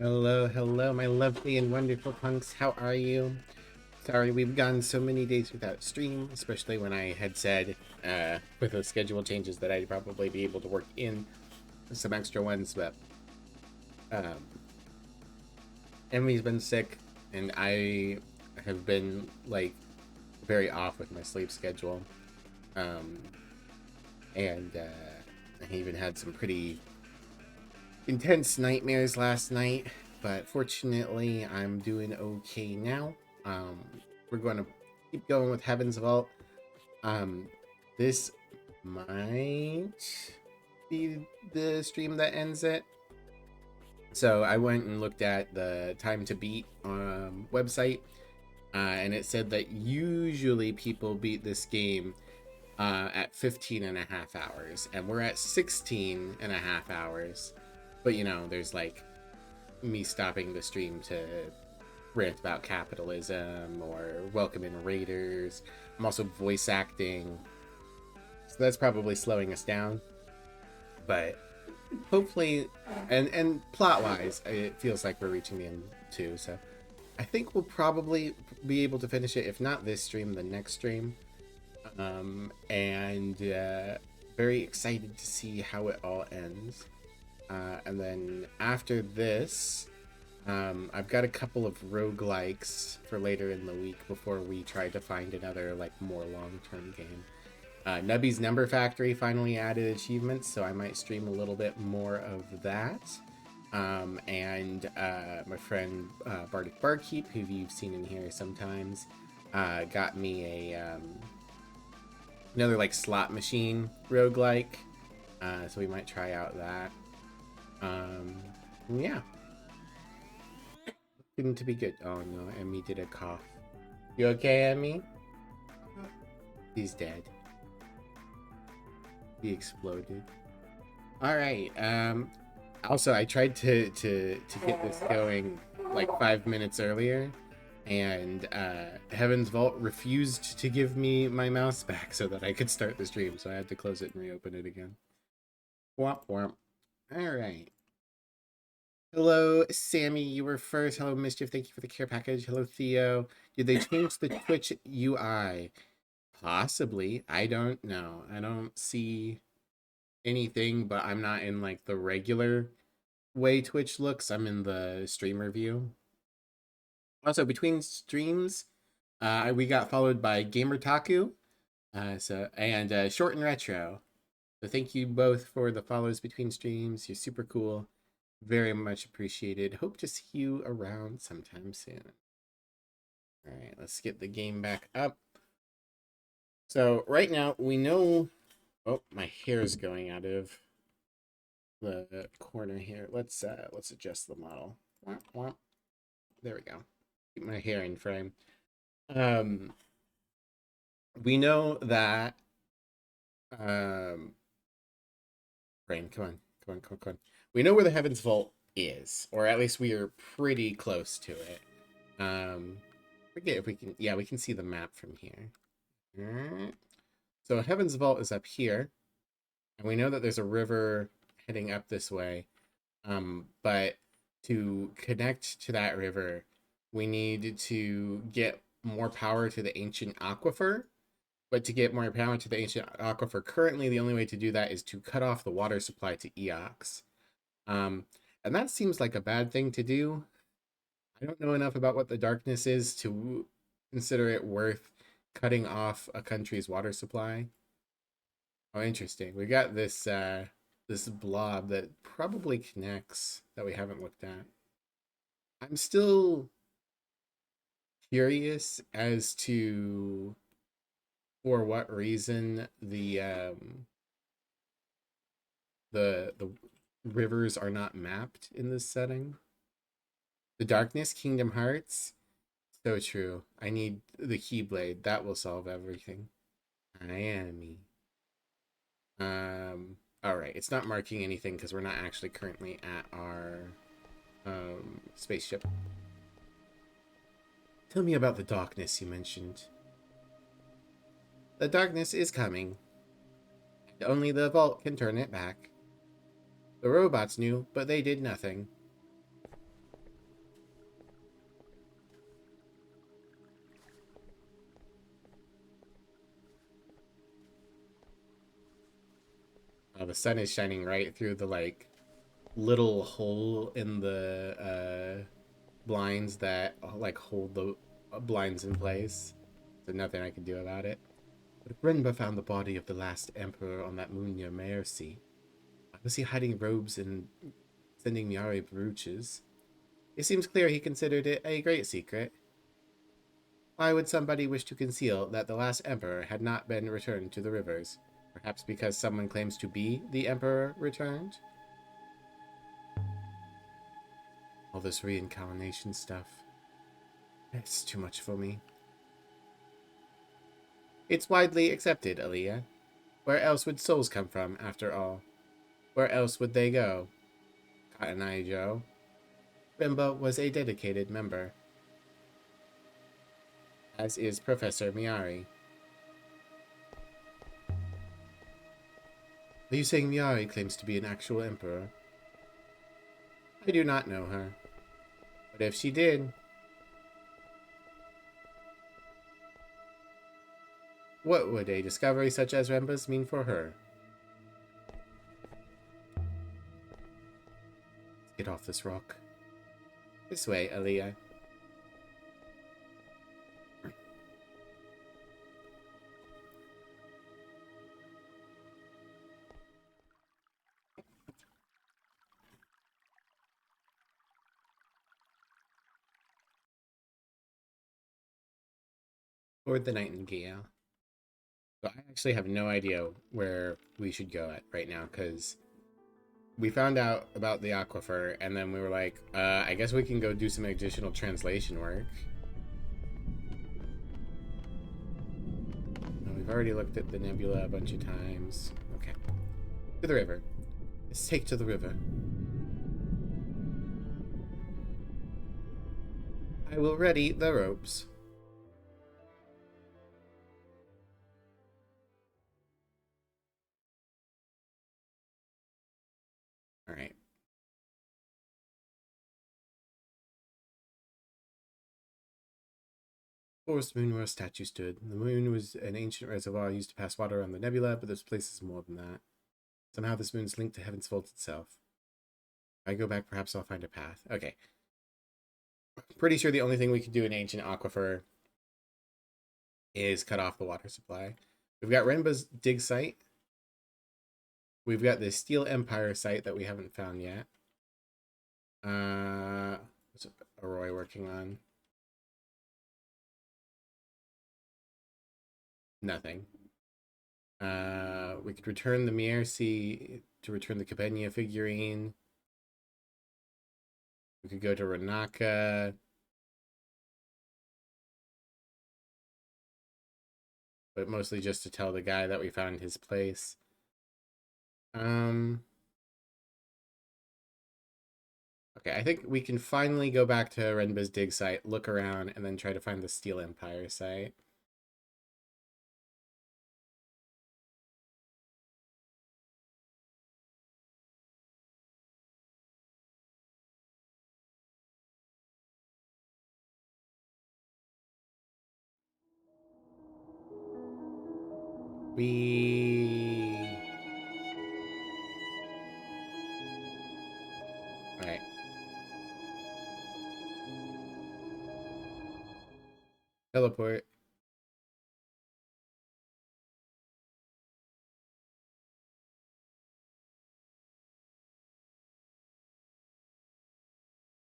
Hello, hello, my lovely and wonderful punks. How are you? Sorry, we've gone so many days without stream, especially when I had said, with the schedule changes, that I'd probably be able to work in some extra ones, but um, Emily's been sick, and I have been like very off with my sleep schedule, um, and I even had some pretty intense nightmares last night, but fortunately, I'm doing okay now. Um, we're going to keep going with Heaven's Vault. Um, this might be the stream that ends it. So I went and looked at the Time to Beat website, and it said that usually people beat this game at 15 and a half hours, and we're at 16 and a half hours. But there's like me stopping the stream to rant about capitalism or welcoming raiders. I'm also voice acting, so that's probably slowing us down. But hopefully, and plot wise, it feels like we're reaching the end too. So I think we'll probably be able to finish it. If not this stream, the next stream. And very excited to see how it all ends. And then after this, I've got a couple of roguelikes for later in the week before we try to find another like more long-term game. Nubby's Number Factory finally added achievements, so I might stream a little bit more of that. And my friend Bardic Barkeep, who you've seen in here sometimes, got me a another like slot machine roguelike. So we might try out that. Yeah, seemed to be good. Oh no, Emmy did a cough. You okay, Emmy? He's dead. He exploded. All right. Also, I tried to get this going like 5 minutes earlier, and Heaven's Vault refused to give me my mouse back so that I could start the stream. So I had to close it and reopen it again. Womp womp. All right. Hello, Sammy. You were first. Hello, Mischief. Thank you for the care package. Hello, Theo. Did they change the Twitch UI? Possibly. I don't know. I don't see anything, but I'm not in like the regular way Twitch looks. I'm in the streamer view. Also, between streams, we got followed by Gamer Taku, and Short and Retro. So thank you both for the follows between streams. You're super cool. Very much appreciated. Hope to see you around sometime soon. All right, let's get the game back up. So right now we know. Oh, my hair is going out of the corner here. Let's adjust the model. Womp, womp. There we go. Keep my hair in frame. Um, we know that Brain, come on, come on, come on, come on. We know where the Heaven's Vault is, or at least we are pretty close to it. Forget if we can. Yeah, we can see the map from here. Alright. So Heaven's Vault is up here, and we know that there's a river heading up this way. But to connect to that river, we need to get more power to the ancient aquifer. But to get more power to the ancient aquifer, currently the only way to do that is to cut off the water supply to Eox. And that seems like a bad thing to do. I don't know enough about what the darkness is to consider it worth cutting off a country's water supply. Oh, interesting. We got this blob that probably connects that we haven't looked at. I'm still curious as to for what reason the rivers are not mapped in this setting. The darkness, Kingdom Hearts, so true. I need the Keyblade. That will solve everything. I am me. All right. It's not marking anything because we're not actually currently at our spaceship. Tell me about the darkness you mentioned. The darkness is coming. And only the vault can turn it back. The robots knew, but they did nothing. The sun is shining right through the, like, little hole in the blinds that, like, hold the blinds in place. So nothing I can do about it. But if Renba found the body of the last emperor on that moon near Mercy, why was he hiding robes and sending Miari brooches? It seems clear he considered it a great secret. Why would somebody wish to conceal that the last emperor had not been returned to the rivers? Perhaps because someone claims to be the emperor returned? All this reincarnation stuff. It's too much for me. It's widely accepted, Aaliyah. Where else would souls come from, after all? Where else would they go? Cotton Eye Joe. Renba was a dedicated member, as is Professor Miari. Are you saying Miari claims to be an actual emperor? I do not know her. But if she did, what would a discovery such as Renba's mean for her? Let's get off this rock. This way, Aaliyah. Toward the Nightingale. So I actually have no idea where we should go at right now, because we found out about the aquifer, and then we were like, I guess we can go do some additional translation work. We've already looked at the nebula a bunch of times. Okay. To the river. Let's take to the river. I will ready the ropes. Alright. Forest moon where a statue stood. The moon was an ancient reservoir used to pass water around the nebula, but this place is more than that. Somehow this moon is linked to Heaven's Vault itself. If I go back, perhaps I'll find a path. Okay. Pretty sure the only thing we can do in Ancient Aquifer is cut off the water supply. We've got Renba's dig site. We've got the Steel Empire site that we haven't found yet. What's Arroy working on? Nothing. We could return the Mierci to return the Cabenia figurine. We could go to Renaka. But mostly just to tell the guy that we found his place. Okay, I think we can finally go back to Renba's dig site, look around, and then try to find the Steel Empire site. Alright. Teleport.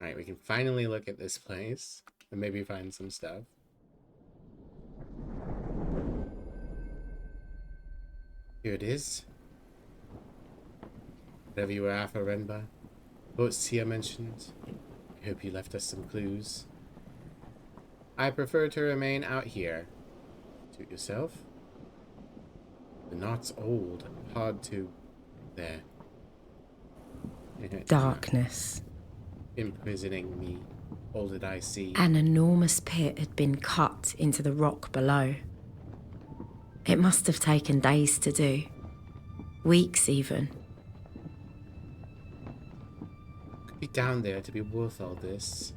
Alright, we can finally look at this place and maybe find some stuff. Here it is. Whatever you were after, Renba. Boat Sia mentioned. I hope you left us some clues. I prefer to remain out here. Suit yourself. The knot's old. Hard to... There. Darkness. Imprisoning me. All did I see. An enormous pit had been cut into the rock below. It must have taken days to do. Weeks even. Could be down there to be worth all this.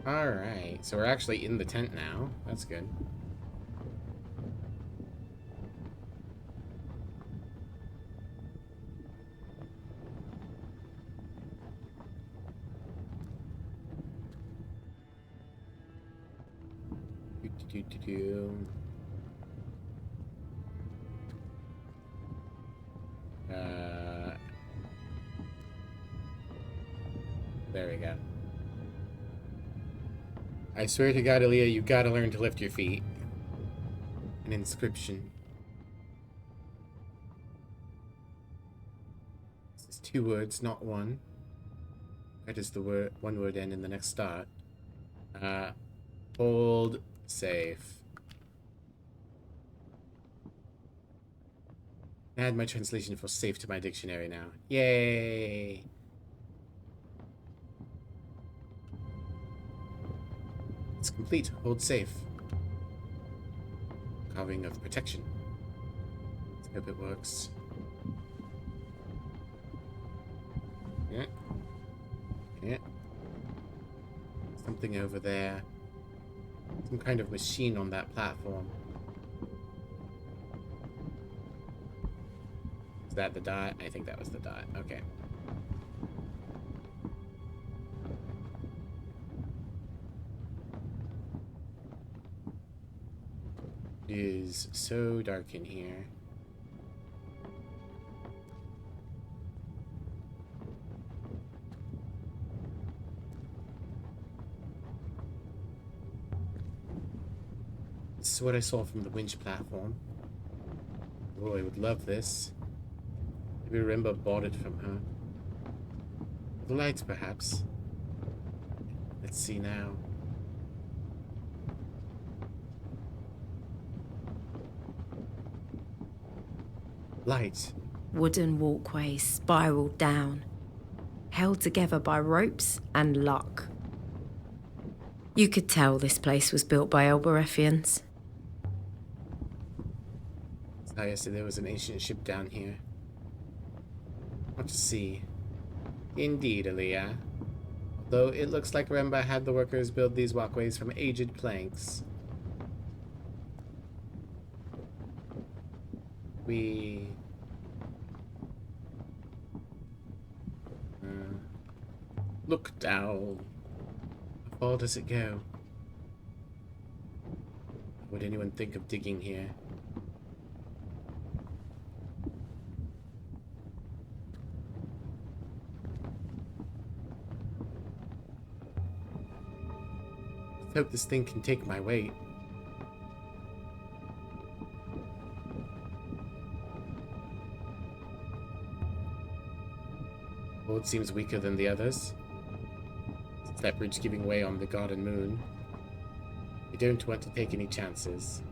Alright, so we're actually in the tent now. That's good. There we go. I swear to God, Aaliyah, you gotta learn to lift your feet. An inscription. This is 2 words, not 1. Where does the word 1 word end in the next start? Hold safe. Add my translation for safe to my dictionary now. Yay! It's complete. Hold safe. Carving of protection. Let's hope it works. Yeah. Yeah. Something over there. Some kind of machine on that platform. Is that the dot? I think that was the dot. Okay. It is so dark in here. This is what I saw from the winch platform. Oh, I would love this. Maybe Rimba bought it from her. The lights, perhaps. Let's see now. Light. Wooden walkways spiraled down, held together by ropes and luck. You could tell this place was built by Elberethians. I said there was an ancient ship down here. What to see? Indeed, Aaliyah. Though it looks like Remba had the workers build these walkways from aged planks. We... look down. How far does it go? Would anyone think of digging here? I hope this thing can take my weight. Well, it seems weaker than the others. It's that bridge giving way on the Garden Moon. I don't want to take any chances.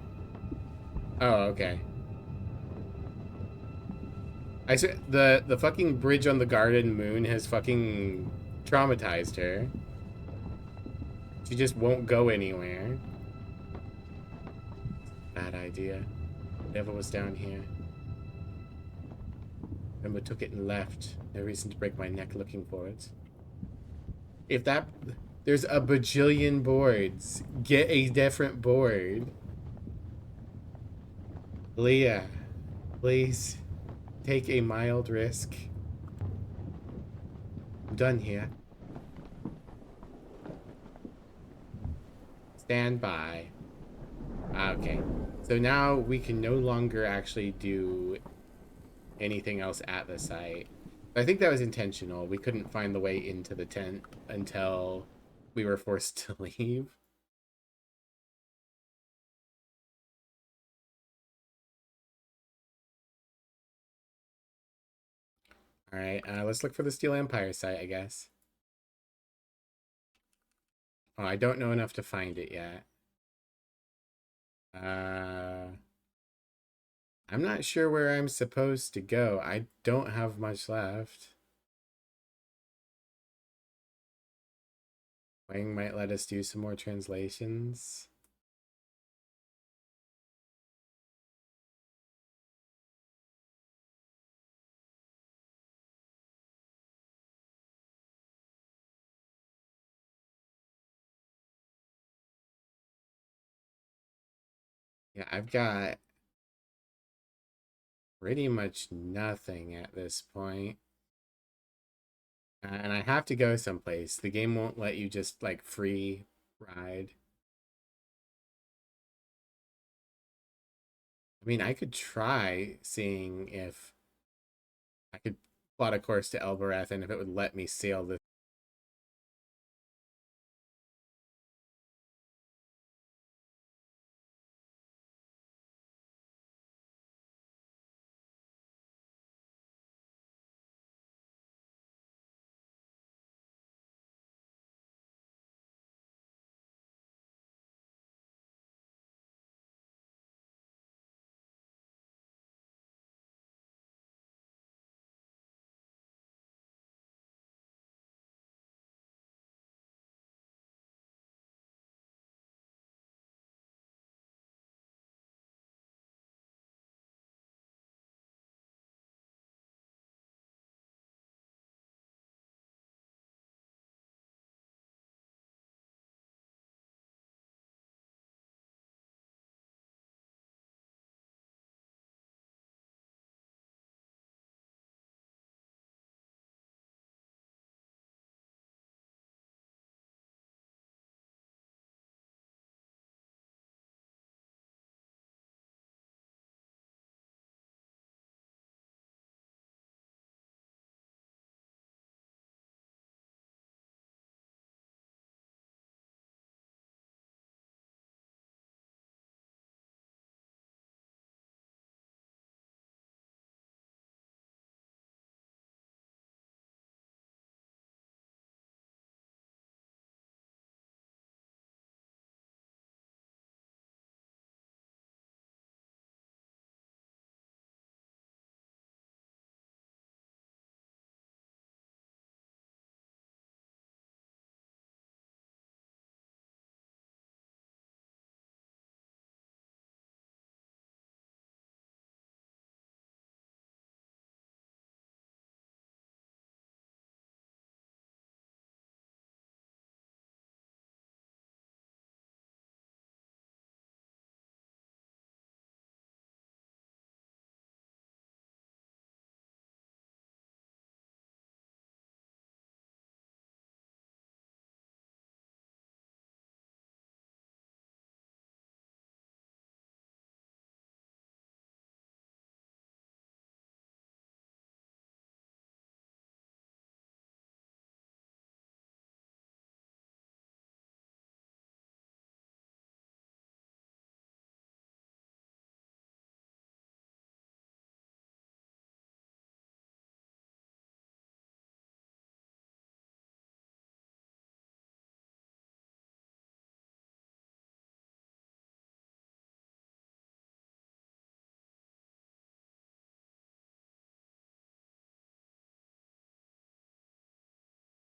Oh, okay. I swear, the fucking bridge on the Garden Moon has fucking traumatized her. She just won't go anywhere. Bad idea. Whatever was down here. Remember, took it and left. No reason to break my neck looking for it. If that... There's a bajillion boards. Get a different board. Leah, please take a mild risk. I'm done here. Stand by. Okay. So now we can no longer actually do anything else at the site. I think that was intentional. We couldn't find the way into the tent until we were forced to leave. Alright, let's look for the Steel Empire site, I guess. Oh, I don't know enough to find it yet. I'm not sure where I'm supposed to go. I don't have much left. Wang might let us do some more translations. Yeah, I've got pretty much nothing at this point. And I have to go someplace. The game won't let you just, like, free ride. I mean, I could try seeing if I could plot a course to Elbereth and if it would let me sail this.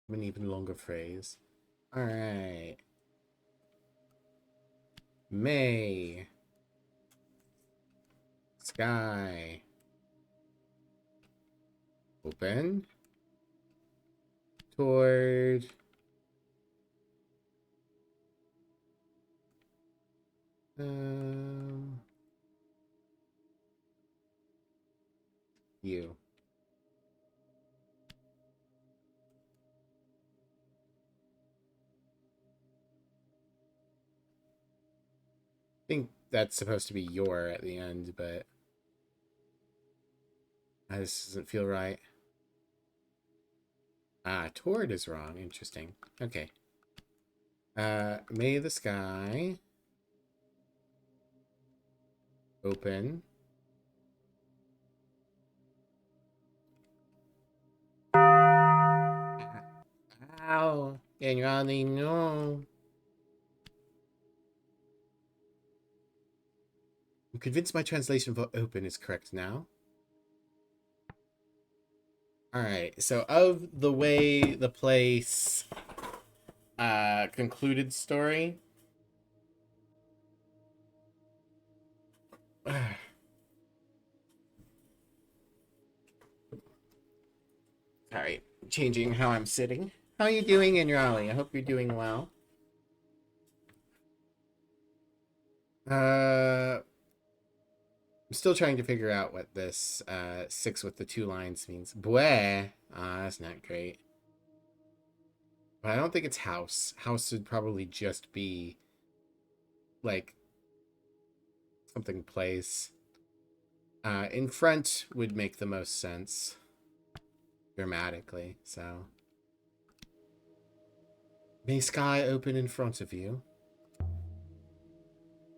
An even longer phrase. All right. May. Sky. Open. Toward. Um. You. I think that's supposed to be your at the end, but this doesn't feel right. Ah, toward is wrong. Interesting. Okay. May the sky open. Ow. Generali, no. I'm convinced my translation for open is correct now. Alright, so of the way the place concluded story. Sorry, changing how I'm sitting. How are you doing, Inrali? I hope you're doing well. I'm still trying to figure out what this 6 with the 2 lines means. Bweh. Ah, that's not great. But I don't think it's house. House would probably just be like something place. In front would make the most sense. Dramatically, so. May sky open in front of you.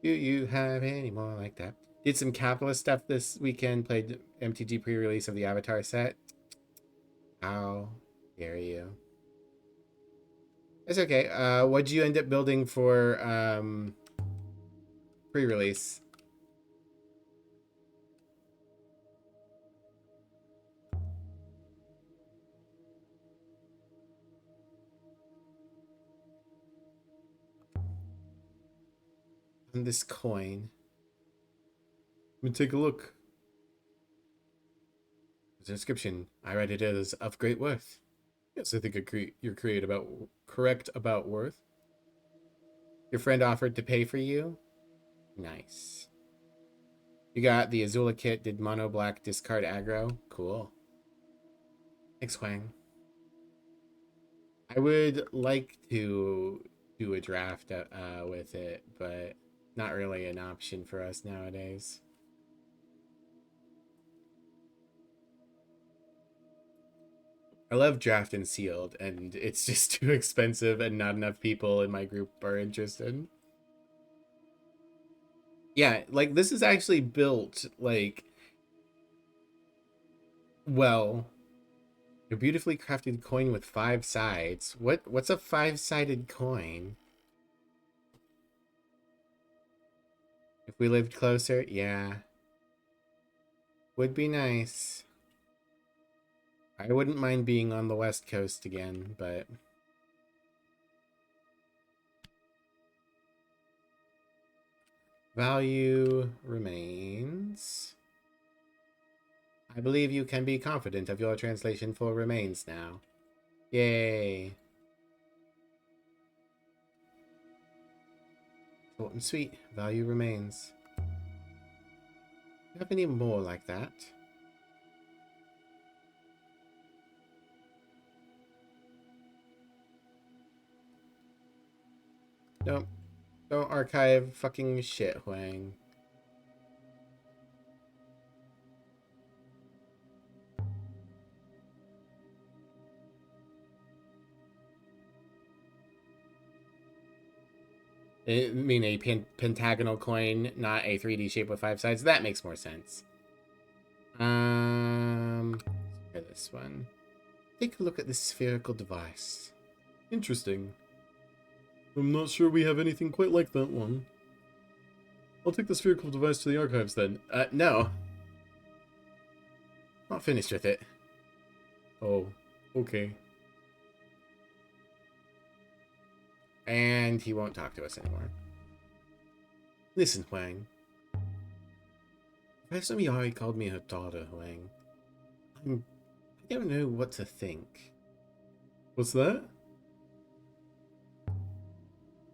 Do you have any more like that? Did some capitalist stuff this weekend. Played MTG pre-release of the Avatar set. How dare you? It's okay. What'd you end up building for pre-release? On this coin. Let me take a look. The description. I read it as of great worth. Yes, I think you're correct about worth. Your friend offered to pay for you? Nice. You got the Azula kit, did mono black discard aggro? Cool. Thanks, Huang. I would like to do a draft with it, but not really an option for us nowadays. I love draft and sealed, and it's just too expensive and not enough people in my group are interested. Yeah, like this is actually built like well. A beautifully crafted coin with 5 sides. What's a 5-sided coin? If we lived closer, yeah. Would be nice. I wouldn't mind being on the West Coast again, but value remains. I believe you can be confident of your translation for remains now. Yay. Short and sweet. Value remains. Do you have any more like that? Nope. Don't archive fucking shit, Huang. I mean a pentagonal coin, not a 3D shape with 5 sides. That makes more sense. Let's try this one. Take a look at this spherical device. Interesting. I'm not sure we have anything quite like that one. I'll take the spherical device to the archives then. No. Not finished with it. Oh, okay. And he won't talk to us anymore. Listen, Huang. Professor Miyari called me her daughter, Huang. I don't know what to think. What's that?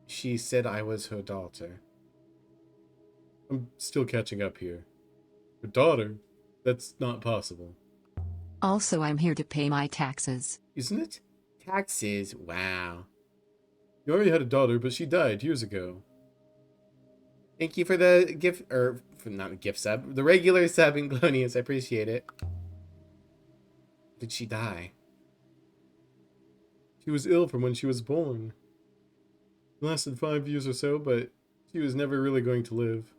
She said I was her daughter. I'm still catching up here. Her daughter? That's not possible. Also, I'm here to pay my taxes. Isn't it? Taxes? Wow. You already had a daughter, but she died years ago. Thank you for the gift, or for not the gift sub, the regular sub in Glonius. I appreciate it. Did she die? She was ill from when she was born. It lasted 5 years or so, but she was never really going to live.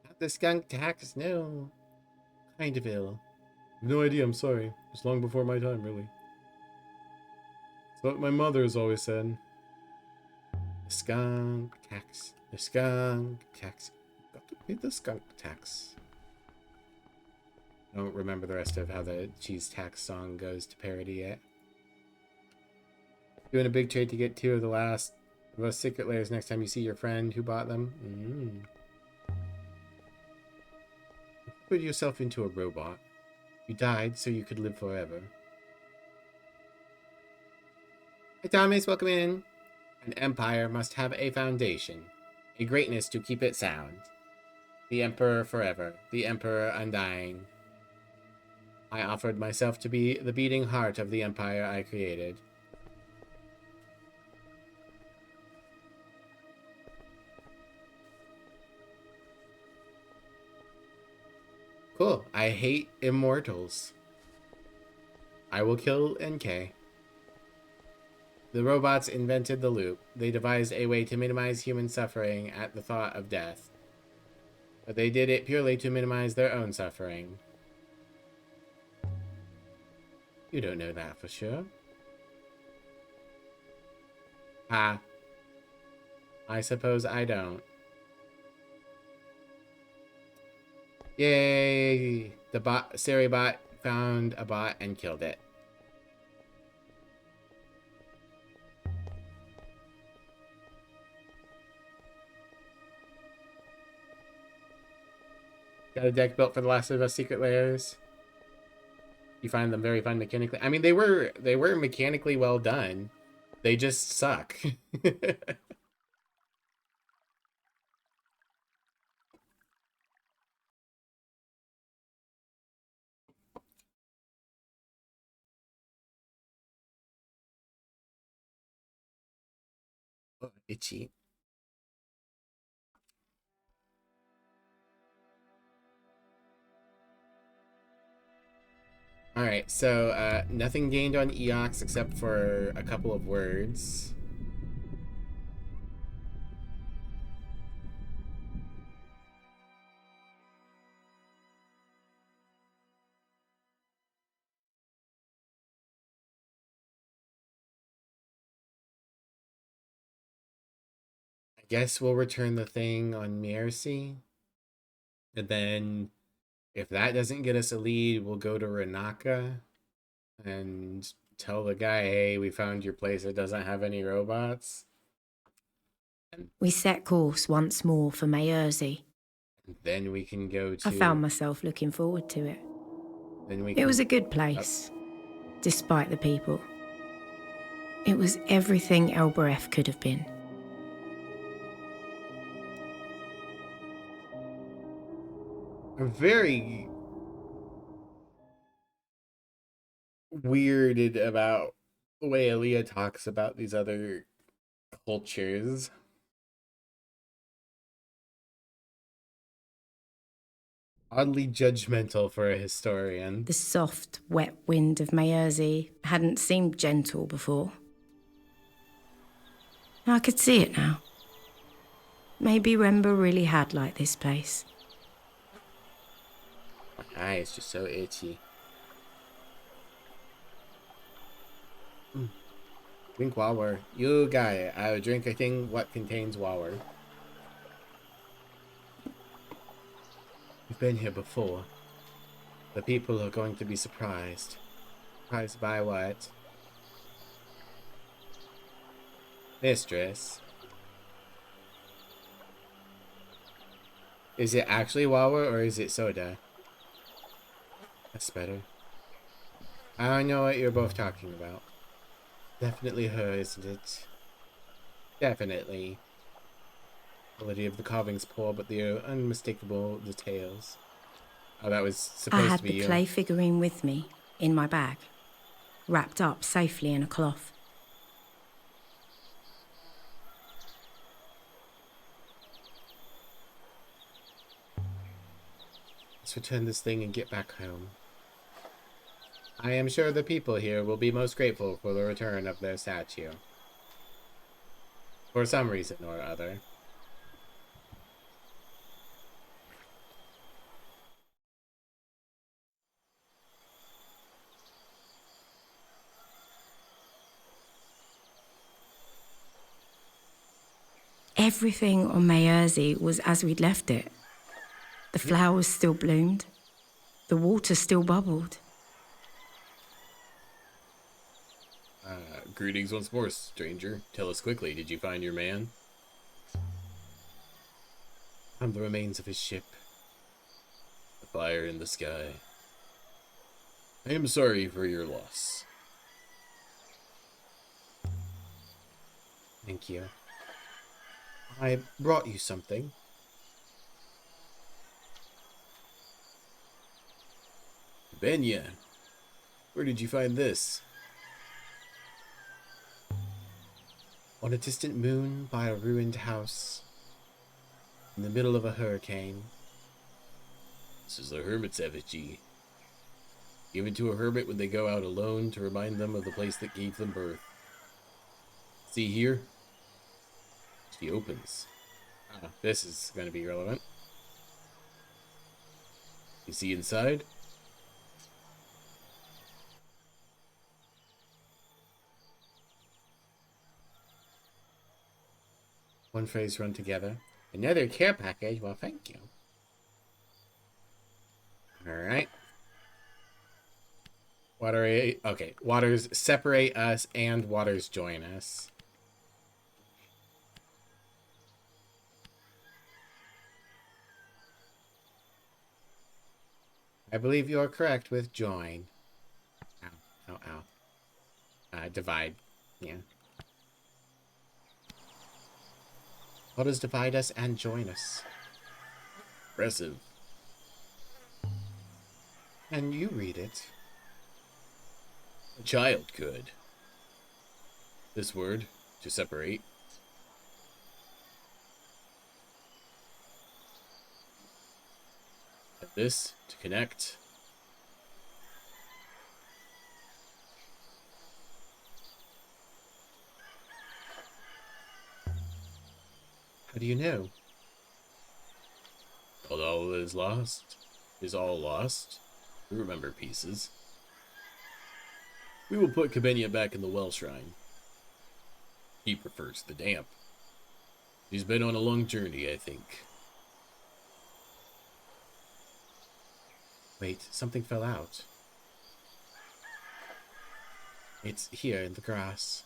Not the skunk tax, no. Kind of ill. No idea, I'm sorry. It was long before my time, really. It's what my mother has always said. The skunk tax. The skunk tax. Got to pay the skunk tax. I don't remember the rest of how the cheese tax song goes to parody it. Doing a big trade to get 2 of the last of those secret layers next time you see your friend who bought them. Put yourself into a robot. You died so you could live forever. Hi Thomas, welcome in. An empire must have a foundation, a greatness to keep it sound. The Emperor forever, the Emperor undying. I offered myself to be the beating heart of the empire I created. I hate immortals. I will kill NK. The robots invented the loop. They devised a way to minimize human suffering at the thought of death. But they did it purely to minimize their own suffering. You don't know that for sure. Ah. I suppose I don't. Yay! The Seribot found a bot and killed it. Got a deck built for the Last of Us secret layers. You find them very fun mechanically. I mean, they were mechanically well done. They just suck. Oh, itchy. Alright, so nothing gained on Eox except for a couple of words. I guess we'll return the thing on Mercy. And then if that doesn't get us a lead, we'll go to Renaka and tell the guy, hey, we found your place that doesn't have any robots. We set course once more for Mayerzy. And then we can go to... I found myself looking forward to it. Then we It can... was a good place, despite the people. It was everything Elbereth could have been. I'm very weirded about the way Aaliyah talks about these other cultures. Oddly judgmental for a historian. The soft, wet wind of Mayerzy hadn't seemed gentle before. I could see it now. Maybe Remba really had liked this place. My eye is just so itchy. Drink water. You got it. I will drink a thing what contains water. We've been here before. The people are going to be surprised. Surprised by what? Mistress. Is it actually water or is it soda? That's better. I don't know what you're both talking about. Definitely her, isn't it? Definitely. The quality of the carving's poor, but they are unmistakable details. Oh, that was I supposed had to be the you. clay figurine with me, in my bag, wrapped up safely in a cloth. Let's return this thing and get back home. I am sure the people here will be most grateful for the return of their statue. For some reason or other. Everything on Mayerzy was as we'd left it. The flowers still bloomed. The water still bubbled. Greetings once more, stranger. Tell us quickly, did you find your man? Found the remains of his ship. The fire in the sky. I am sorry for your loss. Thank you. I brought you something. Benya, where did you find this? On a distant moon by a ruined house, in the middle of a hurricane, This is the hermit's effigy. Given to a hermit when they go out alone to remind them of the place that gave them birth. See here? She opens. Ah, this is going to be relevant. You see inside? One phrase run together. Another care package? Well, thank you. Alright. Okay, waters separate us and waters join us. I believe you are correct with join. Ow, ow, ow. Divide. Yeah. Waters divide us and join us. Impressive. And you read it. A child could. This word, to separate. And this, to connect. How do you know? But all that is lost is all lost. We remember pieces. We will put Cabenia back in the well shrine. He prefers the damp. He's been on a long journey, I think. Wait, something fell out. It's here in the grass.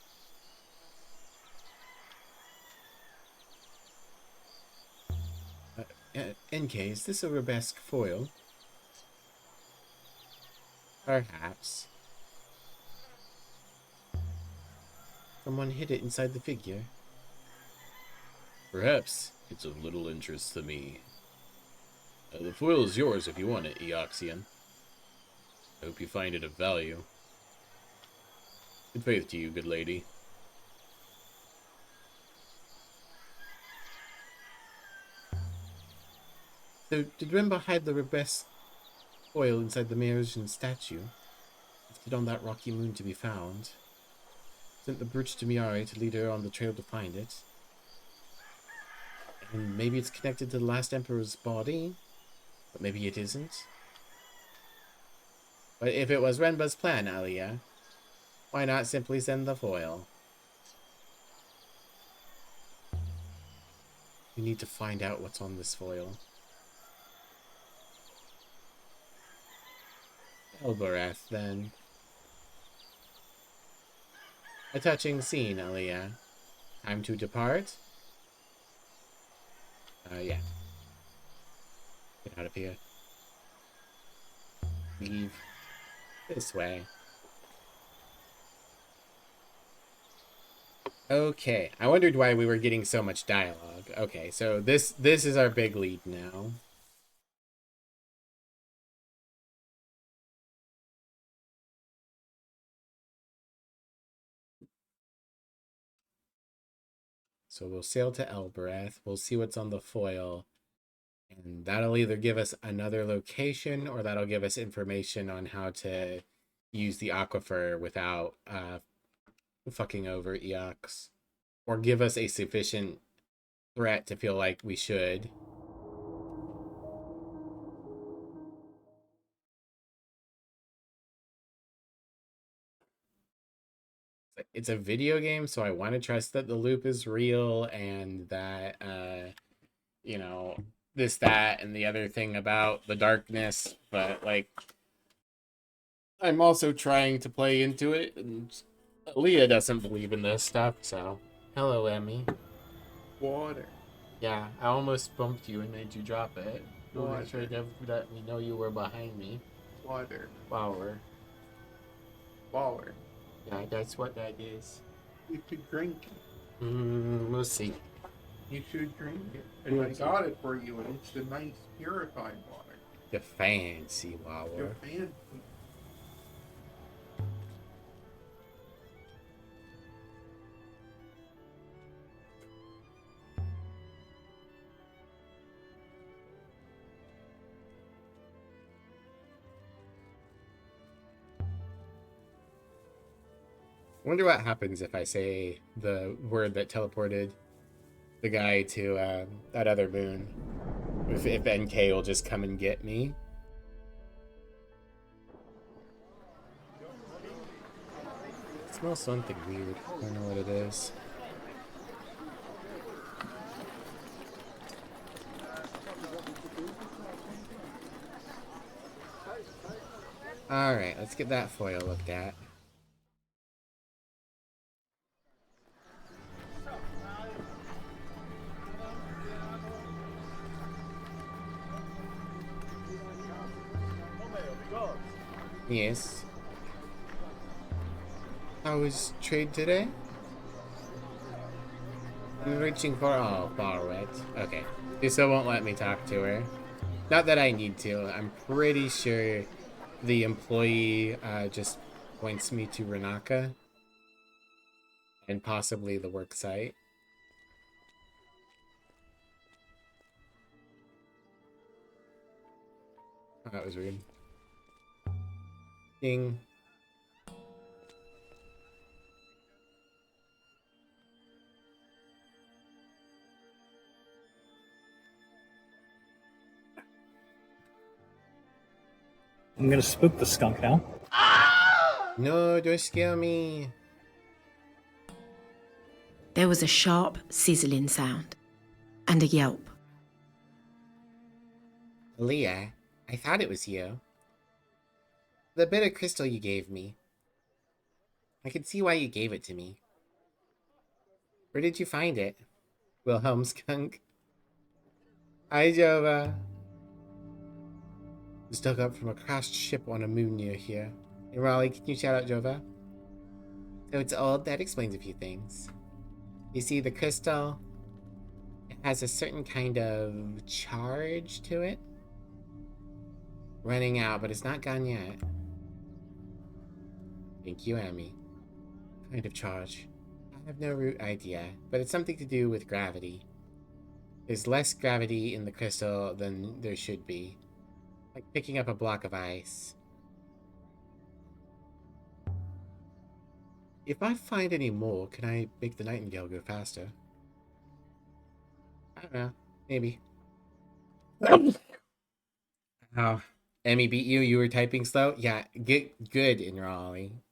NK, is this a Rebesque foil? Perhaps. Someone hid it inside the figure. Perhaps it's of little interest to me. The foil is yours if you want it, Eoxian. I hope you find it of value. Good faith to you, good lady. So, did Rimba hide the Rebesque foil inside the Merosian statue? Left it on that rocky moon to be found. Sent the brooch to Miare to lead her on the trail to find it. And maybe it's connected to the last Emperor's body, but maybe it isn't. But if it was Renba's plan, Alia, why not simply send the foil? We need to find out what's on this foil. Elbarath, then. A touching scene, Alia. Time to depart? Yeah. Get out of here. Leave. This way. Okay, I wondered why we were getting so much dialogue. Okay, so this is our big lead now. So we'll sail to Elbarath. We'll see what's on the foil. And that'll either give us another location or that'll give us information on how to use the aquifer without fucking over Eox. Or give us a sufficient threat to feel like we should. It's a video game, so I want to trust that the loop is real and that, you know, this, that, and the other thing about the darkness, but, like, I'm also trying to play into it, and Leah doesn't believe in this stuff, so. Hello, Emmy. Water. Yeah, I almost bumped you and made you drop it. You Water. tried to let me know you were behind me. Water. Flower. Water. Yeah, that's what that is. You should drink it. We'll see. You should drink it. And I got it for you, and it's the nice purified water. The fancy You're Wawa. fancy. wonder what happens if I say the word that teleported the guy to that other moon. If NK will just come and get me. It smells something weird. I don't know what it is. Alright, let's get that foil looked at. Yes. How was trade today? I'm reaching for Barwet. Okay. They still won't let me talk to her. Not that I need to. I'm pretty sure the employee just points me to Renaka. And possibly the work site. Oh, that was weird. Ding. I'm gonna spook the skunk now. No, don't scare me. There was a sharp, sizzling sound, and a yelp. Leah, I thought it was you. The bit of crystal you gave me. I could see why you gave it to me. Where did you find it? Wilhelm Skunk. Hi, Jova. Was dug up from a crashed ship on a moon near here. Hey, Raleigh, can you shout out Jova? So it's old? That explains a few things. You see, the crystal, it has a certain kind of charge to it. Running out, but it's not gone yet. Thank you, Amy. Kind of charge. I have no root idea, but it's something to do with gravity. There's less gravity in the crystal than there should be. Like picking up a block of ice. If I find any more, can I make the Nightingale go faster? I don't know. Maybe. Oh, Emmy beat you? You were typing slow? Yeah, get good in Raleigh.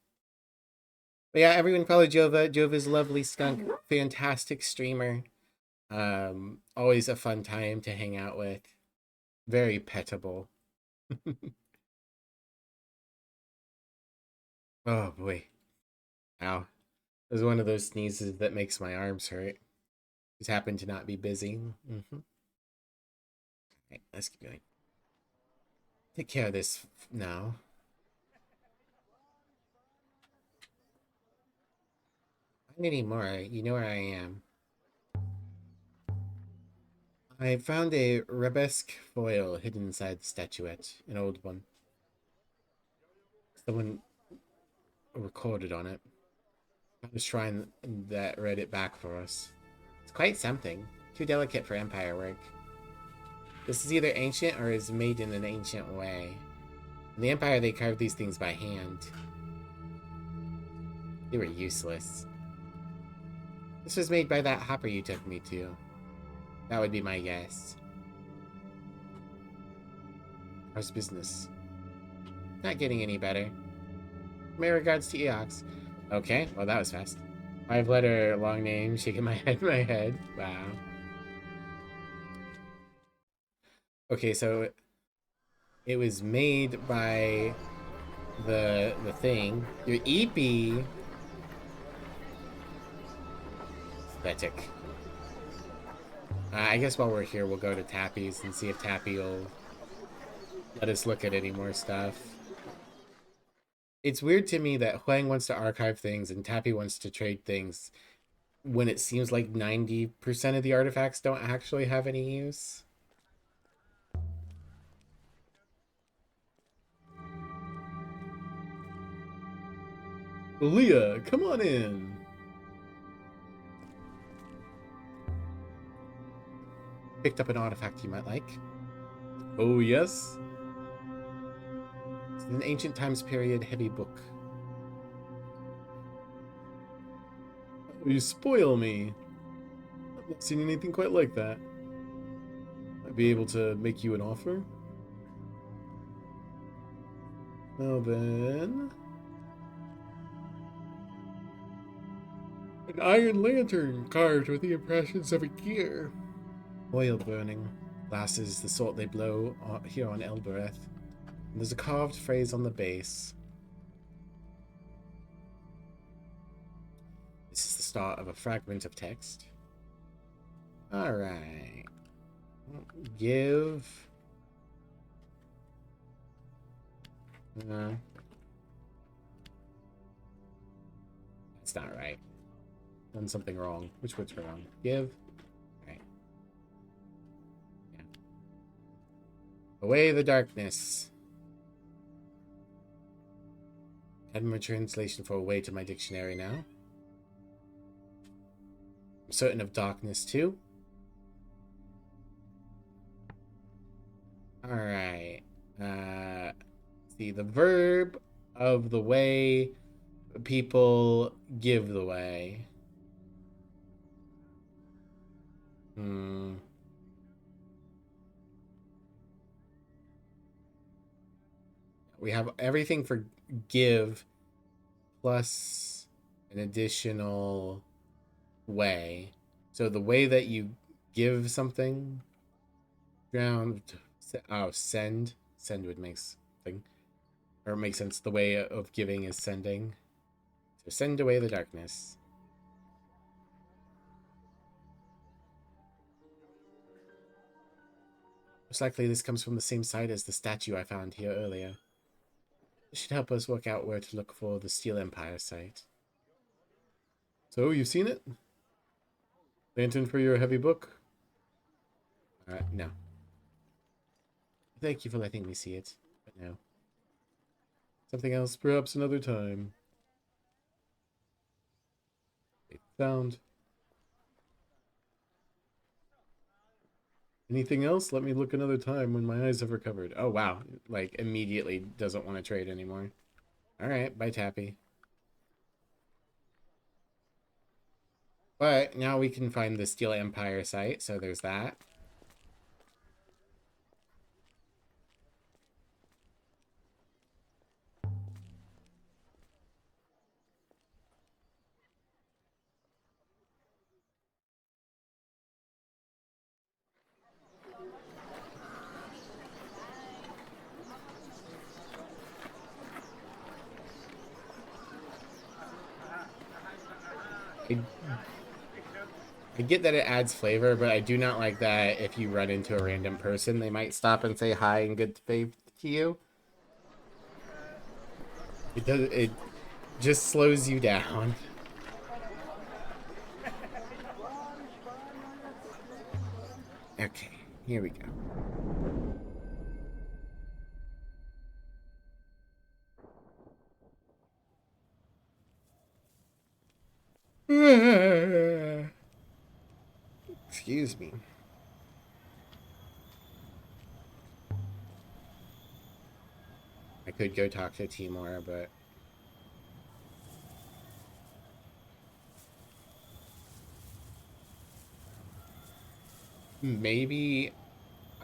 But yeah, everyone follow Jova. Jova's lovely skunk. Fantastic streamer. Always a fun time to hang out with. Very pettable. Oh boy. Ow. It was one of those sneezes that makes my arms hurt. Just happened to not be busy. Alright, let's keep going. Take care of this now. If I need any more, you know where I am. I found a Rebesque foil hidden inside the statuette. An old one. Someone recorded on it. Found a shrine that read it back for us. It's quite something. Too delicate for empire work. This is either ancient or is made in an ancient way. In the Empire, they carved these things by hand. They were useless. This was made by that hopper you took me to. That would be my guess. How's business? Not getting any better. My regards to Eox. Okay, well that was fast. 5-letter long name, shaking my head. Wow. Okay, so it was made by the thing. Your EP. Pathetic. I guess while we're here, we'll go to Tappy's and see if Tappy will let us look at any more stuff. It's weird to me that Huang wants to archive things and Tappy wants to trade things when it seems like 90% of the artifacts don't actually have any use. Leah, come on in. Picked up an artifact you might like. Oh, yes? It's an ancient times period heavy book. You spoil me. I've not seen anything quite like that. I'd be able to make you an offer. Now then... An iron lantern carved with the impressions of a gear. Oil burning. Glasses, the sort they blow here on Elbereth. And there's a carved phrase on the base. This is the start of a fragment of text. Alright. Give... That's not right. Done something wrong. Which words were wrong? Give. Right. Yeah. Away the darkness. Add more translation for away to my dictionary now. I'm certain of darkness too. Alright. See, the verb of the way people give the way. We have everything for give plus an additional way. So the way that you give something, ground, send would make something, or it makes sense. The way of giving is sending. So send away the darkness. Most likely this comes from the same site as the statue I found here earlier. This should help us work out where to look for the Steel Empire site. So, you've seen it? Lantern for your heavy book? No. Thank you for letting me see it, but no. Something else, perhaps another time. Found. Anything else? Let me look another time when my eyes have recovered. Oh, wow. Like, immediately doesn't want to trade anymore. Alright, bye, Tappy. But now we can find the Steel Empire site, so there's that. I get that it adds flavor, but I do not like that if you run into a random person, they might stop and say hi in good faith to you. It just slows you down. Okay, here we go. Excuse me. I could go talk to Timur, but maybe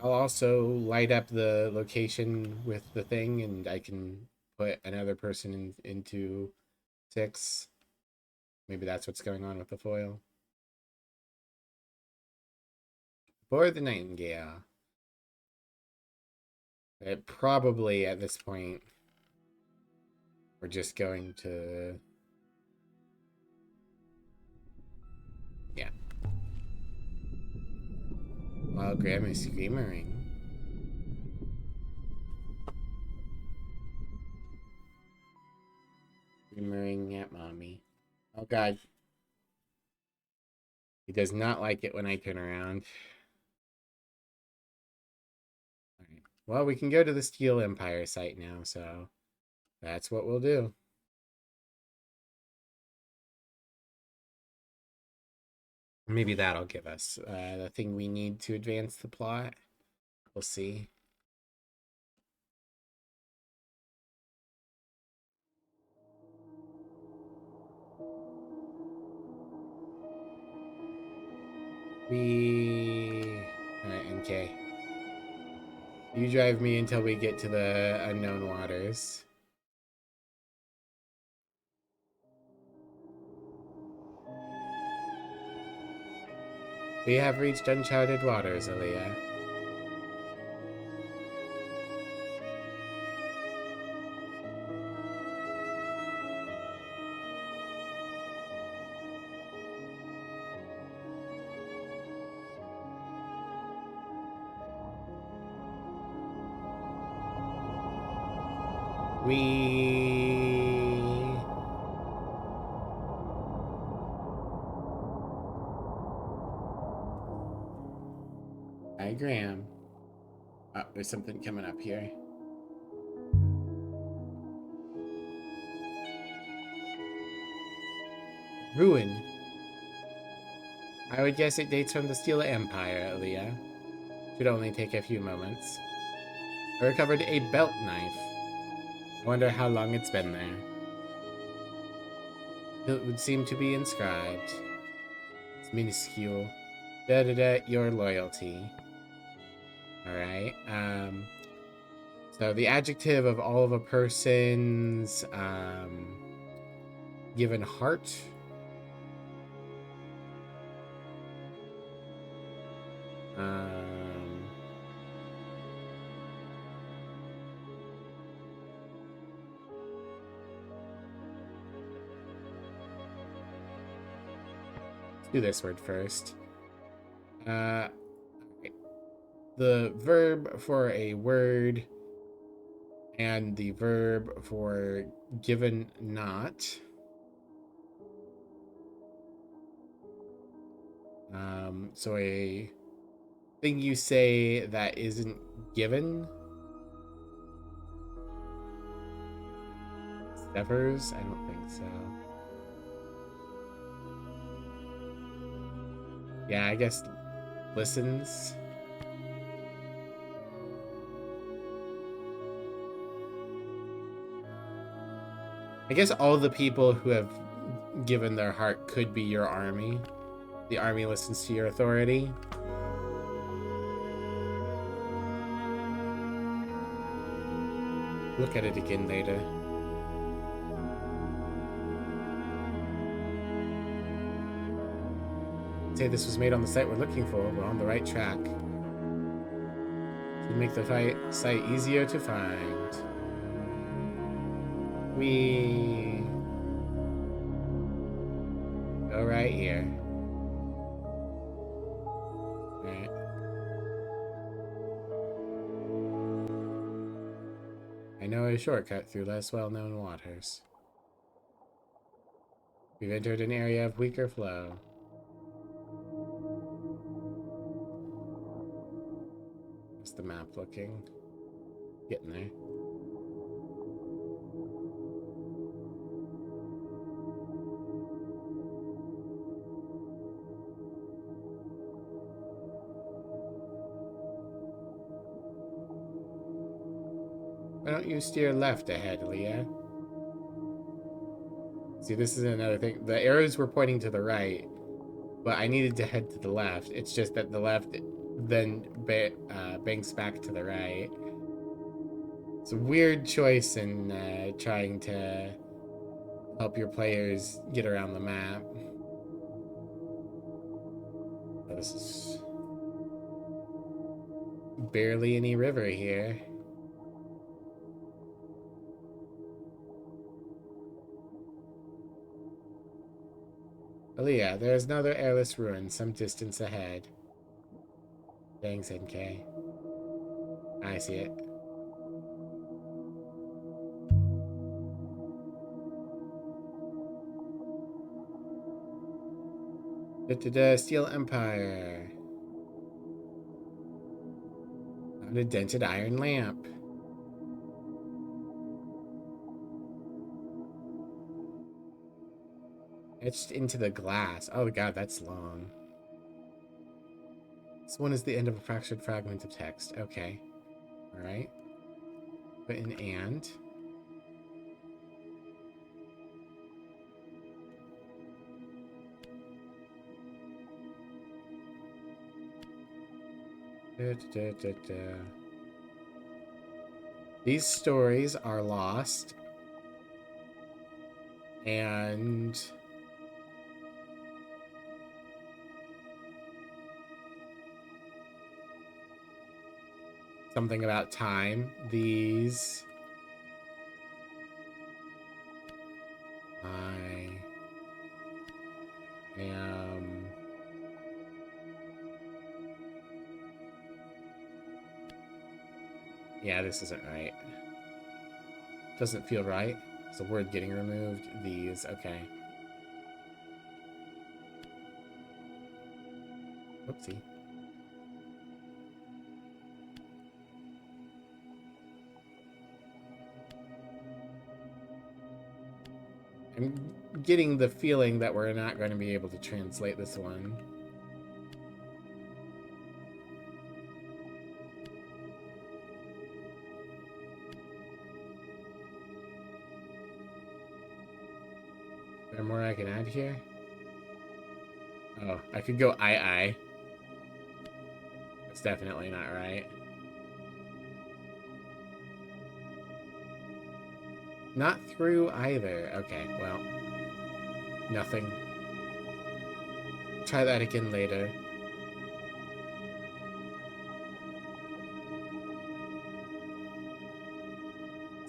I'll also light up the location with the thing and I can put another person into 6. Maybe that's what's going on with the foil. Board the Nightingale. It probably at this point we're just going to, yeah. While Grandma's screaming. Screaming at mommy. Oh god. He does not like it when I turn around. Alright. Well, we can go to the Steel Empire site now, so that's what we'll do. Maybe that'll give us the thing we need to advance the plot. We'll see. Alright, NK. You drive me until we get to the unknown waters. We have reached uncharted waters, Aaliyah. We... Hi, Graham. Oh, there's something coming up here. Ruin. I would guess it dates from the Steel Empire, Aaliyah. Should only take a few moments. I recovered a belt knife. I wonder how long it's been there. It would seem to be inscribed. It's minuscule. Da-da-da, your loyalty. Alright, so the adjective of all of a person's, given heart. Do this word first. Okay. The verb for a word and the verb for given not. So a thing you say that isn't given. Severs? I don't think so. Yeah, I guess listens. I guess all the people who have given their heart could be your army. The army listens to your authority. Look at it again later. Say this was made on the site we're looking for. We're on the right track. Should make the site easier to find. We go right here. Alright. I know a shortcut through less well-known waters. We've entered an area of weaker flow. How's the map looking? Getting there. Why don't you steer left ahead, Leah? See, this is another thing. The arrows were pointing to the right, but I needed to head to the left. It's just that the left then banks back to the right. It's a weird choice in trying to help your players get around the map. Oh, this is barely any river here. Aaliyah, there is another airless ruin some distance ahead. Thanks, NK. I see it. Da-da-da, Steel Empire. Found a dented iron lamp. Etched into the glass. Oh god, that's long. This one is the end of a fractured fragment of text. Okay. Alright. Put in and. Da, da, da, da. These stories are lost. And something about time. These I am yeah, this isn't right. Doesn't feel right. It's a word getting removed. These, okay. Oopsie. I'm getting the feeling that we're not going to be able to translate this one. Is there more I can add here? Oh, I could go I. That's definitely not right. Not through either. Okay, well. Nothing. Try that again later.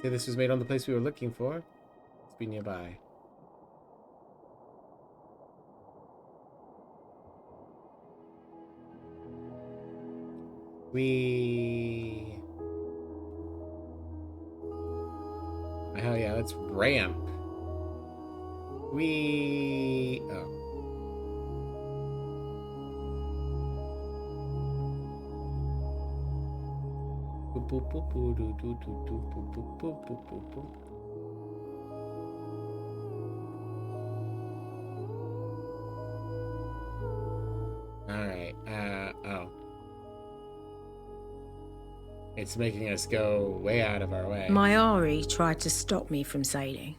Say this was made on the place we were looking for. Let's be nearby. Oh yeah, let's ramp. Oh. Boop, boop, boop, boop, doo, doo, doo, doo, boop, boop, boop, boop, boop, boop. Alright, oh. It's making us go way out of our way. Mayari tried to stop me from sailing.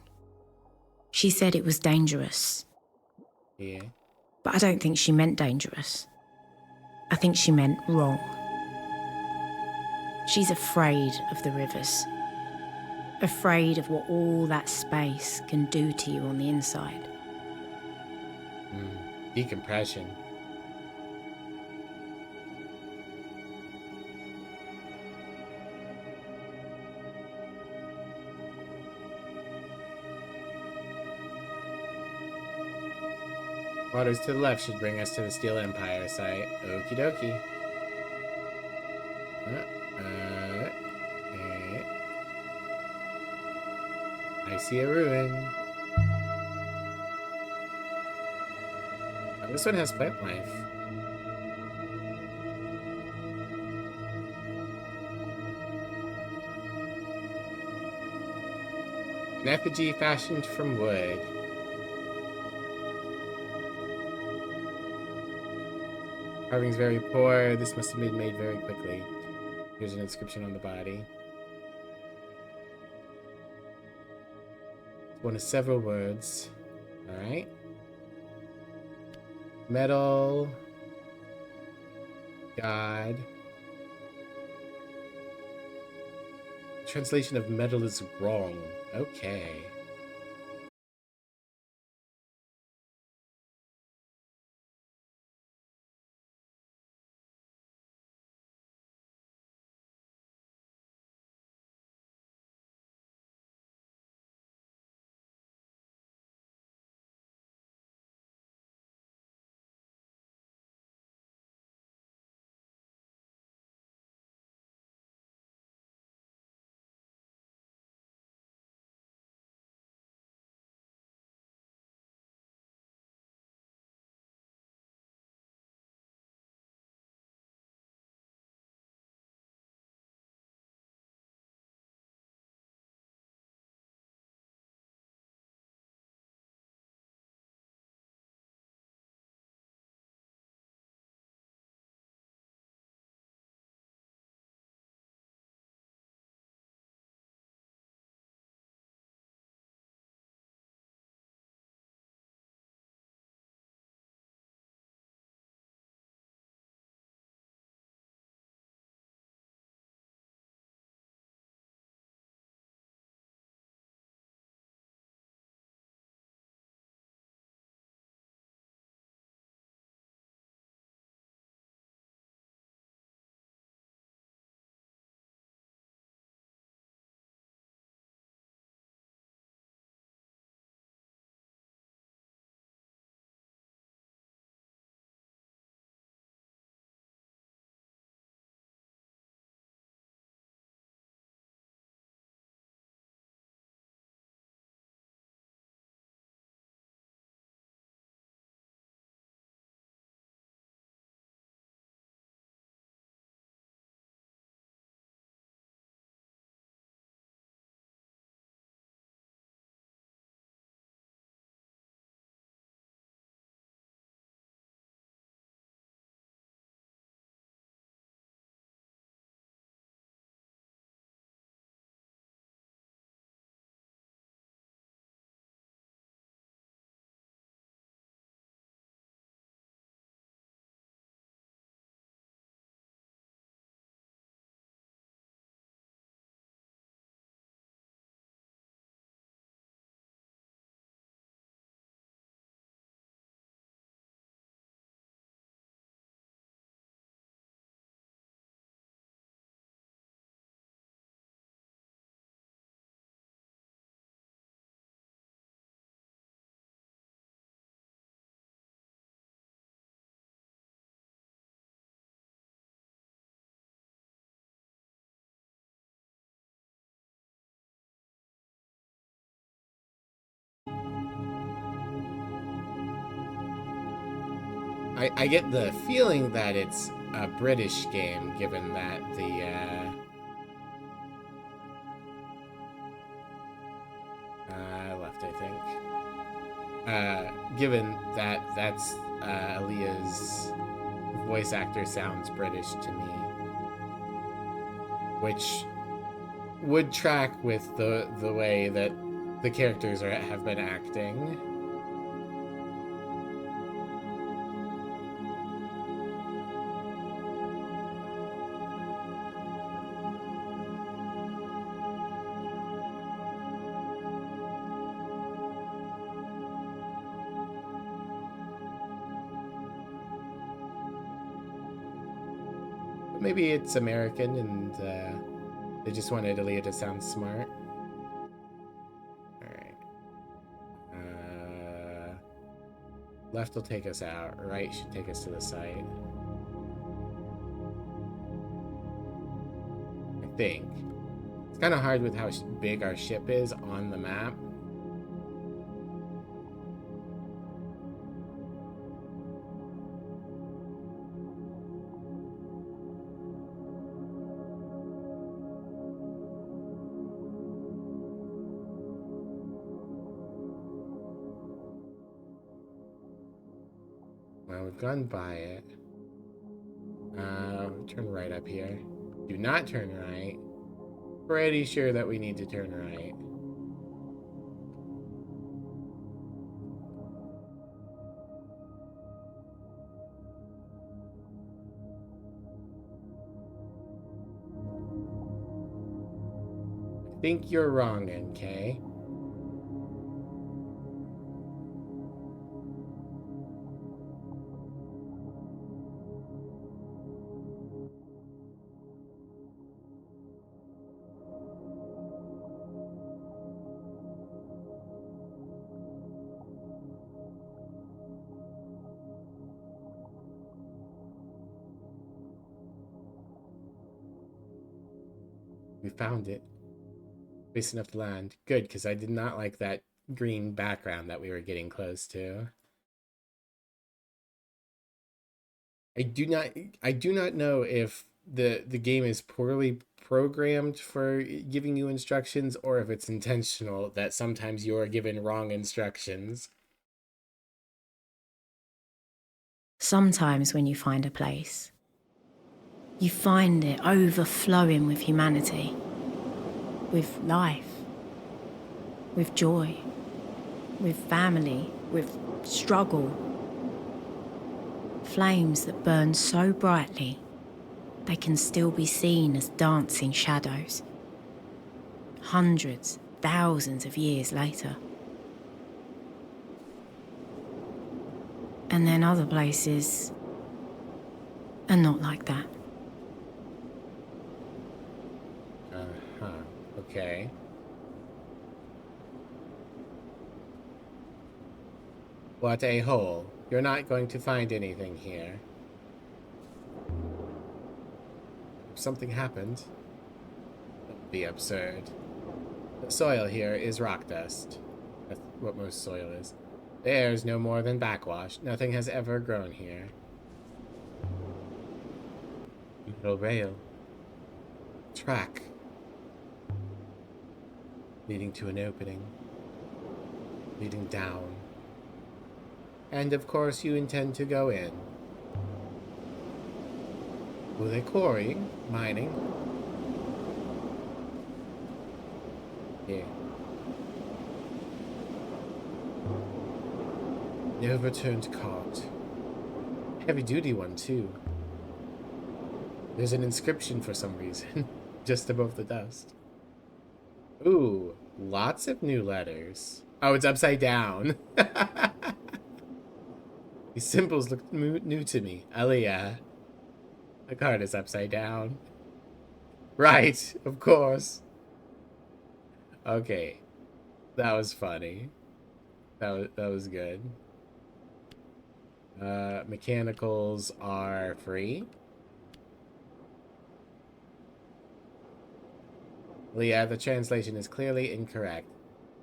She said it was dangerous, Yeah. but I don't think she meant dangerous. I think she meant wrong. She's afraid of the rivers, afraid of what all that space can do to you on the inside. Decompression. Waters to the left should bring us to the Steel Empire site. Okie dokie. I see a ruin. Oh, this one has plant life. An effigy fashioned from wood. Carving's very poor. This must have been made very quickly. Here's an inscription on the body. It's one of several words. Alright. Metal. God. Translation of metal is wrong. Okay. I get the feeling that it's a British game, given that left, I think. Given that that's Aaliyah's voice actor sounds British to me, which would track with the way that the characters have been acting. Maybe it's American and they just wanted Aaliyah to sound smart. Alright. Left will take us out. Right should take us to the site. I think. It's kind of hard with how big our ship is on the map. We've gone by it. Turn right up here. Do not turn right. Pretty sure that we need to turn right. I think you're wrong, NK. We found it. Space enough to land. Good, because I did not like that green background that we were getting close to. I do not know if the game is poorly programmed for giving you instructions or if it's intentional that sometimes you are given wrong instructions. Sometimes when you find a place, you find it overflowing with humanity, with life, with joy, with family, with struggle. Flames that burn so brightly, they can still be seen as dancing shadows. Hundreds, thousands of years later. And then other places are not like that. Okay. What a hole. You're not going to find anything here. If something happened, that would be absurd. The soil here is rock dust. That's what most soil is. The air is no more than backwash. Nothing has ever grown here. Little rail. Track. Leading to an opening. Leading down. And of course you intend to go in. Were they quarrying? Mining? Here. The overturned cart. Heavy duty one too. There's an inscription for some reason. Just above the dust. Ooh, lots of new letters. Oh, it's upside down. These symbols look new to me. Aaliyah. The card is upside down. Right, of course. Okay. That was funny. That was good. Mechanicals are free. Leah, the translation is clearly incorrect.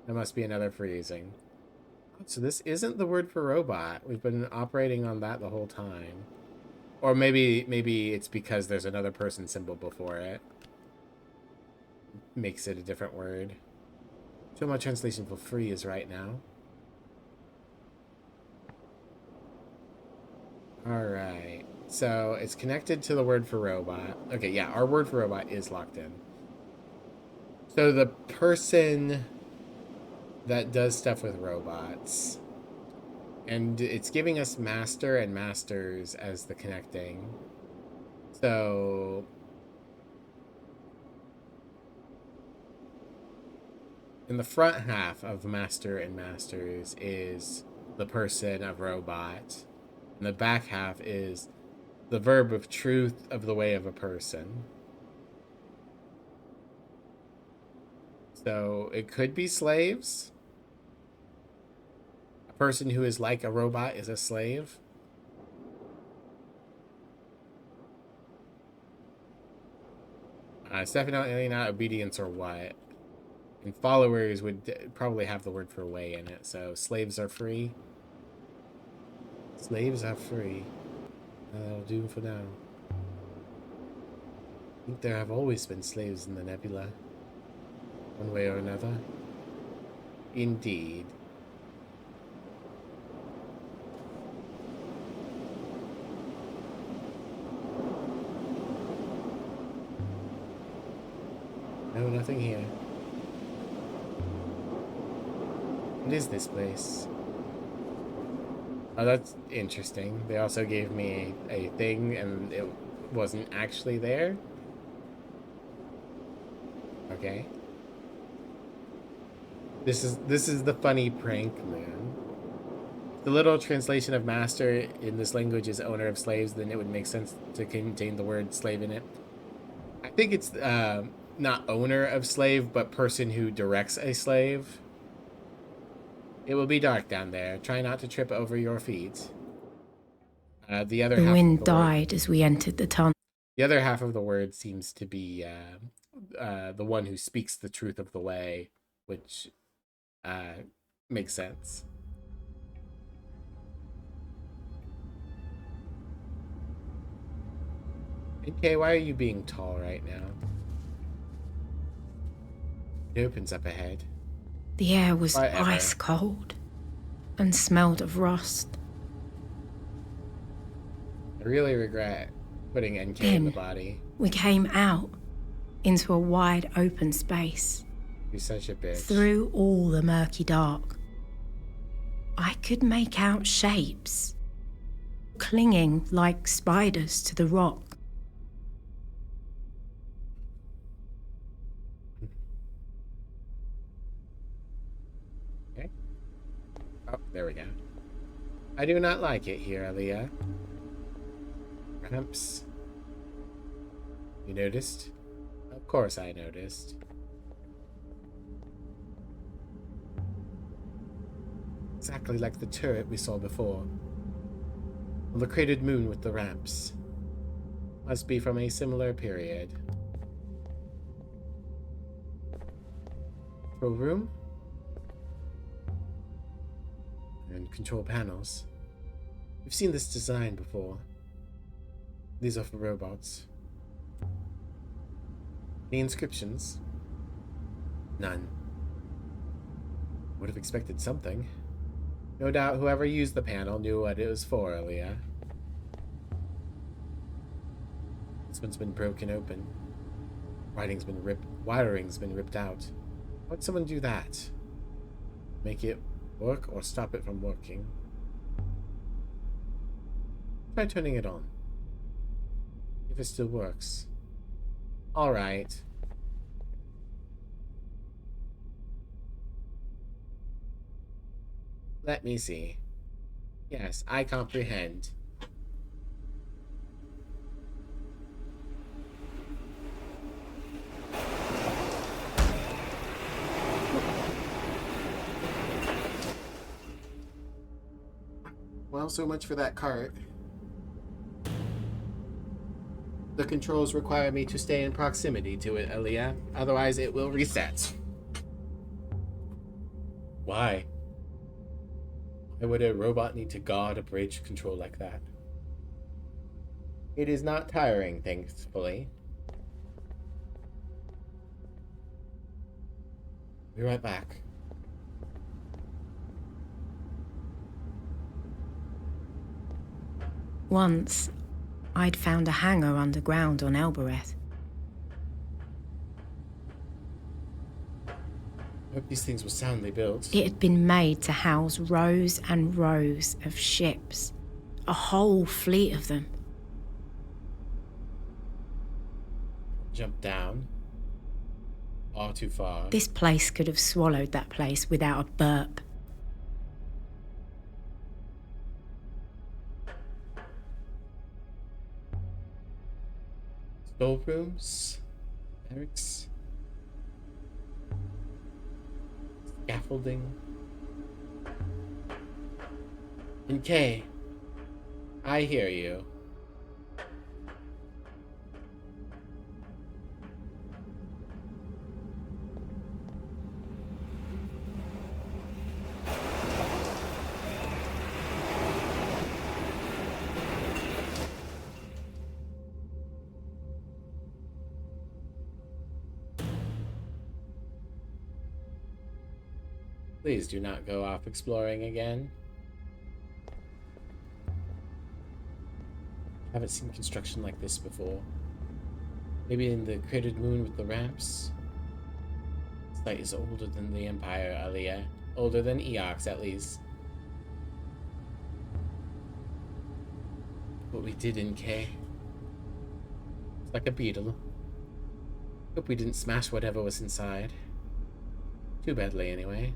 There must be another phrasing. So this isn't the word for robot. We've been operating on that the whole time. Or maybe it's because there's another person symbol before it. Makes it a different word. Show my translation for free is right now. Alright. So it's connected to the word for robot. Okay, yeah, our word for robot is locked in. So the person that does stuff with robots. And it's giving us master and masters as the connecting. So in the front half of master and masters is the person of robot. And the back half is the verb of truth of the way of a person. So it could be slaves. A person who is like a robot is a slave. It's definitely not obedience or what. And followers would probably have the word for way in it. So slaves are free. Slaves are free. That'll do for now. I think there have always been slaves in the nebula. One way or another. Indeed. No, nothing here. What is this place? Oh, that's interesting. They also gave me a thing and it wasn't actually there. Okay. This is the funny prank, man. The literal translation of master in this language is owner of slaves, then it would make sense to contain the word slave in it. I think it's not owner of slave, but person who directs a slave. It will be dark down there. Try not to trip over your feet. The other The half wind of the word, died as we entered the tunnel. the other half of the word seems to be the one who speaks the truth of the way, which makes sense. Okay, why are you being tall right now? It opens up ahead. The air was Whatever. ice cold and smelled of rust. I really regret putting NK in the Then body. we came out into a wide open space. You're such a bitch. Through all the murky dark, I could make out shapes, clinging like spiders to the rock. Okay. Oh, there we go. I do not like it here, Aaliyah. Ramps. You noticed? Of course I noticed. Exactly like the turret we saw before. On the cratered moon with the ramps. Must be from a similar period. Control room? And control panels. We've seen this design before. These are for robots. Any inscriptions? None. Would have expected something. No doubt whoever used the panel knew what it was for, Aaliyah. This one's been broken open. Wiring's been ripped out. Why'd someone do that? Make it work or stop it from working? Try turning it on. If it still works. Alright. Let me see. Yes, I comprehend. Well, so much for that cart. The controls require me to stay in proximity to it, Aaliyah. Otherwise, it will reset. Why? Why would a robot need to guard a bridge control like that? It is not tiring, thankfully. Be right back. Once, I'd found a hangar underground on Elbereth. I hope these things were soundly built. It had been made to house rows and rows of ships. A whole fleet of them. Jump down. Far too far. This place could have swallowed that place without a burp. Storerooms? Barracks? Scaffolding? And Kay, I hear you. Please do not go off exploring again. Haven't seen construction like this before. Maybe in the cratered moon with the ramps? This site is older than the Empire, Aliyah. Older than Eox, at least. What we did in K. It's like a beetle. Hope we didn't smash whatever was inside. Too badly, anyway.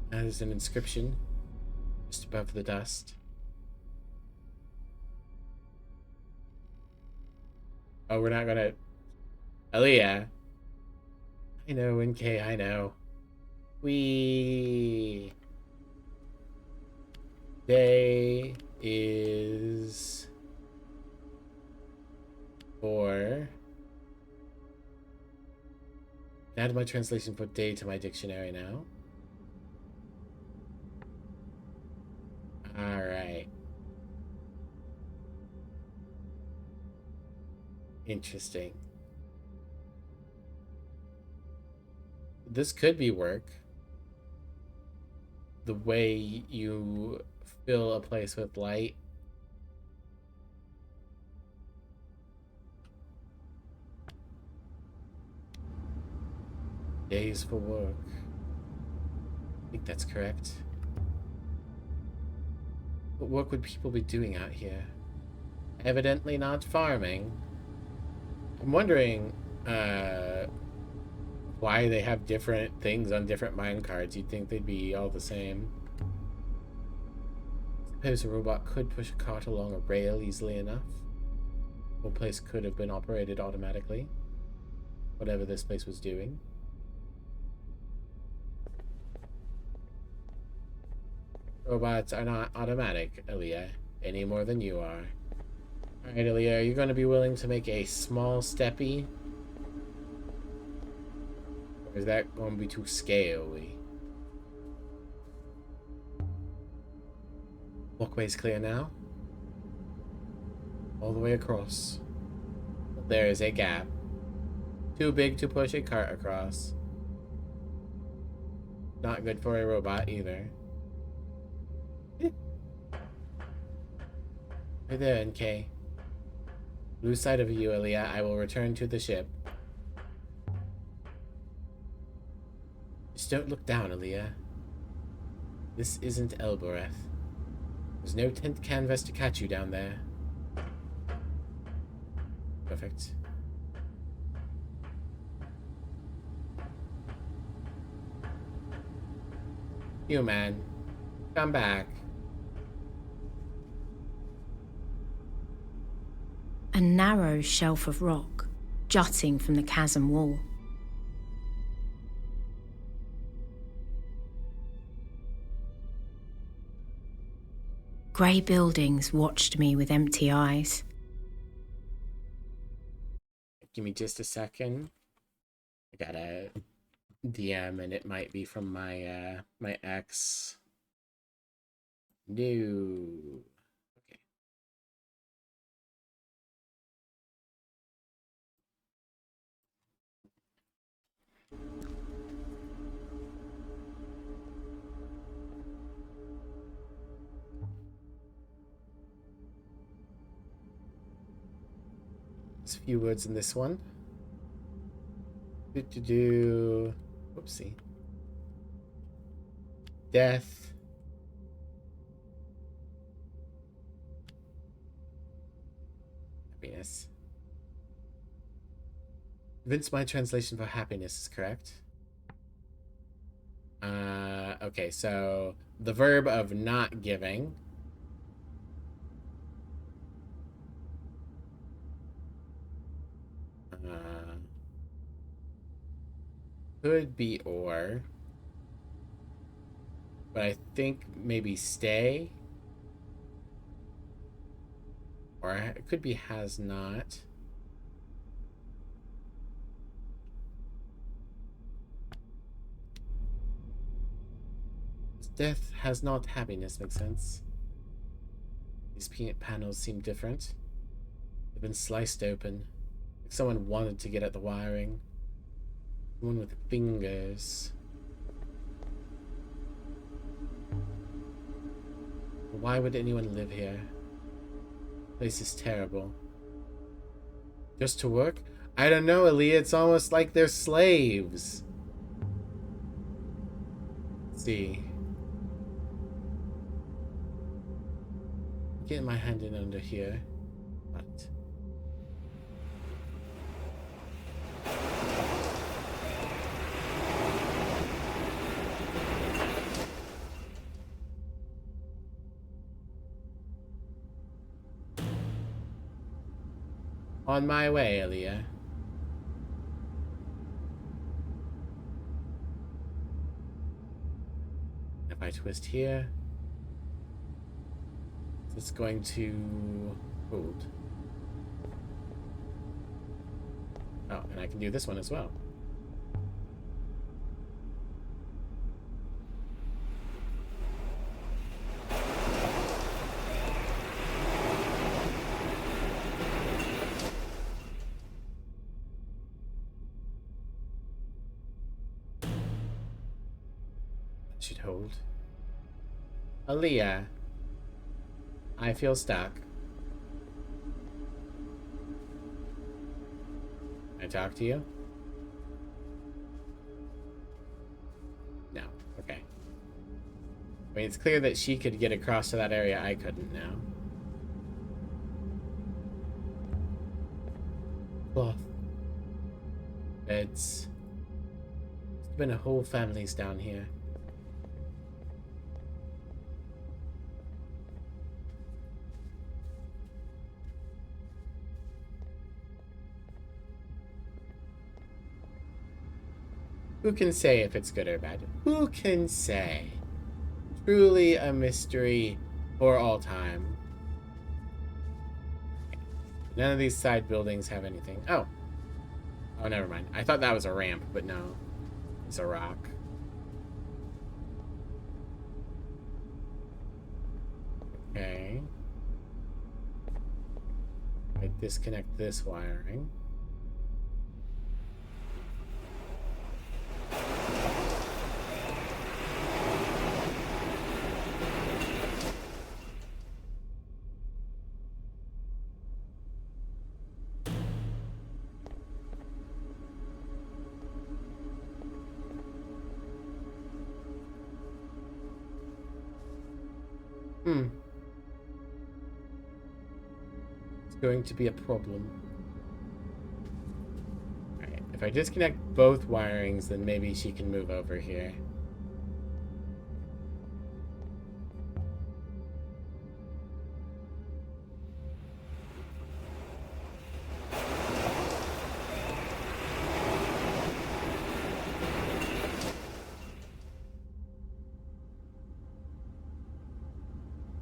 There's an inscription just above the dust. Oh, we're not gonna... Aliyah. I know, NK, I know. Day is... for... Add my translation for day to my dictionary now. Alright. Interesting. This could be work. The way you fill a place with light. Days for work. I think that's correct. What work would people be doing out here? Evidently not farming. I'm wondering why they have different things on different mine cards. You'd think they'd be all the same. Suppose a robot could push a cart along a rail easily enough. The whole place could have been operated automatically. Whatever this place was doing. Robots are not automatic, Aliyah, any more than you are. Alright, Aliyah, are you going to be willing to make a small steppy? Or is that going to be too scary? Walkway's clear now. All the way across. But there is a gap. Too big to push a cart across. Not good for a robot either. Right there, NK. Lose sight of you, Aliyah. I will return to the ship. Just don't look down, Aliyah. This isn't Elbereth. There's no tent canvas to catch you down there. Perfect. You, man. Come back. A narrow shelf of rock jutting from the chasm wall. Grey buildings watched me with empty eyes. Give me just a second. I got a DM and it might be from my my ex. No. Okay. There's a few words in this one. Do. Whoopsie. Death. Happiness. Vince, my translation for happiness is correct. Okay, so the verb of not giving. Could be or. But I think maybe stay. Or it could be has not. Death has not happiness makes sense. These panels seem different. They've been sliced open. Like someone wanted to get at the wiring. Someone with fingers. Why would anyone live here? Place is terrible. Just to work? I don't know, Aaliyah. It's almost like they're slaves. Let's see. Getting my hand in under here. What? On my way, Aaliyah. If I twist here, it's going to hold. Oh, and I can do this one as well. Should hold. Aaliyah, I feel stuck. Can I talk to you? No. Okay. I mean, it's clear that she could get across to that area. I couldn't now. Cloth. Beds. There's been a whole families down here. Who can say if it's good or bad? Who can say? Truly a mystery for all time. None of these side buildings have anything. Oh. Oh, never mind. I thought that was a ramp, but no. It's a rock. Okay. I disconnect this wiring. It's going to be a problem. Alright, if I disconnect both wirings, then maybe she can move over here.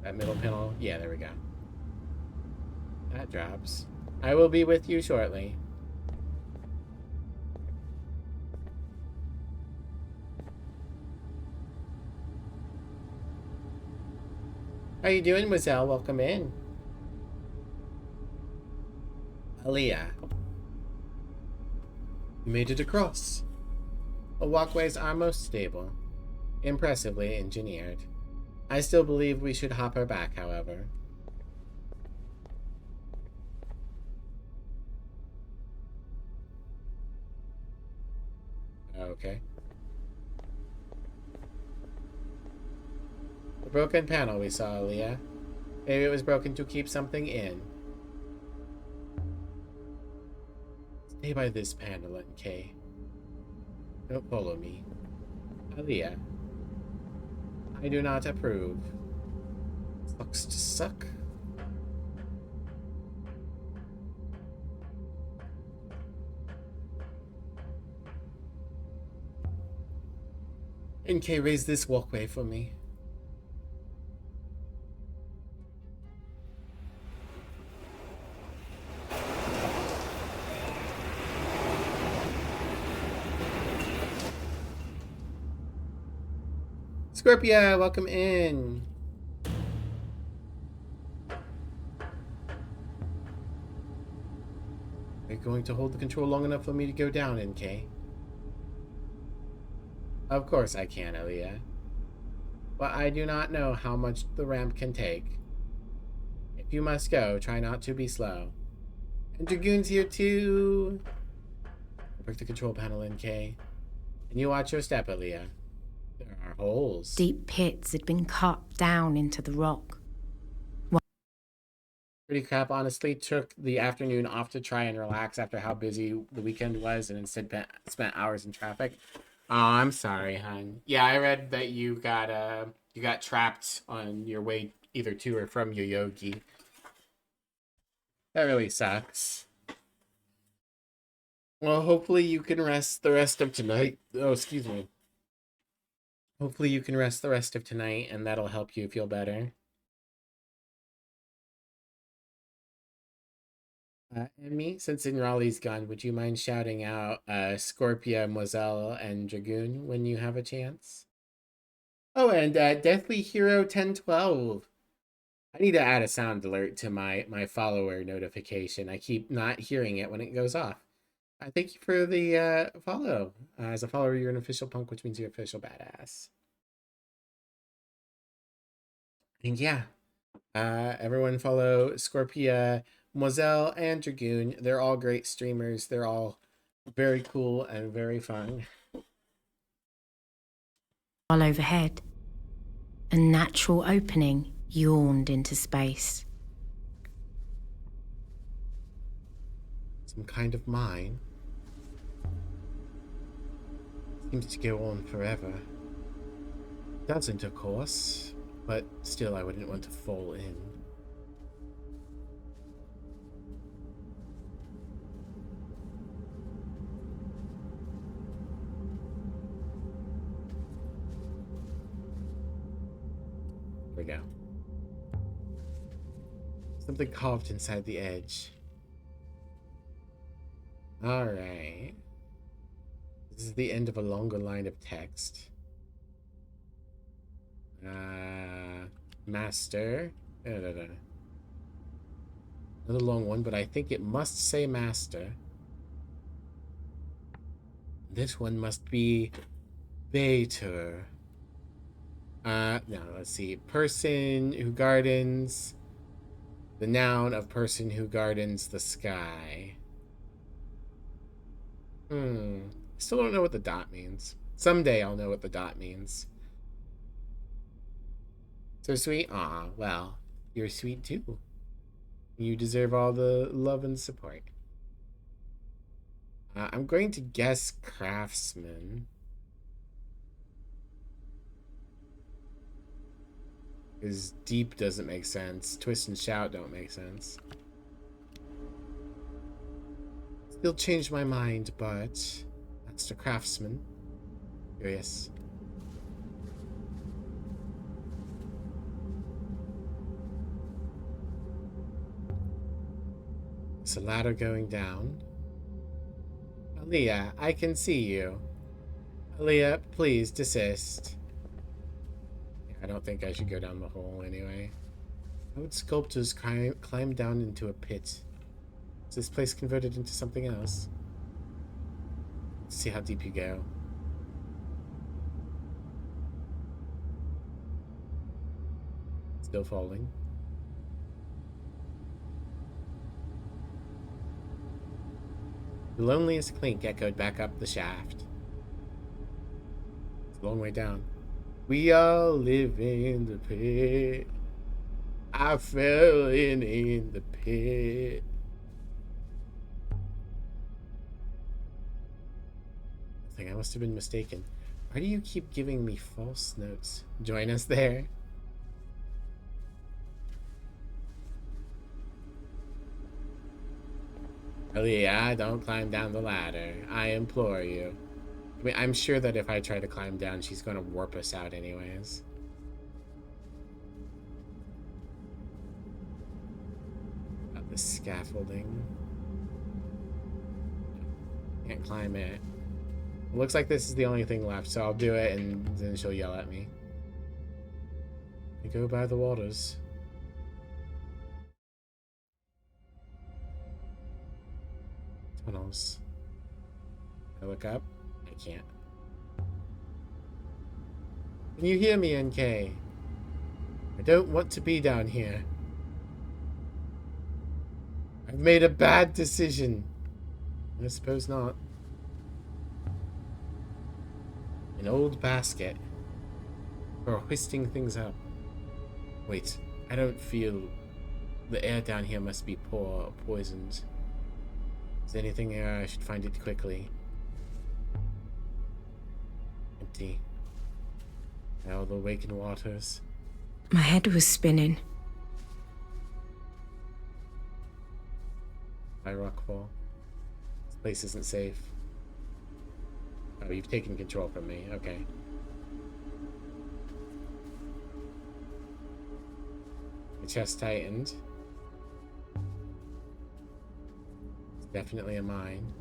That middle panel, yeah, there we go. That drops. I will be with you shortly. How you doing, Mozelle? Welcome in. Aaliyah. You made it across. The walkways are most stable. Impressively engineered. I still believe we should hop her back, however. Okay. The broken panel we saw, Aaliyah. Maybe it was broken to keep something in. Stay by this panel, NK. Don't follow me. Aaliyah. I do not approve. Looks to suck. NK, raise this walkway for me. Scorpia, welcome in. Are you going to hold the control long enough for me to go down, NK? Of course I can, Aaliyah. But I do not know how much the ramp can take. If you must go, try not to be slow. And Dragoon's here too. Break the control panel, NK. And you watch your step, Aaliyah. There are holes. Deep pits had been cut down into the rock. Pretty crap, honestly. Took the afternoon off to try and relax after how busy the weekend was, and instead spent hours in traffic. Oh, I'm sorry, hon. Yeah, I read that you got trapped on your way either to or from Yoyogi. That really sucks. Well, hopefully you can rest the rest of tonight. Oh, excuse me. Hopefully you can rest the rest of tonight, and that'll help you feel better. Emmy, since Raleigh's gone, would you mind shouting out Scorpia, Mozelle, and Dragoon when you have a chance? Oh, and Deathly Hero 1012. I need to add a sound alert to my follower notification. I keep not hearing it when it goes off. Thank you for the follow. As a follower, you're an official punk, which means you're official badass. And yeah, everyone follow Scorpia, Mozelle, and Dragoon. They're all great streamers. They're all very cool and very fun. While overhead, a natural opening yawned into space. Some kind of mine. Seems to go on forever. Doesn't, of course, but still I wouldn't want to fall in. Here we go. Something carved inside the edge. Alright. This is the end of a longer line of text. Master. Another long one, but I think it must say master. This one must be Bater. No, let's see. Person who gardens. The noun of person who gardens the sky. Still don't know what the dot means. Someday I'll know what the dot means. So sweet? Aw, well, you're sweet too. You deserve all the love and support. I'm going to guess craftsman. Because deep doesn't make sense. Twist and shout don't make sense. Still changed my mind, but that's the craftsman. Curious. It's a ladder going down. Aaliyah, I can see you. Aaliyah, please desist. I don't think I should go down the hole anyway. How would sculptors climb down into a pit? Is this place converted into something else? Let's see how deep you go. Still falling. The loneliest clink echoed back up the shaft. It's a long way down. We all live in the pit. I fell in the pit. I think I must have been mistaken. Why do you keep giving me false notes? Join us there. Aaliyah, don't climb down the ladder. I implore you. I mean, I'm sure that if I try to climb down, she's going to warp us out anyways. Got the scaffolding. Can't climb it. Looks like this is the only thing left, so I'll do it and then she'll yell at me. I go by the waters. Tunnels. I look up. I can't. Can you hear me, NK? I don't want to be down here. I've made a bad decision. I suppose not. An old basket. For hoisting things up. Wait, I don't feel... The air down here must be poor or poisoned. Is there anything here? I should find it quickly. Empty. Now the awakened waters. My head was spinning. By rockfall. This place isn't safe. Oh, you've taken control from me. Okay. The chest tightened. It's definitely a mine.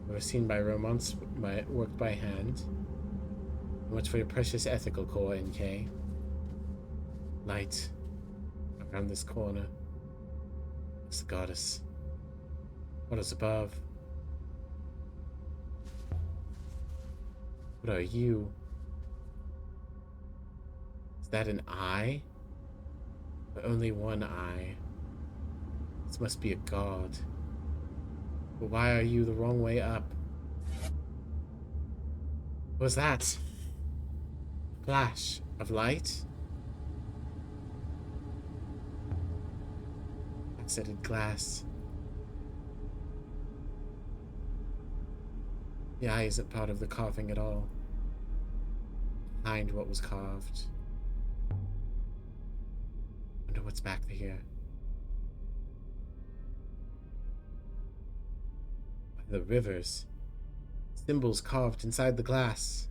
Overseen by romance, worked by hand. Much for your precious ethical core, NK. Light. Around this corner. It's the goddess. What is above? What are you? Is that an eye? But only one eye. This must be a god. But why are you the wrong way up? What was that? Flash of light? Accented glass. The eye isn't part of the carving at all. Behind what was carved. Wonder what's back here. The rivers. Symbols carved inside the glass.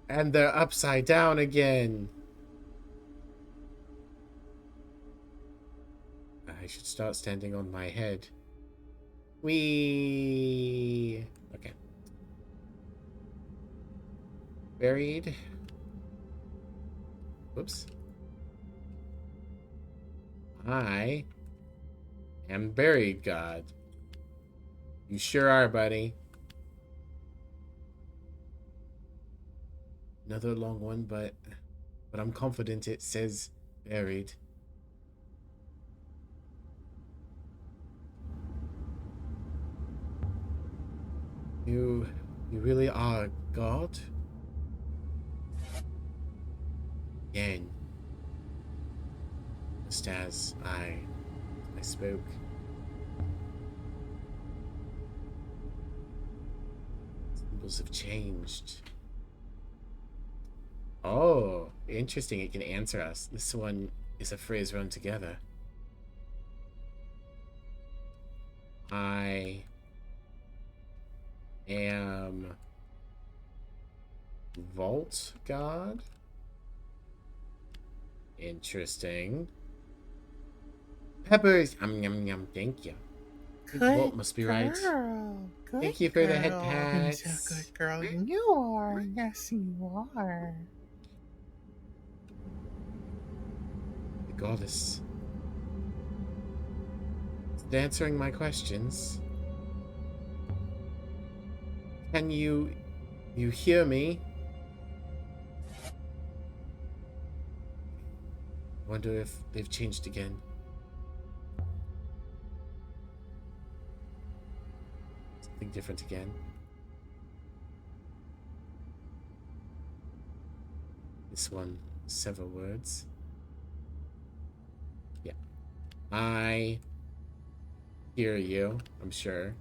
And they're upside down again. I should start standing on my head. Whee! Okay. Buried. Whoops. I am buried, God. You sure are, buddy. Another long one, but I'm confident it says buried. You really are God? Again. Just as I spoke. Symbols have changed. Oh, interesting. It can answer us. This one is a phrase run together. I am Vault God? Interesting. Peppers! Yum, yum, yum. Thank you. Good Vault must be right. girl. Good Thank you for the head girl. pats. You're so good girl. You are. Yes, you are. goddess. Is it answering my questions? Can you hear me? Wonder if they've changed again. Something different again. This one, several words. Yeah. I hear you, I'm sure.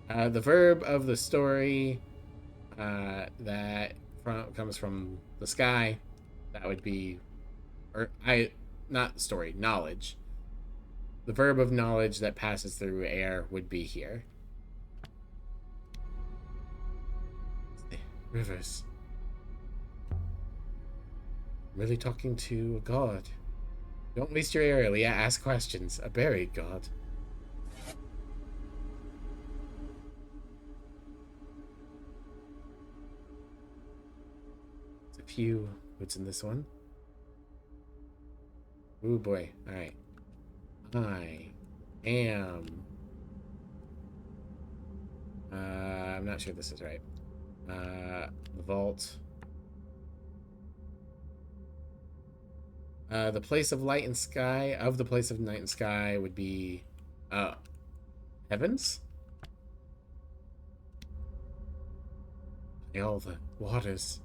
The verb of the story that comes from the sky, that would be, not story, knowledge. The verb of knowledge that passes through air would be here. Rivers. I'm really talking to a god. Don't waste your air, Leah. Ask questions. A buried god. There's a few words in this one. Ooh boy. Alright. I am... I'm not sure this is right. The vault. The place of light and sky, of the place of night and sky would be, heavens? All the waters.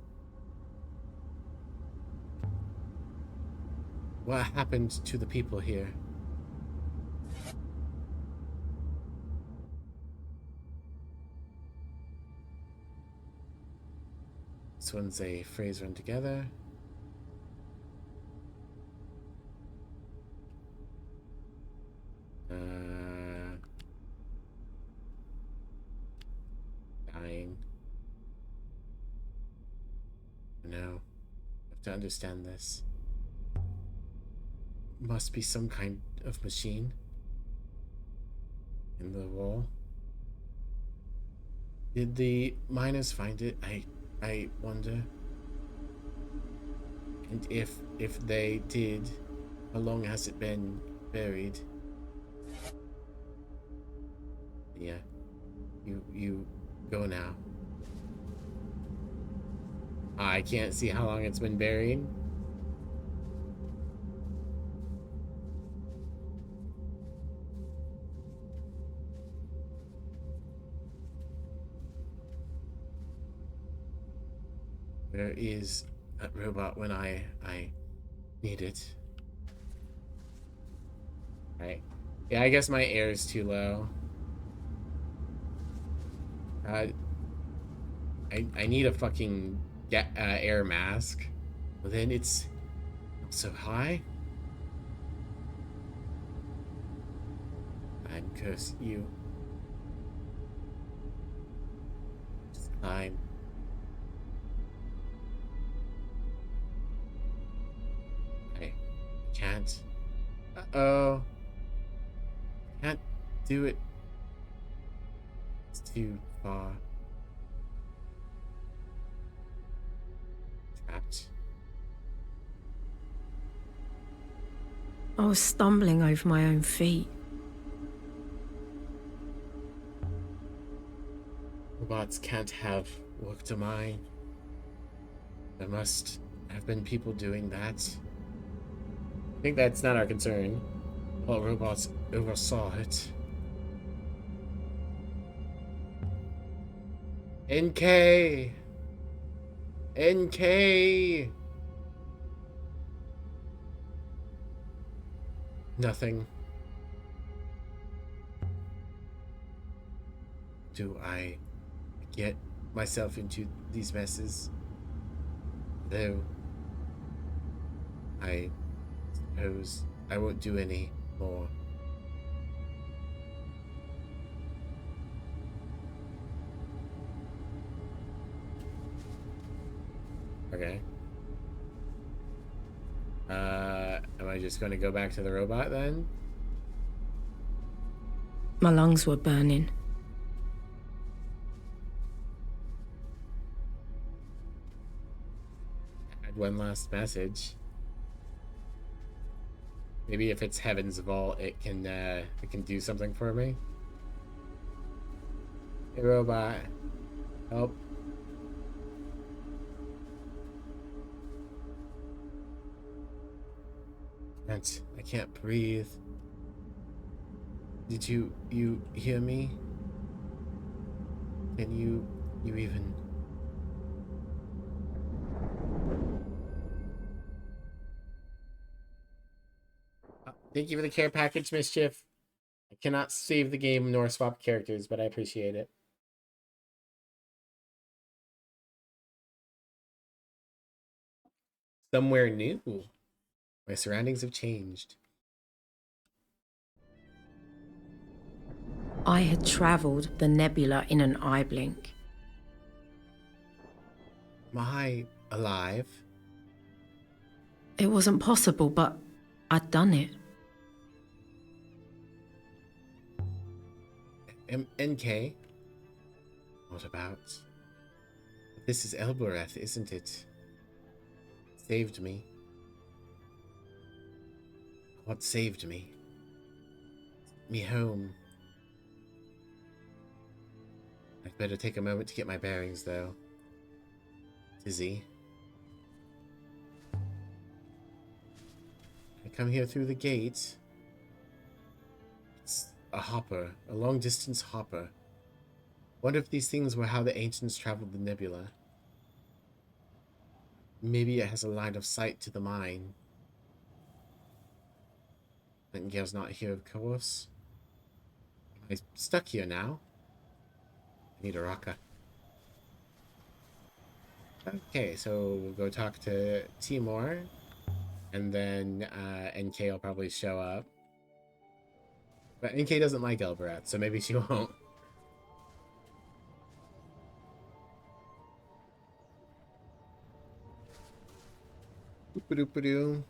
What happened to the people here? This one's a phrase run together. Dying. No. I have to understand this. Must be some kind of machine in the wall. Did the miners find it? I wonder. And if they did, how long has it been buried? Yeah. You go now. I can't see how long it's been buried. Where is that robot when I need it? Right. Yeah, I guess my air is too low. I need a fucking air mask. But then it's not so high. I'm curse you. Just climb. I can't. Uh-oh. Can't do it. It's too far. Trapped. I was stumbling over my own feet. Robots can't have work to mine. There must have been people doing that. I think that's not our concern. Well, robots oversaw it. NK! NK! Nothing. Do I get myself into these messes? Though I suppose I won't do any more. Okay. Am I just going to go back to the robot then? My lungs were burning. I had one last message. Maybe if it's Heaven's Vault, it can do something for me. Hey, robot. Help. I can't breathe. Did you hear me? Can you even... Thank you for the care package, Mischief. I cannot save the game nor swap characters, but I appreciate it. Somewhere new. My surroundings have changed. I had travelled the nebula in an eye blink. Am I alive? It wasn't possible, but I'd done it. NK? What about? This is Elbereth, isn't it? Saved me. What saved me? Me home. I'd better take a moment to get my bearings, though. Dizzy. I come here through the gate. It's a hopper, a long-distance hopper. What if these things were how the ancients traveled the nebula? Maybe it has a line of sight to the mine. Nightingale's not here, of course. Am I stuck here now? I need a rocker. Okay, so we'll go talk to Timor, and then NK will probably show up. But NK doesn't like Elbereth, so maybe she won't. Boop-a-doop-a-doo.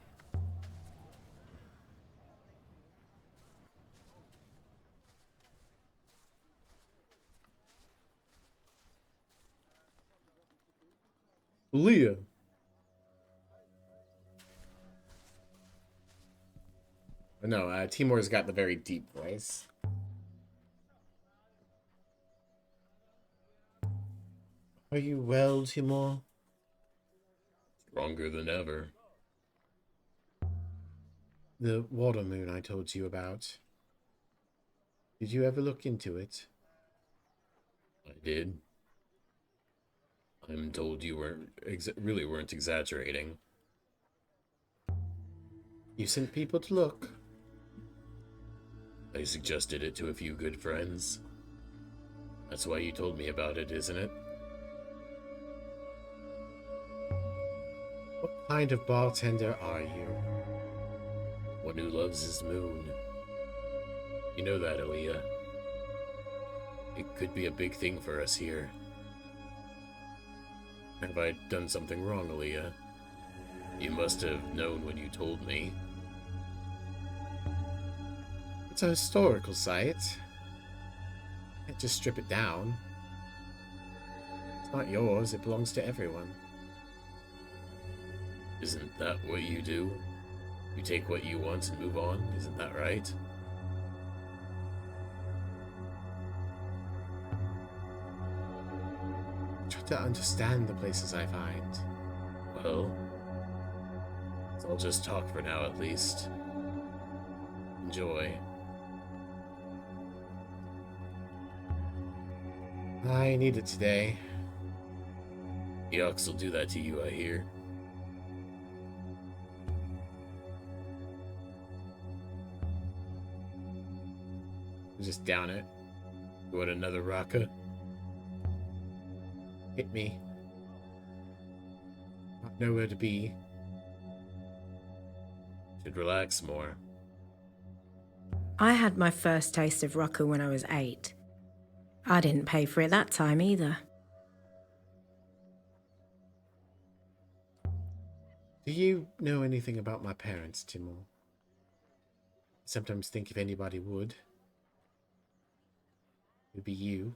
Leah. No, Timor's got the very deep voice. Are you well, Timor? Stronger than ever. The water moon I told you about. Did you ever look into it? I did. I'm told you really weren't exaggerating. You sent people to look. I suggested it to a few good friends. That's why you told me about it, isn't it? What kind of bartender are you? One who loves his moon. You know that, Aaliyah. It could be a big thing for us here. Have I done something wrong, Aaliyah? You must have known when you told me. It's a historical site. Can't just strip it down. It's not yours, it belongs to everyone. Isn't that what you do? You take what you want and move on, isn't that right? Try to understand the places I find. Well, I'll just talk for now at least. Enjoy. I need it today. Eox will do that to you, I hear. Just down it. You want another raka? Hit me. Not nowhere to be. Should relax more. I had my first taste of Rucker when I was 8. I didn't pay for it that time either. Do you know anything about my parents, Timor? I sometimes think if anybody would, it would be you.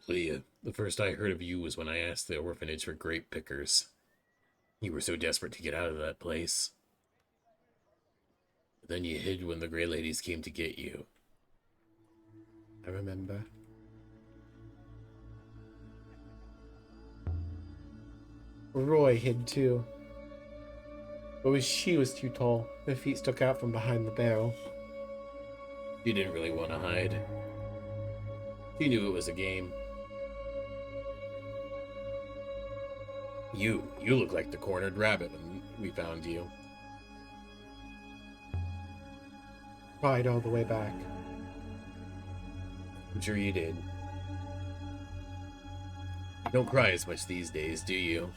Leah, the first I heard of you was when I asked the orphanage for grape pickers. You were so desperate to get out of that place. But then you hid when the Grey Ladies came to get you. I remember. Roy hid too. But she was too tall. Her feet stuck out from behind the barrel. She didn't really want to hide. She knew it was a game. You look like the cornered rabbit when we found you. Cried all the way back. I'm sure you did. You don't cry as much these days, do you?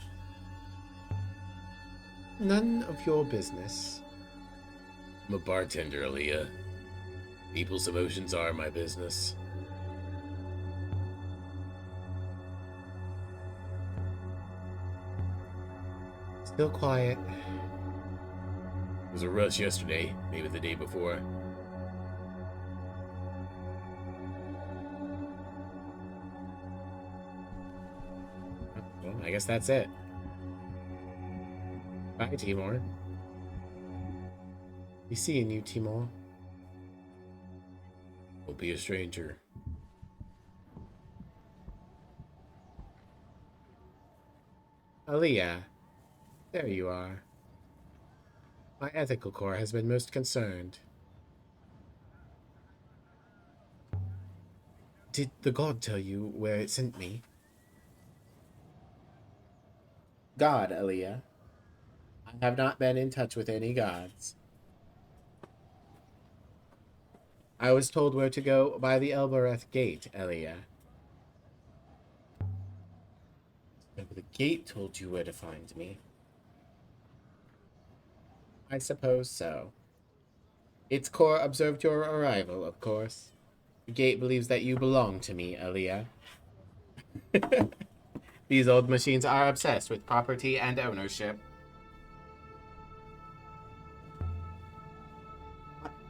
None of your business. I'm a bartender, Aaliyah. People's emotions are my business. Still quiet. It was a rush yesterday, maybe the day before. Well, I guess that's it. Bye, Timor. Be seeing you, Timor. Don't be a stranger. Aaliyah, there you are. My ethical core has been most concerned. Did the god tell you where it sent me? God, Aaliyah. I have not been in touch with any gods. I was told where to go by the Elbereth Gate, Aaliyah. So the gate told you where to find me. I suppose so. Its core observed your arrival, of course. The gate believes that you belong to me, Aaliyah. These old machines are obsessed with property and ownership.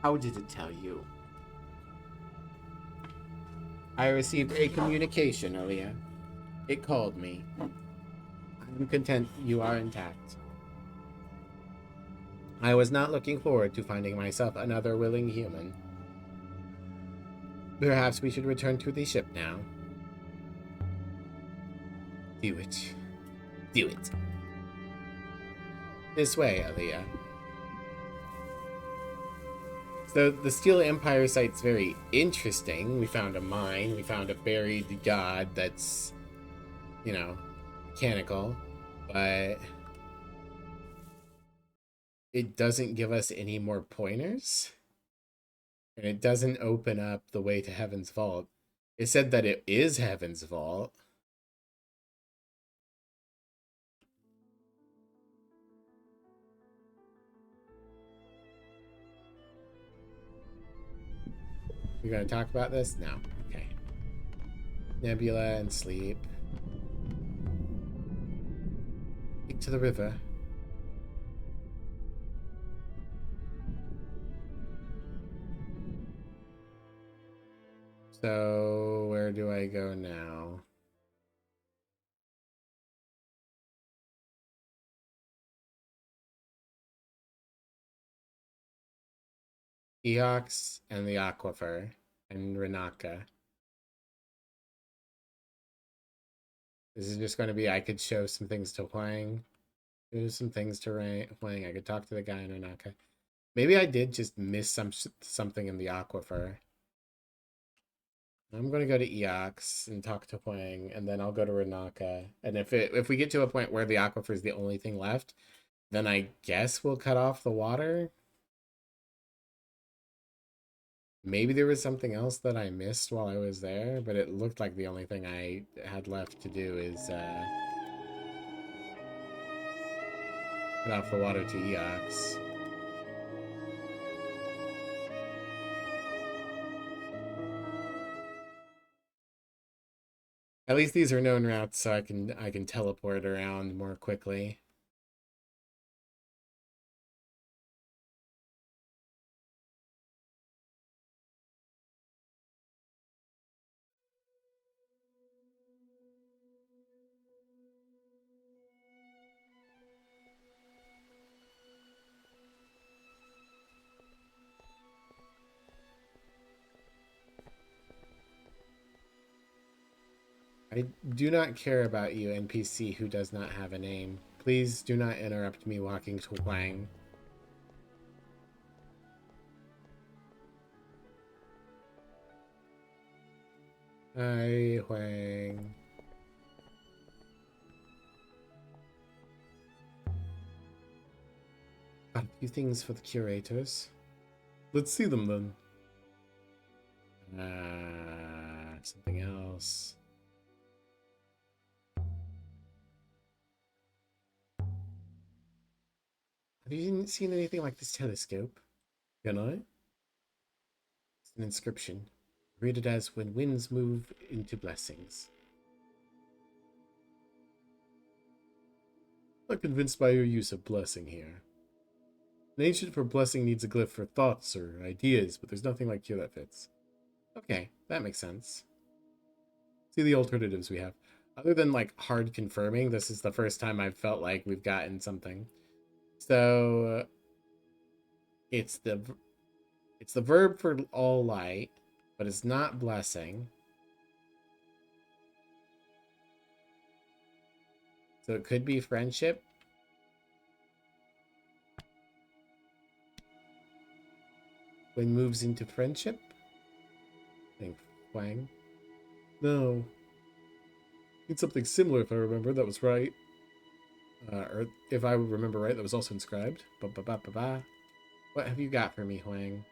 How did it tell you? I received a communication, Aaliyah. It called me. I am content you are intact. I was not looking forward to finding myself another willing human. Perhaps we should return to the ship now. Do it. Do it. This way, Aaliyah. So the Steel Empire site's very interesting. We found a mine. We found a buried god that's, you know, mechanical. But it doesn't give us any more pointers. And it doesn't open up the way to Heaven's Vault. It said that it is Heaven's Vault. You're gonna talk about this? No. Okay. Nebula and sleep. Take to the river. So, where do I go now? Eox and the Aquifer and Renaka. This is just going to be, I could show some things to Huang. Do some things to Huang. I could talk to the guy in Renaka. Maybe I did just miss something in the Aquifer. I'm going to go to Eox and talk to Huang, and then I'll go to Renaka. And if we get to a point where the Aquifer is the only thing left, then I guess we'll cut off the water. Maybe there was something else that I missed while I was there, but it looked like the only thing I had left to do is cut off the water to Eox. At least these are known routes, so I can teleport around more quickly. I do not care about you, NPC who does not have a name. Please do not interrupt me walking to Wang. Hi, Huang. Got a few things for the curators. Let's see them then. Something else. Have you seen anything like this telescope? Can I? It's an inscription. Read it as when winds move into blessings. Not convinced by your use of blessing here. An ancient for blessing needs a glyph for thoughts or ideas, but there's nothing like here that fits. Okay, that makes sense. See the alternatives we have. Other than like hard confirming, this is the first time I've felt like we've gotten something. So it's the verb for all light, but it's not blessing. So it could be friendship. When moves into friendship. I think Wang. No. Need something similar if I remember. That was right. Or if I remember right, that was also inscribed. Ba-ba-ba-ba-ba. What have you got for me, Huang?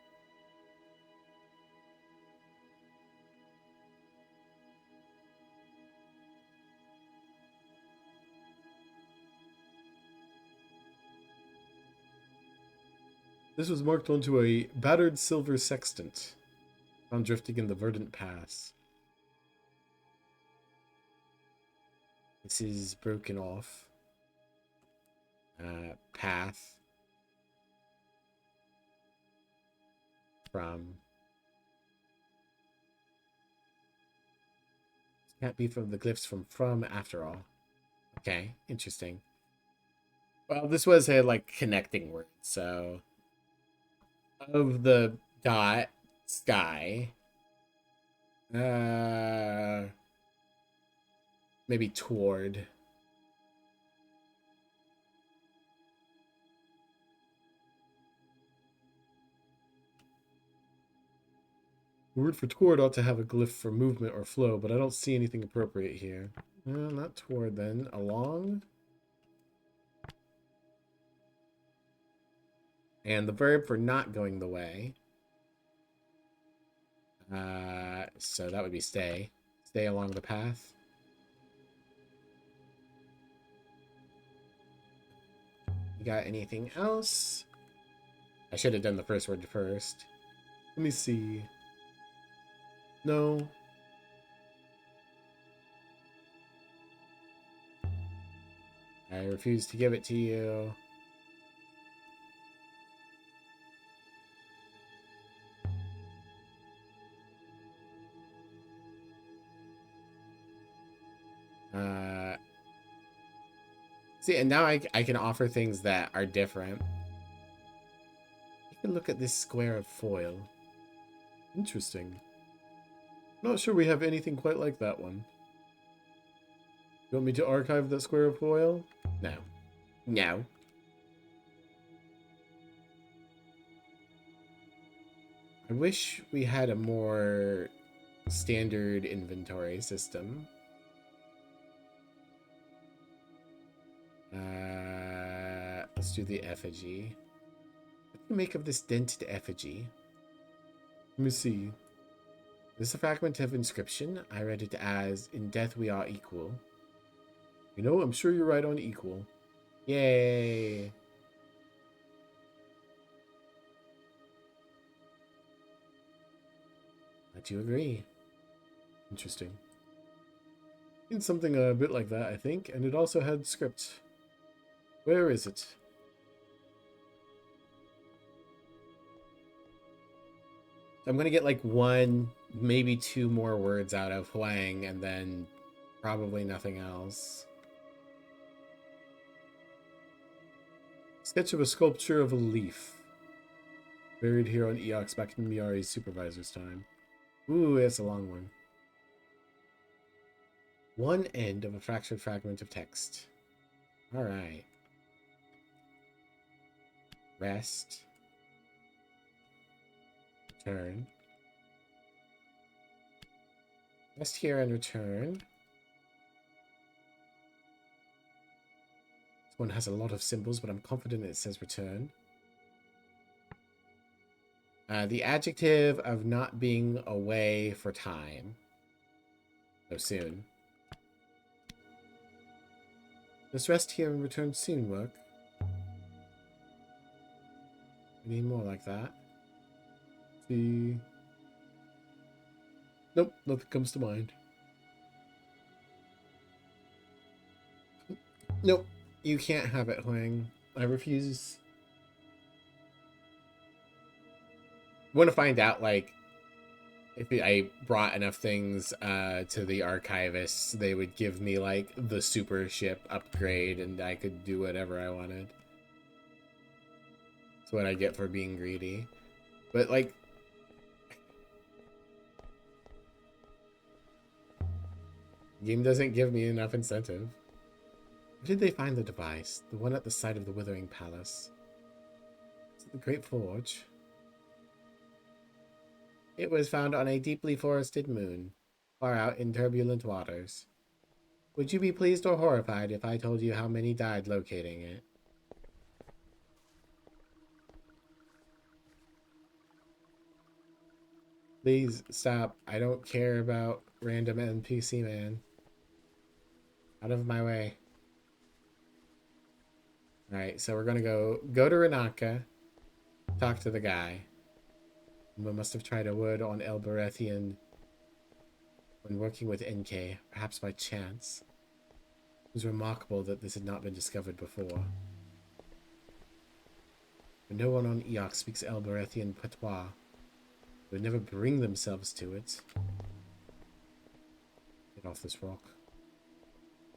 This was marked onto a battered silver sextant found drifting in the verdant pass. This is broken off. Path from. Can't be from the glyphs from after all. Okay, interesting. Well, this was a like connecting word, so of the dot sky. Maybe toward. The word for toward ought to have a glyph for movement or flow, but I don't see anything appropriate here. Not toward then. Along. And the verb for not going the way. So that would be stay. Stay along the path. You got anything else? I should have done the first word first. Let me see. No. I refuse to give it to you. See, and now I can offer things that are different. You can look at this square of foil. Interesting. Not sure we have anything quite like that one. You want me to archive that square of foil? No. No. I wish we had a more standard inventory system. Let's do the effigy. What do you make of this dented effigy? Let me see. This is a fragment of inscription. I read it as, "In death we are equal." You know, I'm sure you're right on equal. Yay! I do agree. Interesting. It's something a bit like that, I think, and it also had script. Where is it? I'm gonna get like one, maybe two more words out of Huang, and then probably nothing else. Sketch of a sculpture of a leaf. Buried here on Eox back in Miari's supervisor's time. Ooh, that's a long one. One end of a fractured fragment of text. Alright. Rest. Return. Rest here and return. This one has a lot of symbols, but I'm confident it says return. The adjective of not being away for time. So soon. Does rest here and return soon work? We need more like that. See. Nope, nothing comes to mind. Nope, you can't have it, Huang. I refuse. I want to find out, like, if I brought enough things to the archivists, they would give me, like, the super ship upgrade, and I could do whatever I wanted. That's what I get for being greedy. But, like, the game doesn't give me enough incentive. Where did they find the device? The one at the site of the Withering Palace. Is it the Great Forge? It was found on a deeply forested moon, far out in turbulent waters. Would you be pleased or horrified if I told you how many died locating it? Please stop. I don't care about random NPC man. Out of my way. Alright, so we're gonna go to Renaka, talk to the guy. We must have tried a word on Elberethian when working with NK, perhaps by chance. It was remarkable that this had not been discovered before. But no one on Eox speaks Elberethian patois. They would never bring themselves to it. Get off this rock.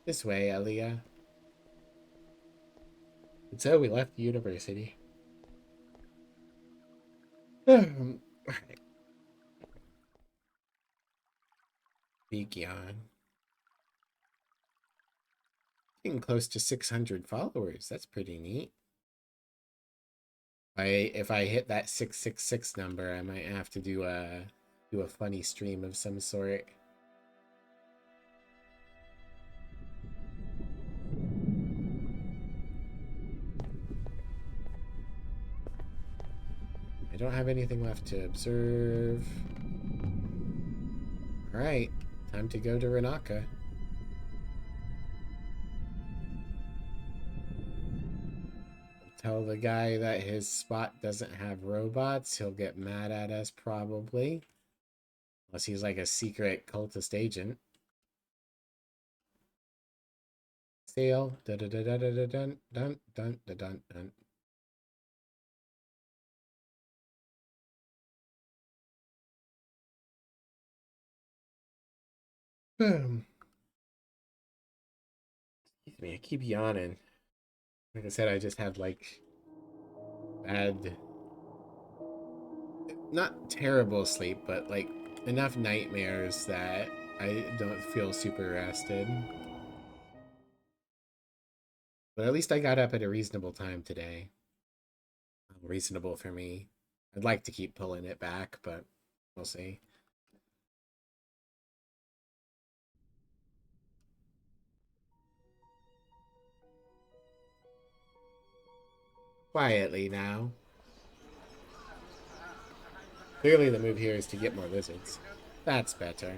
This way, Elia. And so we left the university. Alright. Begyan. Getting close to 600 followers. That's pretty neat. If I hit that 666 number, I might have to do a funny stream of some sort. I don't have anything left to observe. Alright, time to go to Renaka. Tell the guy that his spot doesn't have robots. He'll get mad at us, probably. Unless he's like a secret cultist agent. Sale. Dun dun dun dun dun dun dun dun dun dun. Boom. Excuse me, I keep yawning. Like I said, I just had like bad, not terrible sleep, but like enough nightmares that I don't feel super rested. But at least I got up at a reasonable time today. Reasonable for me. I'd like to keep pulling it back, but we'll see. Quietly now. Clearly the move here is to get more lizards. That's better.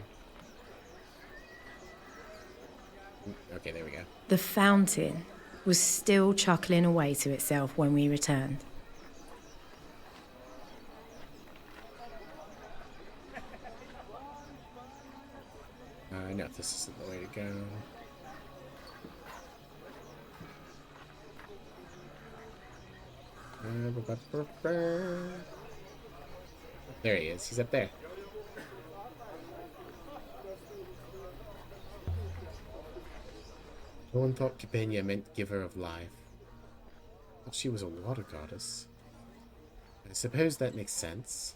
Okay, there we go. The fountain was still chuckling away to itself when we returned. No, this isn't the way to go. There he is. He's up there. No one thought Kibenya meant giver of life. But she was a water goddess. I suppose that makes sense.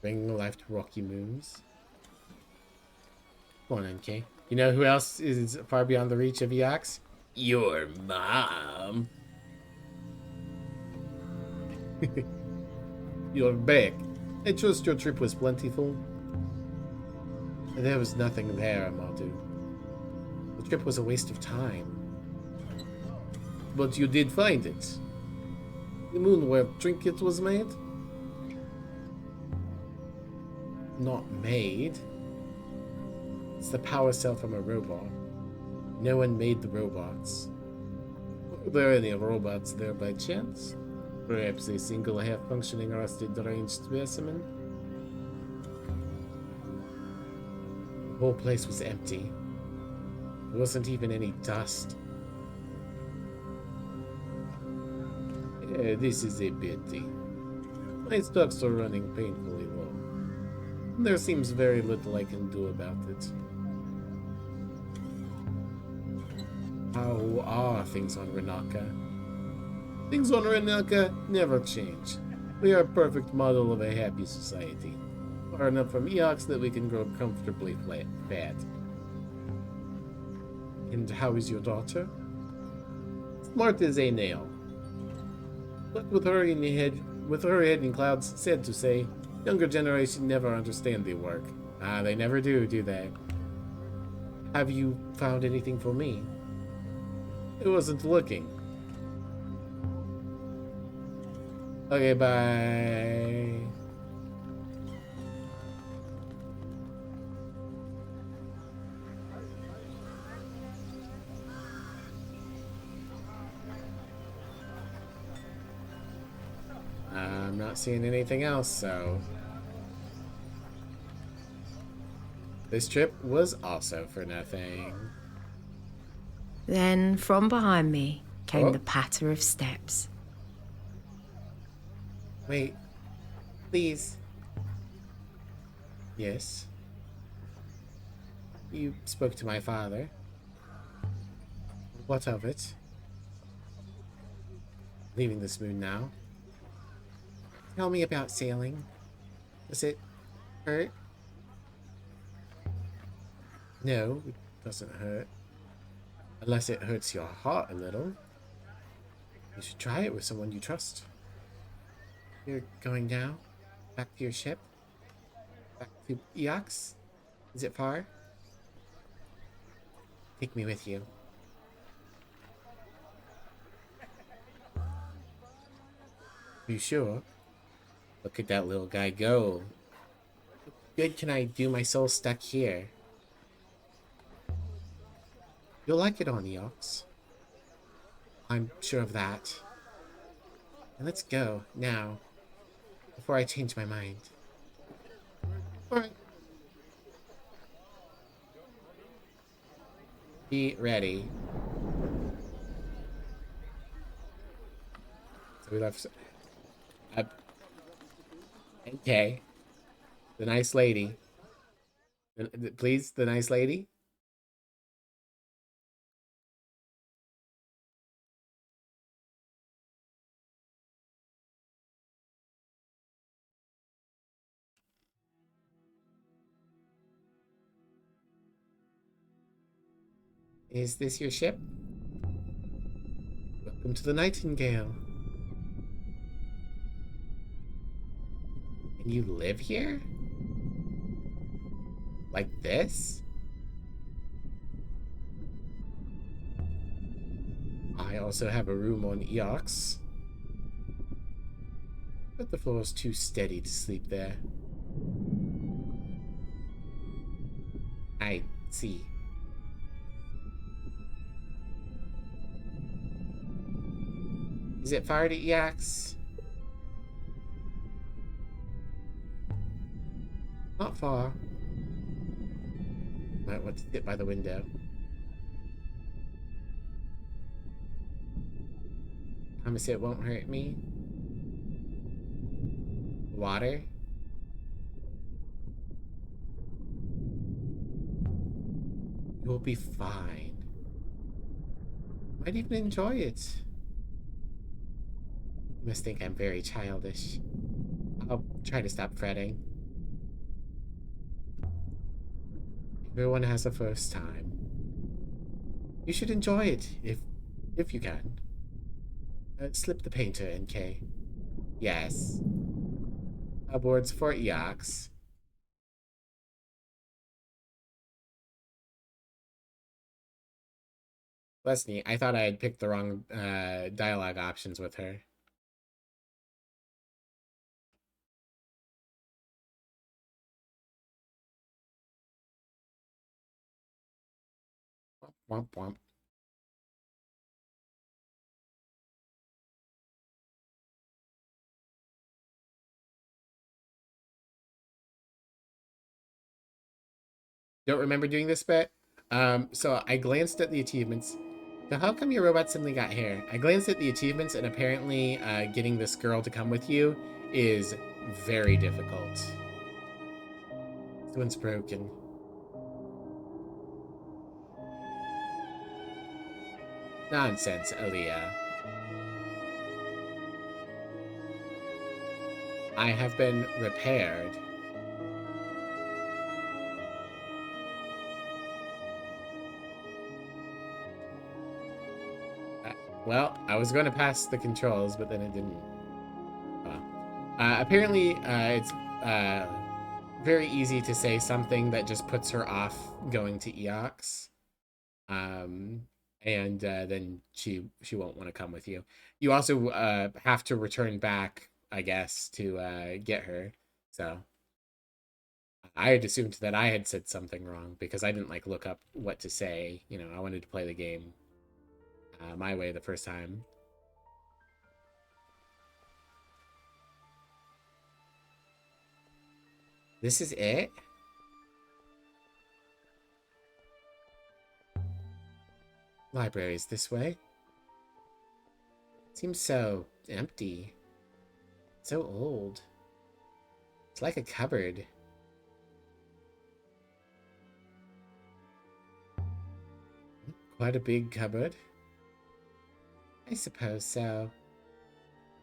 Bringing life to rocky moons. Come on, NK. You know who else is far beyond the reach of Eox? Your mom. You're back. I trust your trip was plentiful. There was nothing there, Amaldu. The trip was a waste of time. But you did find it. The Moonwell trinket was made? Not made. It's the power cell from a robot. No one made the robots. Were there any robots there by chance? Perhaps a single half-functioning rusted deranged specimen? The whole place was empty. There wasn't even any dust. This is a pity. My stocks are running painfully low. There seems very little I can do about it. How are things on Renaka? Things on Renaka never change. We are a perfect model of a happy society. Far enough from Eox that we can grow comfortably fat. And how is your daughter? Smart as a nail. But with her head in clouds, sad to say, younger generation never understand the work. They never do they? Have you found anything for me? It wasn't looking. Okay, bye. I'm not seeing anything else, so... This trip was also for nothing. Then, from behind me, came Oh. the patter of steps. Wait. Please. Yes. You spoke to my father. What of it? Leaving this moon now. Tell me about sailing. Does it hurt? No, it doesn't hurt. Unless it hurts your heart a little. You should try it with someone you trust. You're going now? Back to your ship? Back to Eox? Is it far? Take me with you. You sure? Look at that little guy go. What good can I do? My soul stuck here. You'll like it on Eox. I'm sure of that. And let's go, now. Before I change my mind. Alright. Be ready. So we left... okay. The nice lady. Please, the nice lady? Is this your ship? Welcome to the Nightingale. And you live here? Like this? I also have a room on Eox. But the floor is too steady to sleep there. I see. Is it far to Eox? Not far. Might want to sit by the window. Promise it won't hurt me. Water? You'll be fine. Might even enjoy it. You must think I'm very childish. I'll try to stop fretting. Everyone has a first time. You should enjoy it if you can. Slip the painter, NK. Yes. Aboards for Eox. Lesney, I thought I had picked the wrong dialogue options with her. Womp womp. Don't remember doing this bit. So I glanced at the achievements. So how come your robot suddenly got hair? I glanced at the achievements, and apparently getting this girl to come with you is very difficult. This one's broken. Nonsense, Aaliyah. I have been repaired. Well, I was going to pass the controls, but then it didn't. Apparently, it's very easy to say something that just puts her off going to Eox. And then she won't want to come with you. You also have to return back, I guess, to get her. So I had assumed that I had said something wrong because I didn't look up what to say. You know, I wanted to play the game my way the first time. This is it? Library's this way. Seems so empty. So old. It's like a cupboard. Quite a big cupboard. I suppose so.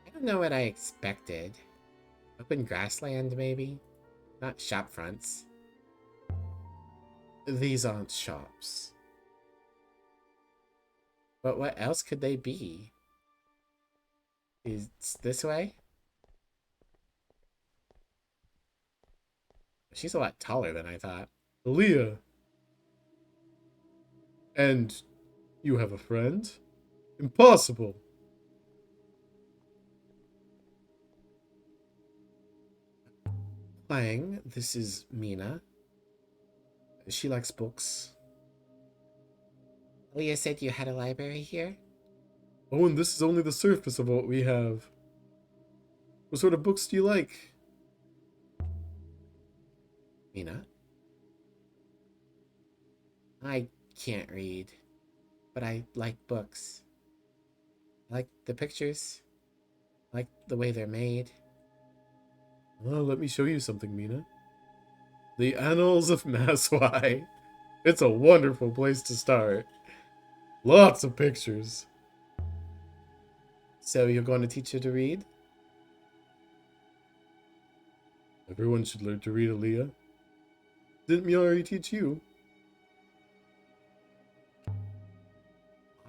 I don't know what I expected. Open grassland, maybe? Not shop fronts. These aren't shops. But what else could they be? Is this way? She's a lot taller than I thought. Leah! And you have a friend? Impossible! Playing, this is Mina. She likes books. Leah said you had a library here? Oh, and this is only the surface of what we have. What sort of books do you like? Mina? I can't read, but I like books. I like the pictures. I like the way they're made. Well, let me show you something, Mina. The Annals of Maswai. It's a wonderful place to start. Lots of pictures. So you're going to teach her to read? Everyone should learn to read, Aaliyah. Didn't Miari teach you?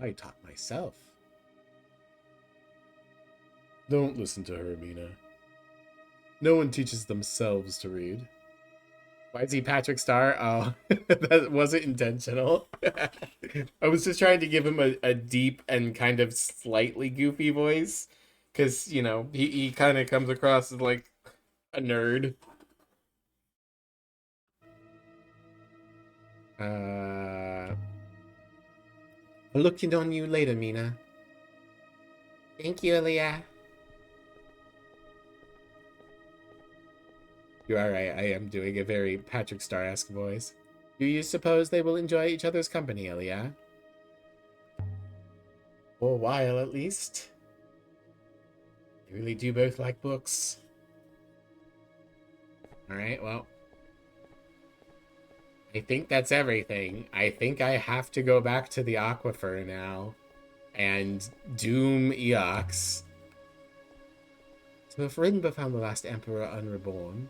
I taught myself. Don't listen to her, Mina. No one teaches themselves to read. Why is he Patrick Star? Oh, that wasn't intentional. I was just trying to give him a deep and kind of slightly goofy voice. Because, you know, he kind of comes across as like a nerd. Looking on you later, Mina. Thank you, Aaliyah. You're alright, I am doing a very Patrick Star-esque voice. Do you suppose they will enjoy each other's company, Aaliyah? For a while, at least. They really do both like books. Alright, well. I think that's everything. I think I have to go back to the Aquifer now. And doom Eox. So if Rinba found the last Emperor unreborn,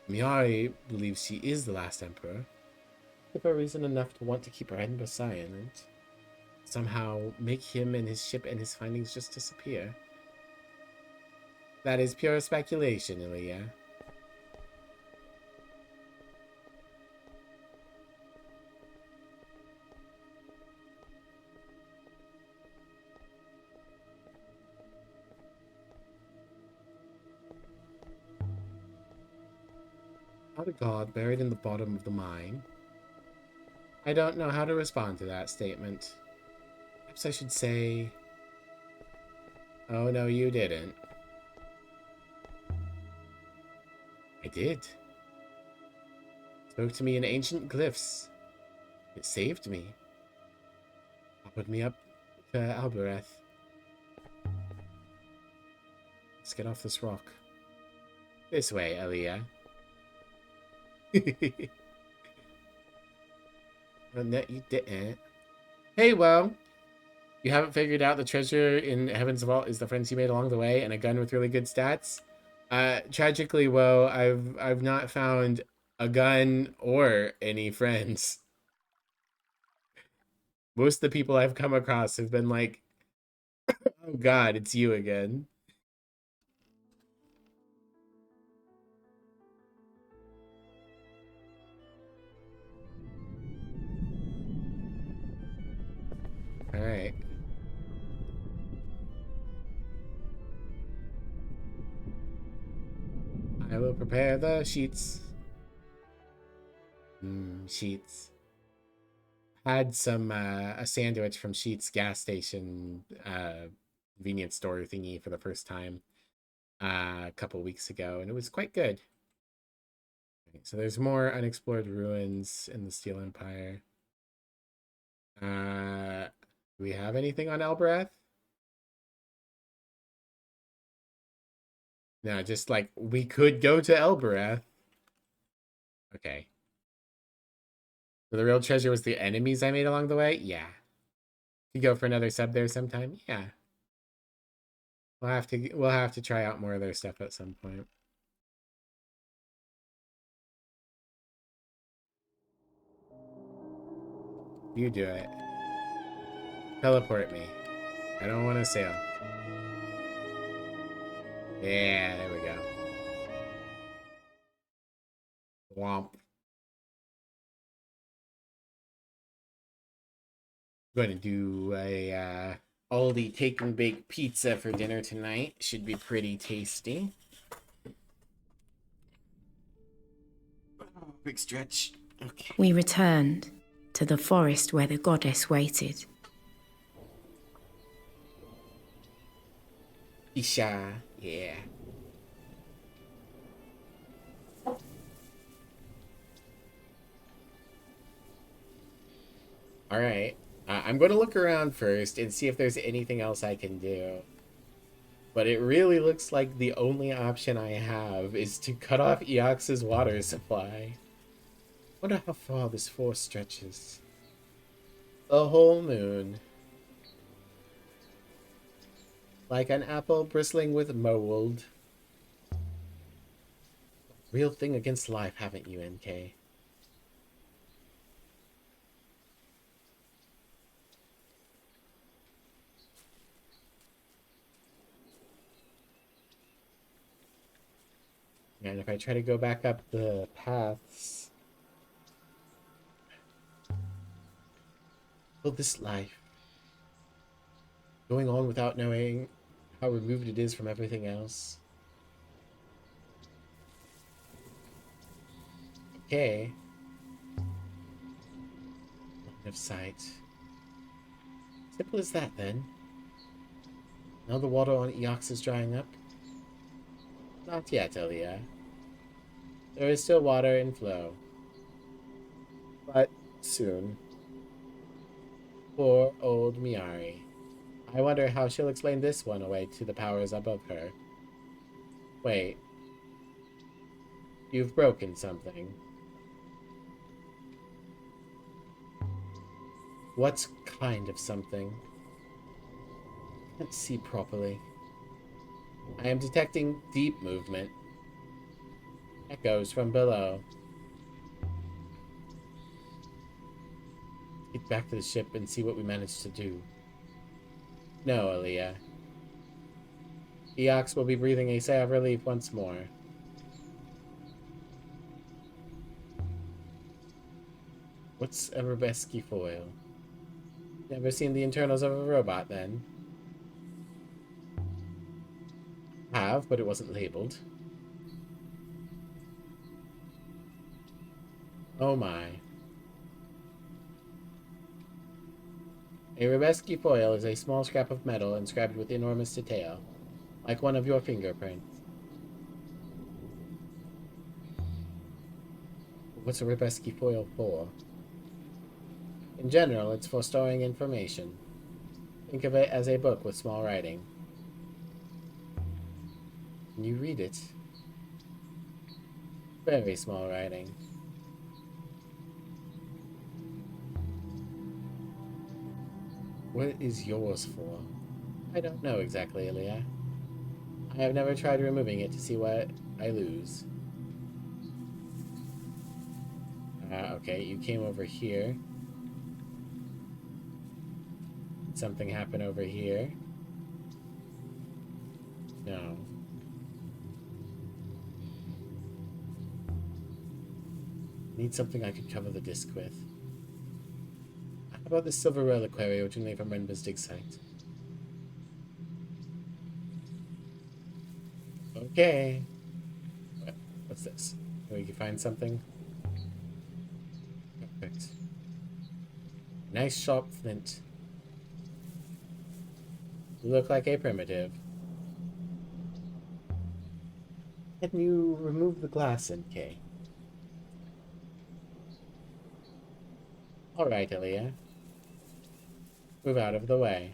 Miari believes she is the last Emperor, give her reason enough to want to keep Rainbow silent. Somehow make him and his ship and his findings just disappear. That is pure speculation, Ilya. Not a god buried in the bottom of the mine. I don't know how to respond to that statement. Perhaps I should say... Oh, no, you didn't. I did. Spoke to me in ancient glyphs. It saved me. Put me up to Albereth. Let's get off this rock. This way, Elia. Oh, no, you didn't. Hey, well, you haven't figured out the treasure in Heaven's Vault is the friends you made along the way and a gun with really good stats? Tragically, well, I've not found a gun or any friends. Most of the people I've come across have been like, oh god, it's you again. Alright. I will prepare the sheets. Sheets. Had some, a sandwich from Sheets gas station, convenience store thingy for the first time, a couple weeks ago, and it was quite good. Okay, so there's more unexplored ruins in the Steel Empire. Do we have anything on Elbereth? No, just like, we could go to Elbereth. Okay. So the real treasure was the enemies I made along the way? Yeah. Could go for another sub there sometime? Yeah. We'll have to try out more of their stuff at some point. You do it. Teleport me. I don't want to sail. Yeah, there we go. Womp. Going to do a Aldi take and bake pizza for dinner tonight. Should be pretty tasty. Big stretch. Okay. We returned to the forest where the goddess waited. Isha, yeah. All right. I'm going to look around first and see if there's anything else I can do. But it really looks like the only option I have is to cut off Eox's water supply. Wonder how far this forest stretches. The whole moon. Like an apple bristling with mold. Real thing against life, haven't you, NK? And if I try to go back up the paths... Will this life, going on without knowing how removed it is from everything else? Okay. Line of sight. Simple as that, then. Now the water on Eox is drying up? Not yet, Elia. There is still water in flow. But soon. Poor old Miari. I wonder how she'll explain this one away to the powers above her. Wait. You've broken something. What kind of something? I can't see properly. I am detecting deep movement. Echoes from below. get back to the ship and see what we managed to do. No, Aaliyah. Eox will be breathing a sigh of relief once more. What's a Rubeski foil? Never seen the internals of a robot, then? Have, but it wasn't labeled. Oh my. A Rubeski foil is a small scrap of metal inscribed with enormous detail, like one of your fingerprints. What's a Rubeski foil for? In general, it's for storing information. Think of it as a book with small writing. Can you read it? Very small writing. What is yours for? I don't know exactly, Aaliyah. I have never tried removing it to see what I lose. Okay, you came over here. Did something happen over here? No. Need something I could cover the disc with. How about this silver reliquary originally from Renba's dig site? Okay. What's this? We can find something? Perfect. Nice sharp flint. You look like a primitive. Can you remove the glass, NK? Alright, Aaliyah. Move out of the way.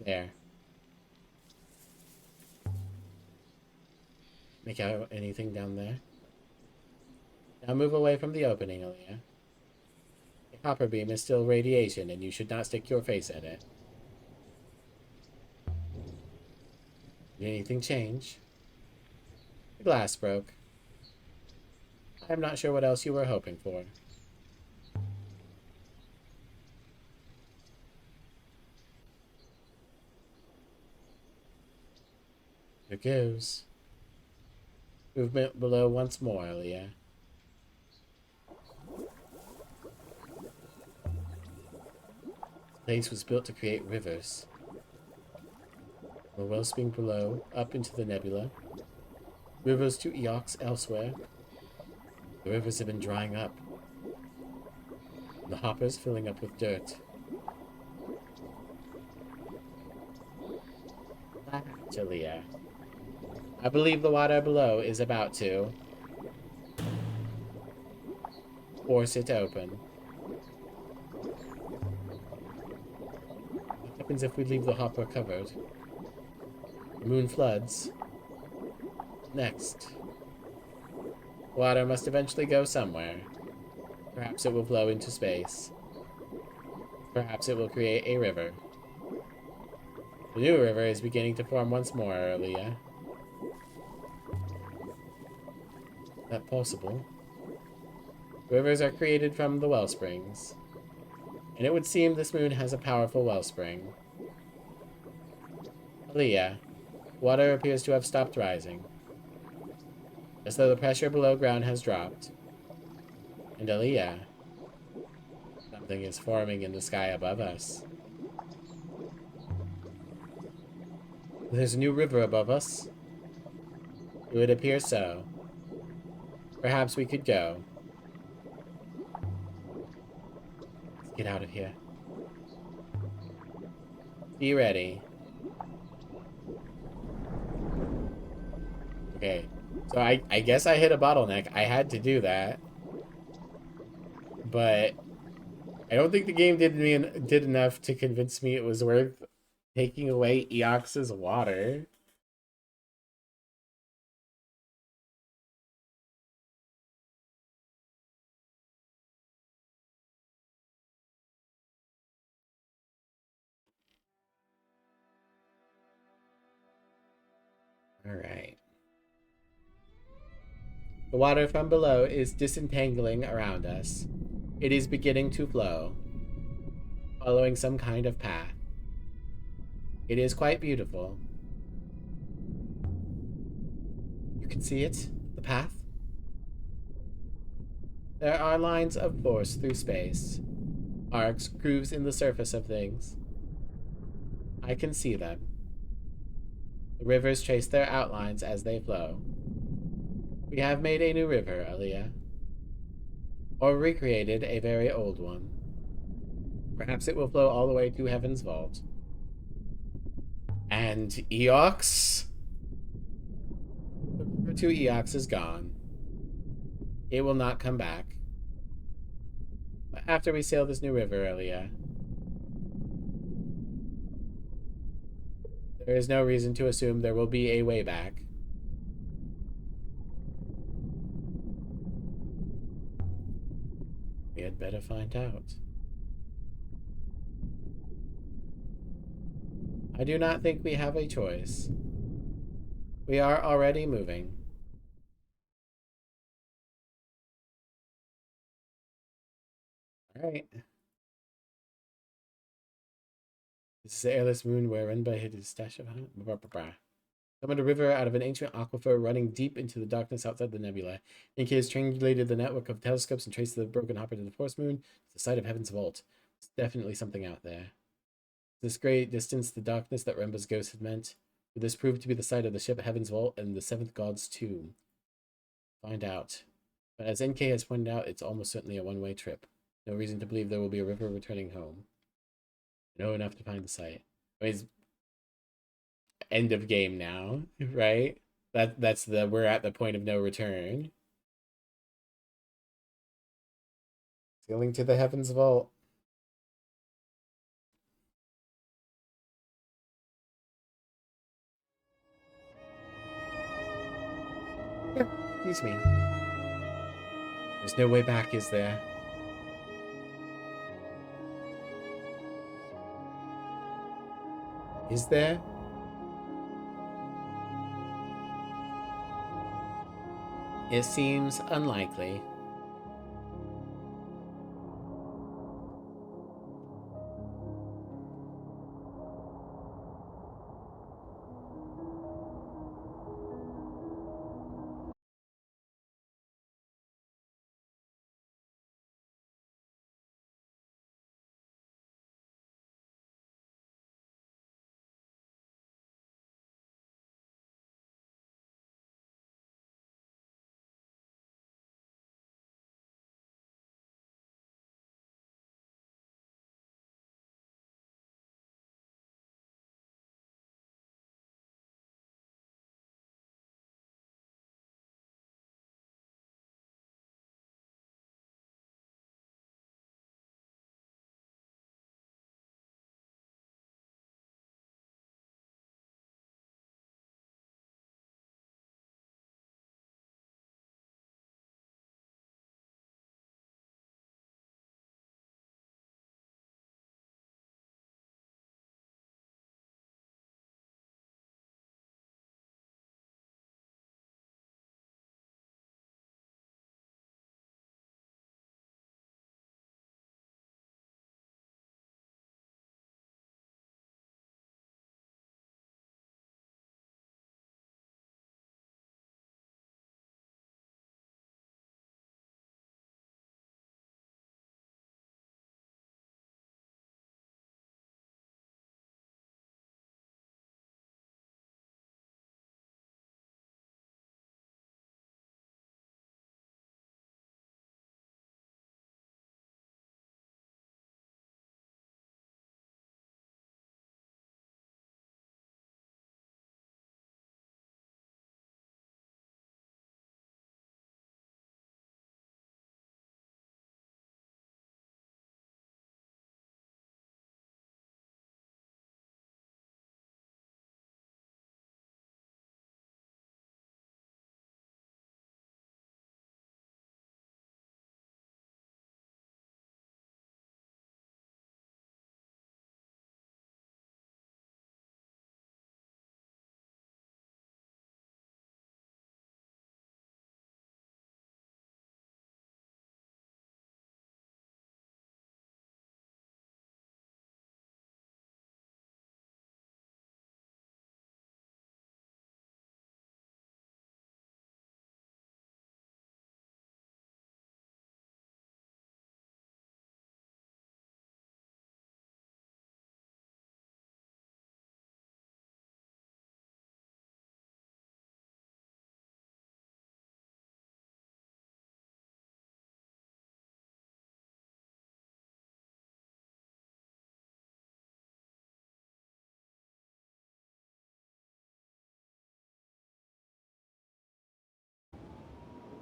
There. Make out anything down there? Now move away from the opening, Aaliyah. The copper beam is still radiation, and you should not stick your face in it. Did anything change? The glass broke. I'm not sure what else you were hoping for. There goes. Movement below once more, Aaliyah. This place was built to create rivers. From a wellspring below, up into the nebula. Rivers to Eox elsewhere. The rivers have been drying up. The hoppers filling up with dirt. Aaliyah. I believe the water below is about to force it open. What happens if we leave the hopper covered? The moon floods. Next. Water must eventually go somewhere. Perhaps it will flow into space. Perhaps it will create a river. The new river is beginning to form once more, Aaliyah. Is that possible? Rivers are created from the wellsprings. And it would seem this moon has a powerful wellspring. Aaliyah, water appears to have stopped rising. As though the pressure below ground has dropped. And Aaliyah, something is forming in the sky above us. There's a new river above us. It would appear so. Perhaps we could go. Let's get out of here. Be ready. Okay. So I guess I hit a bottleneck. I had to do that. But I don't think the game did enough to convince me it was worth taking away Eox's water. All right. The water from below is disentangling around us. It is beginning to flow, following some kind of path. It is quite beautiful. You can see it, the path. There are lines of force through space, arcs, grooves in the surface of things. I can see them. The rivers trace their outlines as they flow. We have made a new river, Aaliyah. Or recreated a very old one. Perhaps it will flow all the way to Heaven's Vault. And Eox? The river to Eox is gone. It will not come back. But after we sail this new river, Aaliyah, there is no reason to assume there will be a way back. We had better find out. I do not think we have a choice. We are already moving. Alright. This is the airless moon where Renba hid his stash of summoned a river out of an ancient aquifer running deep into the darkness outside the nebula. Ninkei has triangulated the network of telescopes and traced the broken hopper to the force moon. It's the site of Heaven's Vault. There's definitely something out there. This great distance, the darkness that Remba's ghost had meant. Would this prove to be the site of the ship Heaven's Vault and the Seventh God's tomb? Find out. But as NK has pointed out, it's almost certainly a one-way trip. No reason to believe there will be a river returning home. Know enough to find the site. I mean, it's end of game now, right? That's the we're at the point of no return. Sailing to the Heaven's Vault. Excuse me. There's no way back, is there? Is there? It seems unlikely.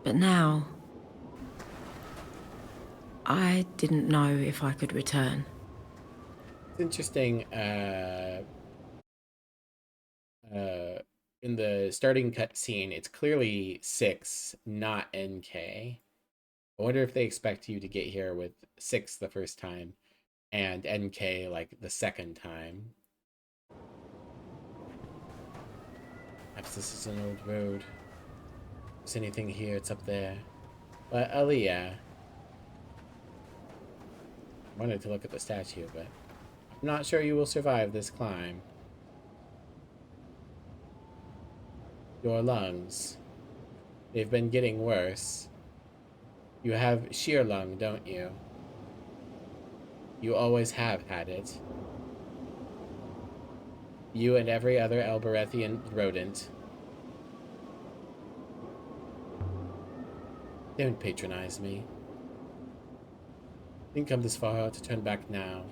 But now, I didn't know if I could return. It's interesting. In the starting cutscene, it's clearly 6, not NK. I wonder if they expect you to get here with 6 the first time and NK like the second time. Perhaps this is an old road. If there's anything here, it's up there. But Aaliyah, I wanted to look at the statue, but I'm not sure you will survive this climb. Your lungs, they've been getting worse. You have sheer lung, don't you? You always have had it. You and every other Elberethian rodent. Don't patronize me. Didn't come this far to turn back now.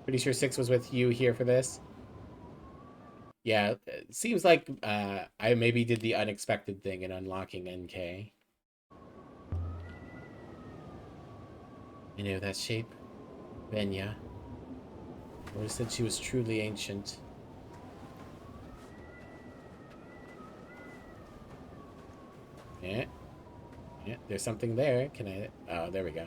Pretty sure 6 was with you here for this? Yeah, it seems like I maybe did the unexpected thing in unlocking NK. You know that shape? Venya. Always said she was truly ancient. Yeah. Yeah, there's something there. Can I... Oh, there we go.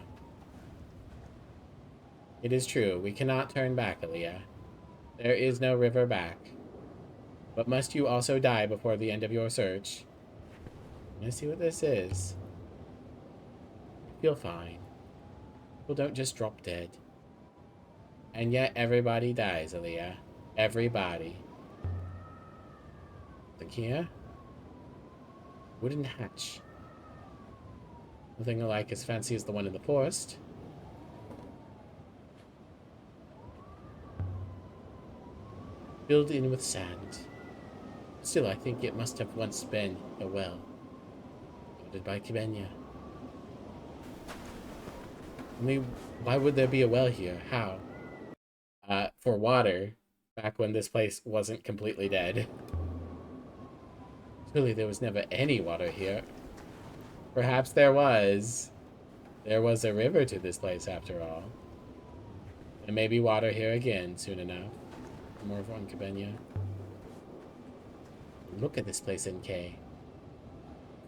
It is true. We cannot turn back, Aaliyah. There is no river back. But must you also die before the end of your search? Let's see what this is. Feel fine. People don't just drop dead. And yet everybody dies, Aaliyah. Everybody. Look here. Wooden hatch. Nothing like as fancy as the one in the forest. Filled in with sand. Still, I think it must have once been a well. Guarded by Kibenya. Only, why would there be a well here? How? For water, back when this place wasn't completely dead. Surely there was never any water here. Perhaps there was. There was a river to this place after all. There may be water here again soon enough. More on Kibenya. Look at this place, NK.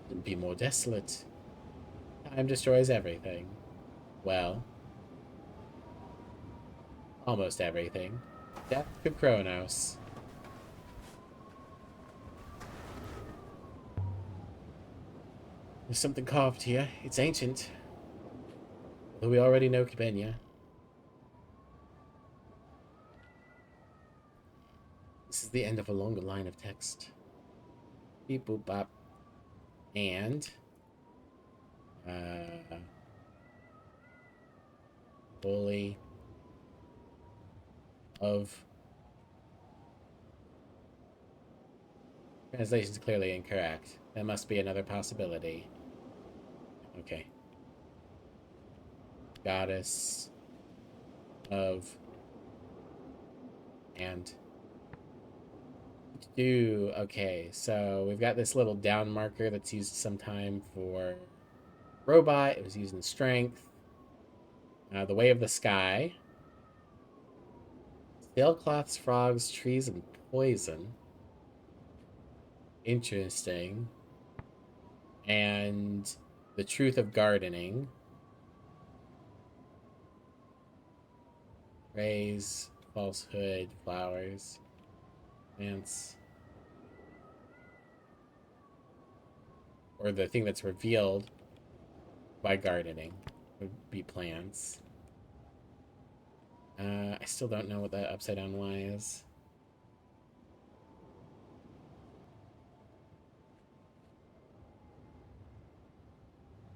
Couldn't be more desolate. Time destroys everything. Well, almost everything. Death to Kronos. There's something carved here. It's ancient. Though we already know Kibenya. This is the end of a longer line of text. Beep boop bop. And fully of translation's clearly incorrect. That must be another possibility. Okay. Goddess of and okay, so we've got this little down marker that's used sometime for robot. It was used in strength. The way of the sky. Sailcloths, frogs, trees, and poison. Interesting. And the truth of gardening. Praise, falsehood, flowers, plants. Or the thing that's revealed by gardening would be plants. I still don't know what that upside down Y is.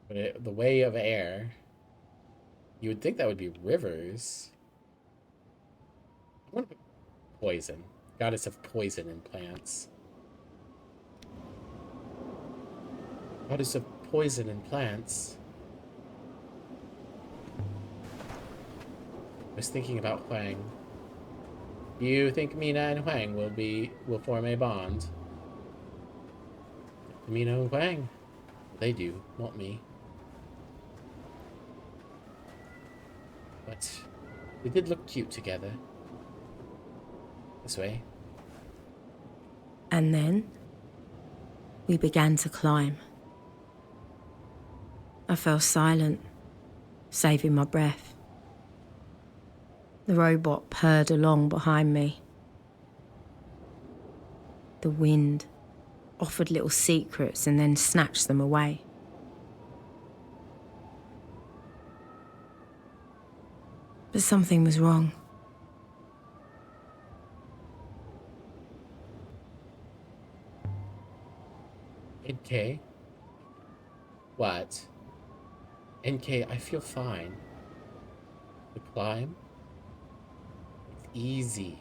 But the way of air, you would think that would be rivers. I want to put poison. Goddess of poison in plants. Goddess of poison in plants. I was thinking about Huang. You think Mina and Huang will form a bond? Mina and Huang. They do, not me. But they did look cute together. This way. And then we began to climb. I fell silent, saving my breath. The robot purred along behind me. The wind offered little secrets and then snatched them away. But something was wrong. NK? What? NK, I feel fine. The climb? It's easy.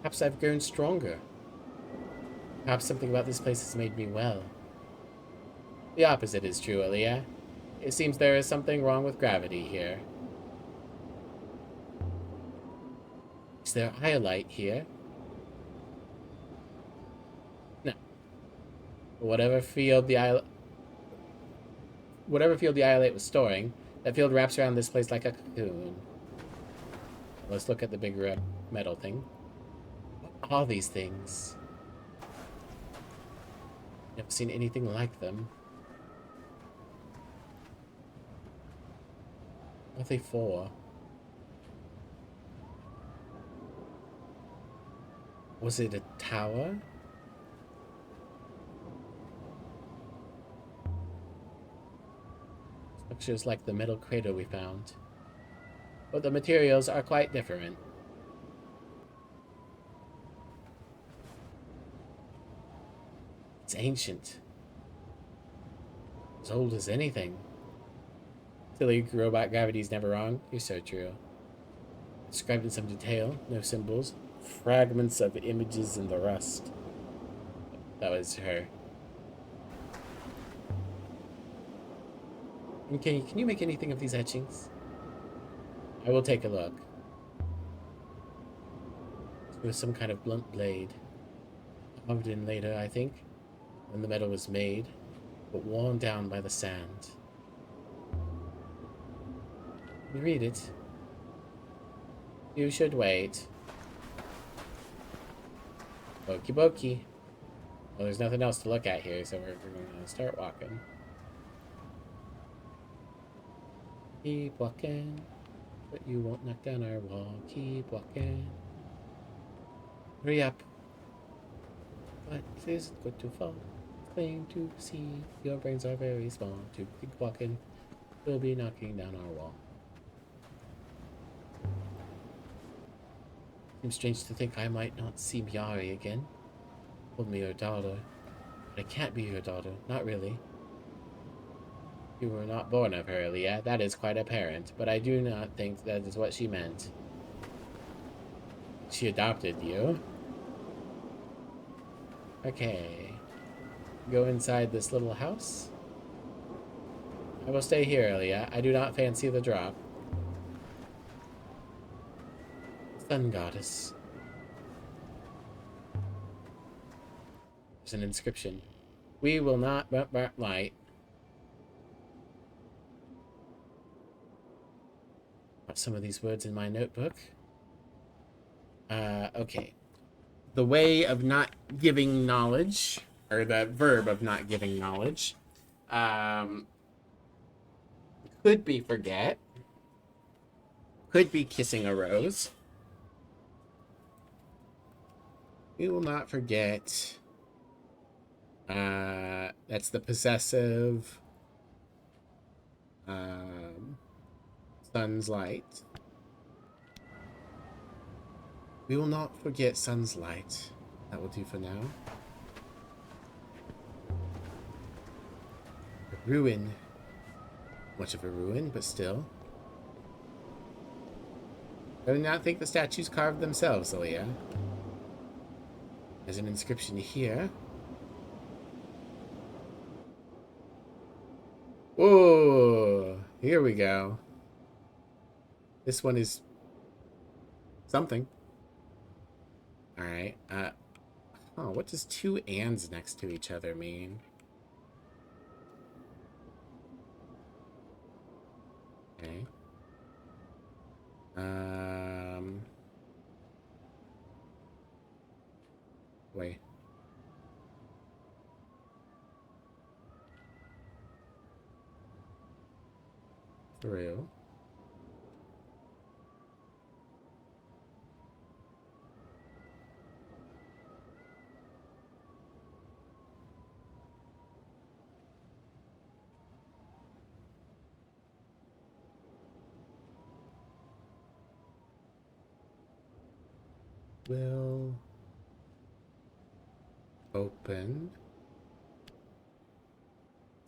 Perhaps I've grown stronger. Perhaps something about this place has made me well. The opposite is true, Aaliyah. It seems there is something wrong with gravity here. Is there iolite here? No. Whatever field the iolite was storing, that field wraps around this place like a cocoon. Let's look at the big red metal thing. What are these things? Never seen anything like them. What are they for? Was it a tower? Structures like the metal crater we found. But the materials are quite different. It's ancient. As old as anything. Silly robot gravity's never wrong. You're so true. Described in some detail, no symbols. Fragments of images in the rust. That was her. And can you make anything of these etchings? I will take a look. It was some kind of blunt blade. Carved in later, I think, when the metal was made, but worn down by the sand. You read it. You should wait. Okie dokie. Well, there's nothing else to look at here, so we're going to start walking. Keep walking, but you won't knock down our wall. Keep walking. Hurry up. But is it good to fall? Plain to see. Your brains are very small. To keep walking, we'll be knocking down our wall. Seems strange to think I might not see Miari again. Told me your daughter. But I can't be your daughter. Not really. You were not born of her, Leah. That is quite apparent. But I do not think that is what she meant. She adopted you. Okay. Go inside this little house. I will stay here, Leah. I do not fancy the drop. Sun goddess. There's an inscription. We will not burn light. Got some of these words in my notebook. Okay. The way of not giving knowledge, or the verb of not giving knowledge, could be forget, could be kissing a rose. We will not forget. That's the possessive. Sun's light. We will not forget sun's light. That will do for now. A ruin. Much of a ruin, but still. I do not think the statues carved themselves, Aaliyah. There's an inscription here. Oh, here we go. This one is something. Alright, what does two ands next to each other mean? Okay. Wait. Through. Will open.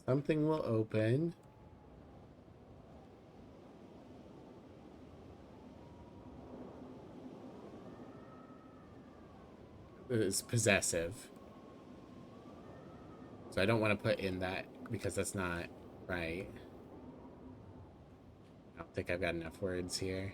Something will open. It's possessive. So I don't want to put in that because that's not right. I don't think I've got enough words here.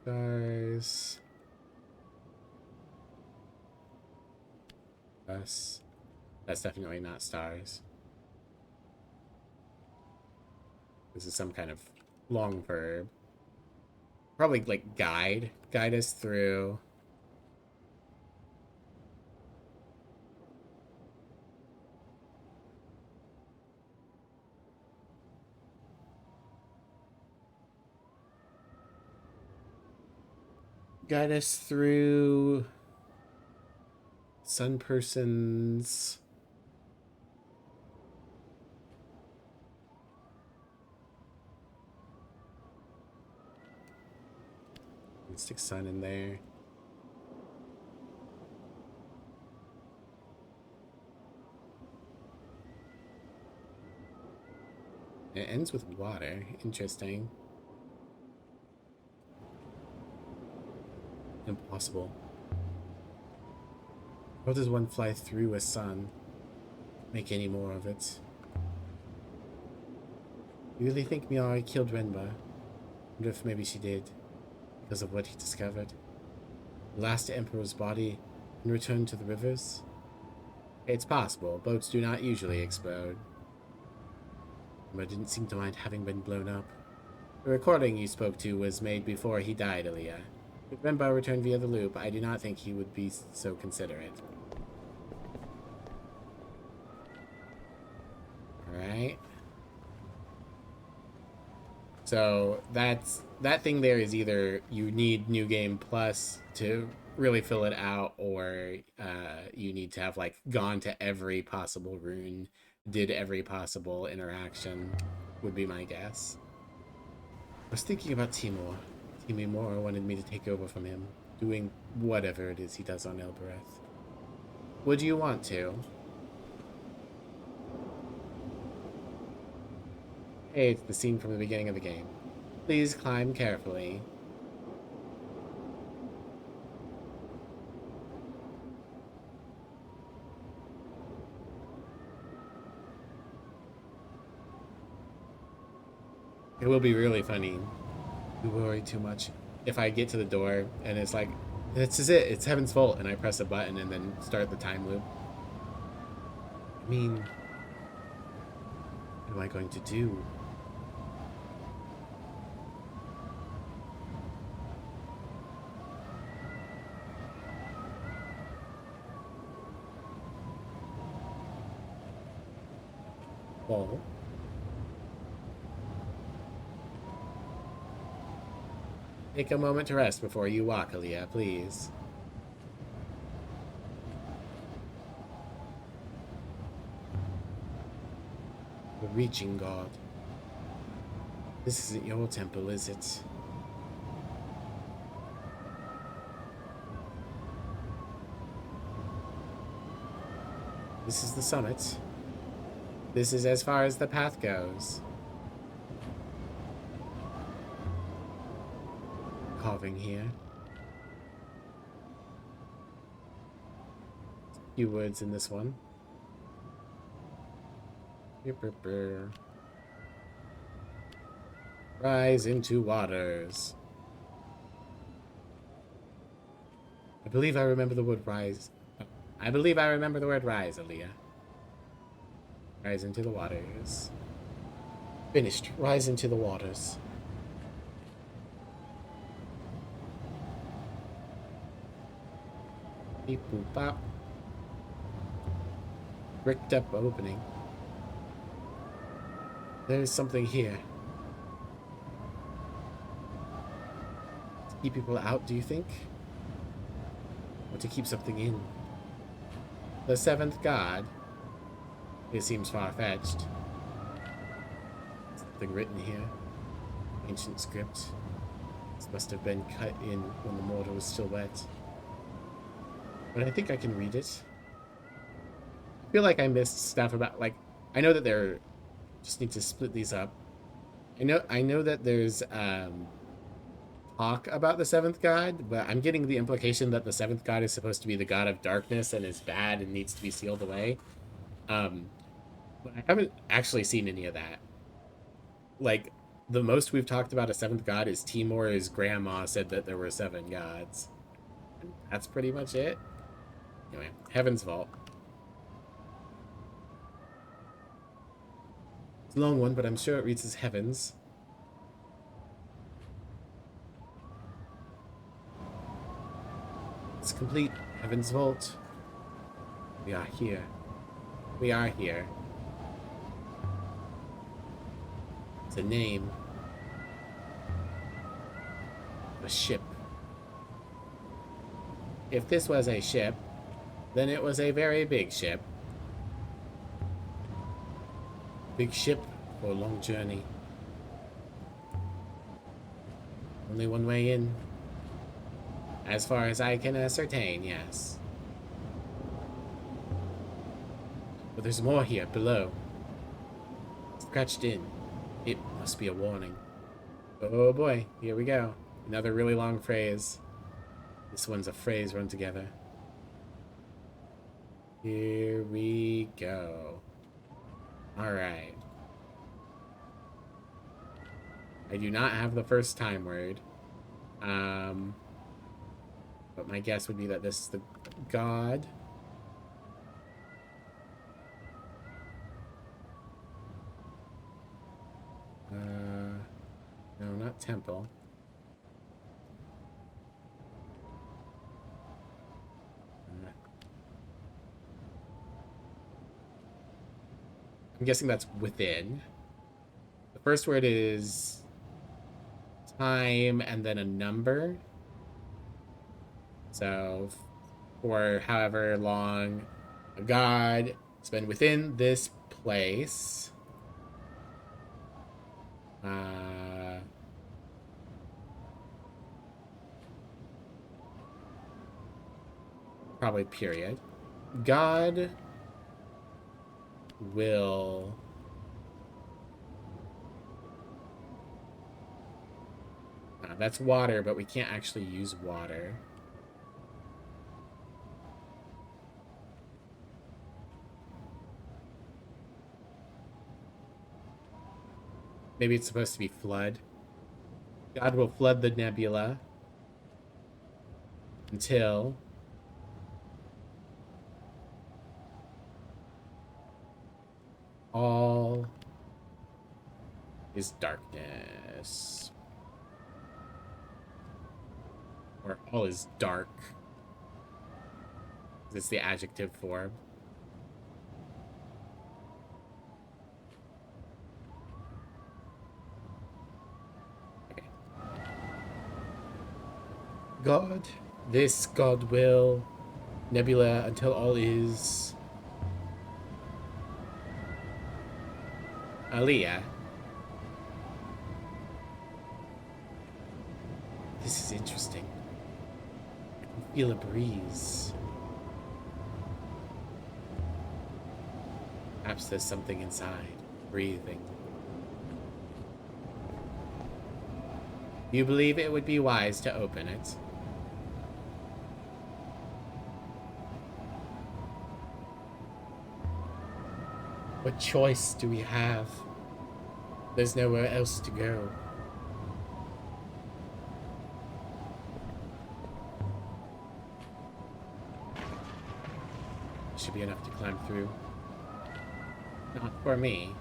Stars. Us. That's definitely not stars. This is some kind of long verb. Probably like guide. Guide us through. Guide us through sun person's stick sun in there. It ends with water. Interesting. Impossible. How does one fly through a sun? Make any more of it? You really think Miari killed Renba? Wonder if maybe she did, because of what he discovered. The last Emperor's body and returned to the rivers? It's possible. Boats do not usually explode. But didn't seem to mind having been blown up. The recording you spoke to was made before he died, Aaliyah. If Renba returned via the loop, I do not think he would be so considerate. Alright. So that thing there is either you need New Game Plus to really fill it out, or you need to have like gone to every possible rune, did every possible interaction, would be my guess. I was thinking about Timur. Timur wanted me to take over from him, doing whatever it is he does on Elbereth. Would you want to? Hey, it's the scene from the beginning of the game. Please climb carefully. It will be really funny. You worry too much. If I get to the door and it's like, this is it, it's Heaven's Vault, and I press a button and then start the time loop. I mean, what am I going to do? Ball. Take a moment to rest before you walk, Aaliyah, please. The Reaching God. This isn't your temple, is it? This is the summit. This is as far as the path goes. Carving here. A few words in this one. Rise into waters. believe I remember the word rise. I believe I remember the word rise, Aaliyah. Rise into the waters. Finished. Rise into the waters. Beep boop bop. Bricked up opening. There's something here. To keep people out, do you think? Or to keep something in? The seventh god? It seems far-fetched. Something written here. Ancient script. This must have been cut in when the mortar was still wet. But I think I can read it. I feel like I missed stuff about, like, I know that they're, just need to split these up. I know that there's talk about the seventh god, but I'm getting the implication that the seventh god is supposed to be the god of darkness and is bad and needs to be sealed away. But I haven't actually seen any of that. Like, the most we've talked about a seventh god is Timur's grandma said that there were 7 gods. And that's pretty much it. Anyway, Heaven's Vault. It's a long one, but I'm sure it reads as Heavens. It's complete. Heaven's Vault. We are here. We are here. It's a name. A ship. If this was a ship, then it was a very big ship. Big ship for a long journey. Only one way in. As far as I can ascertain, yes. But there's more here, below. Scratched in. It must be a warning. Oh boy, here we go. Another really long phrase. This one's a phrase run together. Here we go. Alright. I do not have the first time word. But my guess would be that this is the god. No, not temple. I'm guessing that's within. The first word is time and then a number. So, for however long a god has been within this place. Probably period. God will that's water, but we can't actually use water. Maybe it's supposed to be flood. God will flood the nebula until all is darkness. Or all is dark. It's the adjective form. Okay. God, this God will nebula until all is Aaliyah. This is interesting. I can feel a breeze. Perhaps there's something inside, breathing. You believe it would be wise to open it? What choice do we have? There's nowhere else to go. should be enough to climb through. Not for me.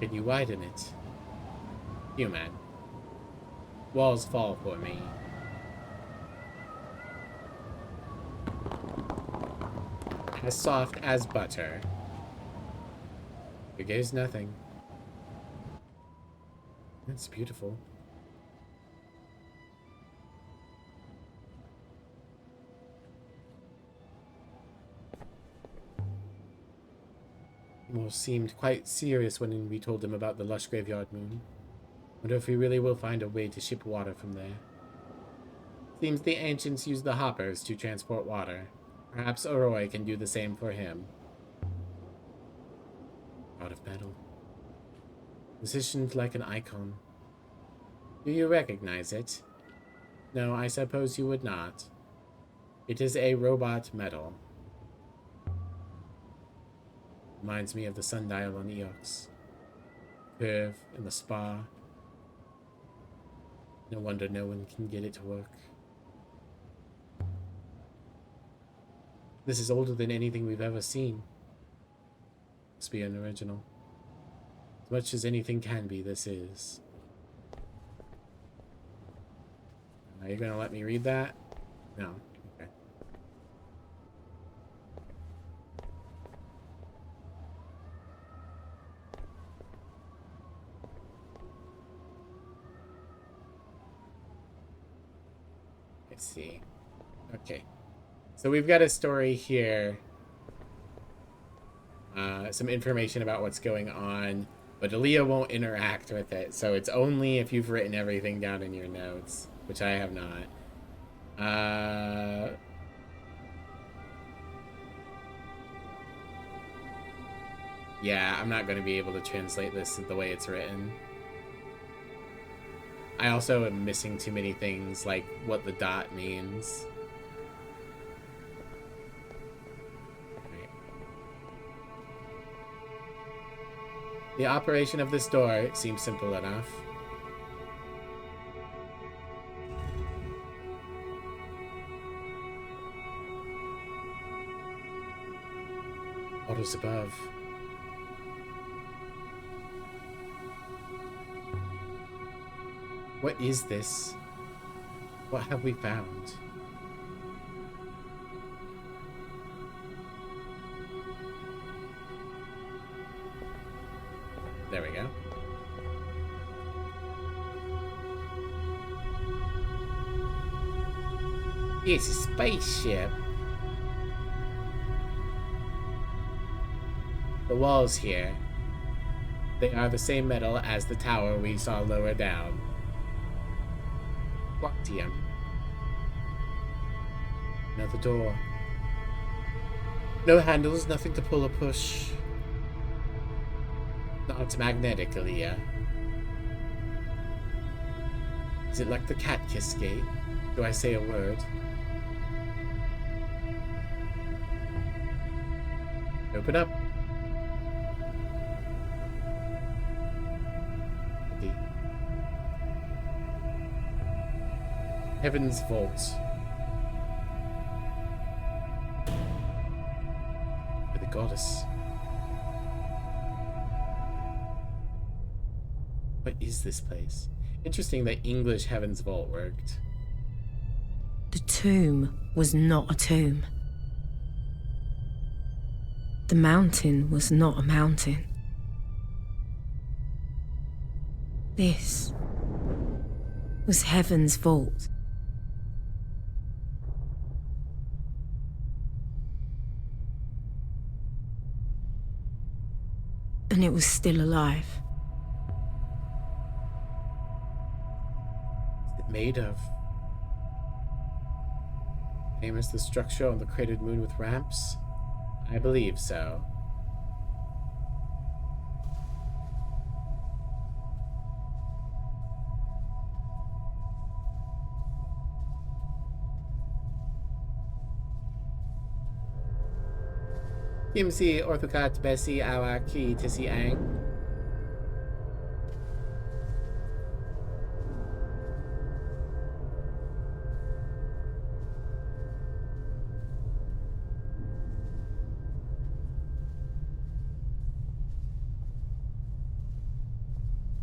Can you widen it? Human. Walls fall for me. As soft as butter. Here goes nothing. That's beautiful. Moore seemed quite serious when we told him about the lush graveyard moon. Wonder if we really will find a way to ship water from there. Seems the ancients used the hoppers to transport water. Perhaps Oroi can do the same for him. Out of metal. Positioned like an icon. Do you recognize it? No, I suppose you would not. It is a robot medal. Reminds me of the sundial on Eox. Curve in the spa. No wonder no one can get it to work. This is older than anything we've ever seen. Must be an original. As much as anything can be, this is. Are you gonna let me read that? No. Okay. Let's see. Okay. So we've got a story here. Some information about what's going on, but Aaliyah won't interact with it, so it's only if you've written everything down in your notes, which I have not. Yeah, I'm not going to be able to translate this the way it's written. I also am missing too many things, like what the dot means. The operation of this door seems simple enough. What is above? What is this? What have we found? There we go. It's a spaceship. The walls here, they are the same metal as the tower we saw lower down. Quantium. Another door. No handles, nothing to pull or push. Not magnetic, Aaliyah. Is it like the cat kiss gate? Do I say a word? Open up. Heaven's Vault. With a goddess. What is this place? Interesting that English Heaven's Vault worked. The tomb was not a tomb. The mountain was not a mountain. This was Heaven's Vault. And it was still alive. Made of? Same as the structure on the cratered moon with ramps? I believe so. Kimsi orthokat besi awa ki tisi ang.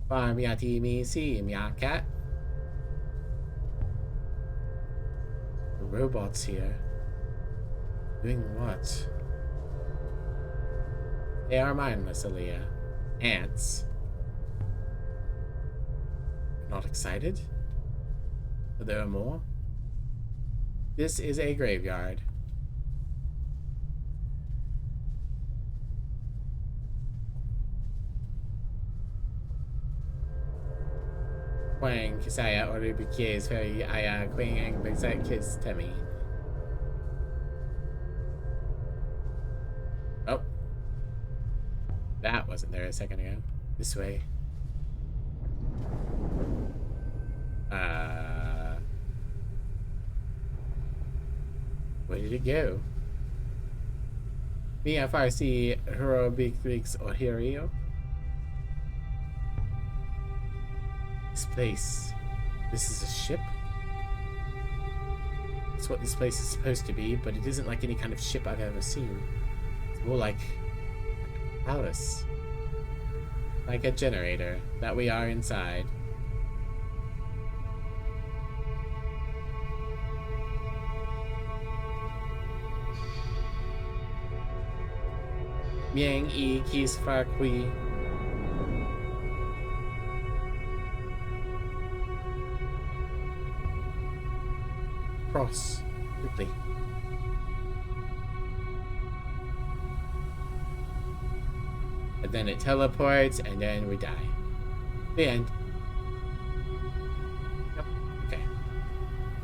Farm ya me see ya cat. The robots here. Doing what? They are mindless, Aaliyah. Ants. Not excited? But there are more? This is a graveyard. Quang Kisaya or Rubikies Ferry Aya Quang Ang Bexet Kiss Temi. Oh. That wasn't there a second ago. This way. Where did it go? Mia Farsi Hero Big Greeks or Hirio? This place. This is a ship? That's what this place is supposed to be, but it isn't like any kind of ship I've ever seen. It's more like a palace. Like a generator that we are inside. Miang E Kis Far Kui. Cross quickly. And then it teleports, and then we die. The end. Yep. Okay.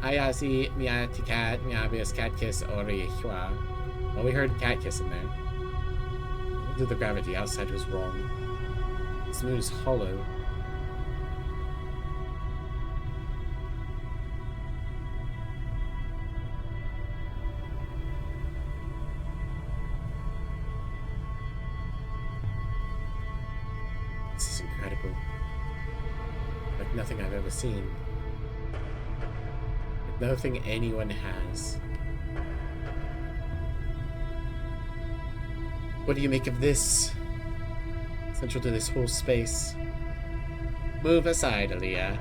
Ayasi Miyati Cat Miabius Cat Kiss Ori Hua. Well, we heard cat kiss in there. The gravity outside was wrong. This moon is hollow. This is incredible. Like nothing I've ever seen. Like nothing anyone has. What do you make of this? Central to this whole space. Move aside, Aaliyah.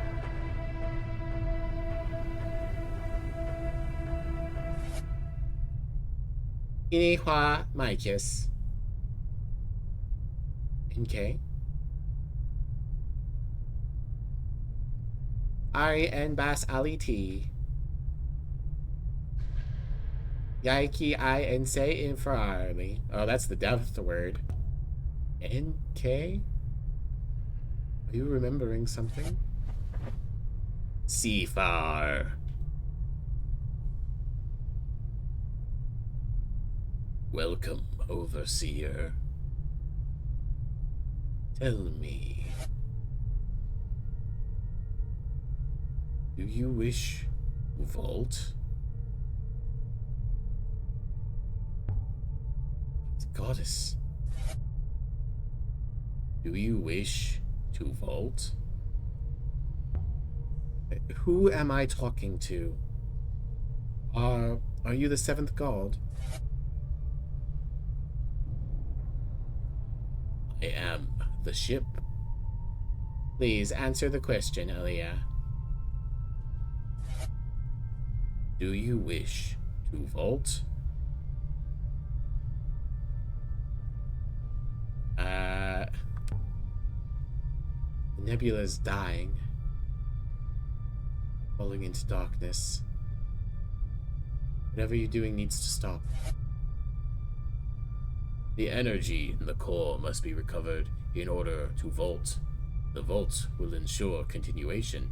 Inihua Maikis. NK. Ari and Bas Ali T. Yaiki I and say infrarly. Oh, that's the death word. NK? Are you remembering something? Seafar. Welcome, Overseer. Tell me, do you wish to vault? Goddess. Do you wish to vault? Who am I talking to? Are you the seventh god? I am the ship. Please answer the question, Aaliyah. Do you wish to vault? The nebula's dying. Falling into darkness. Whatever you're doing needs to stop. The energy in the core must be recovered in order to vault. The vault will ensure continuation.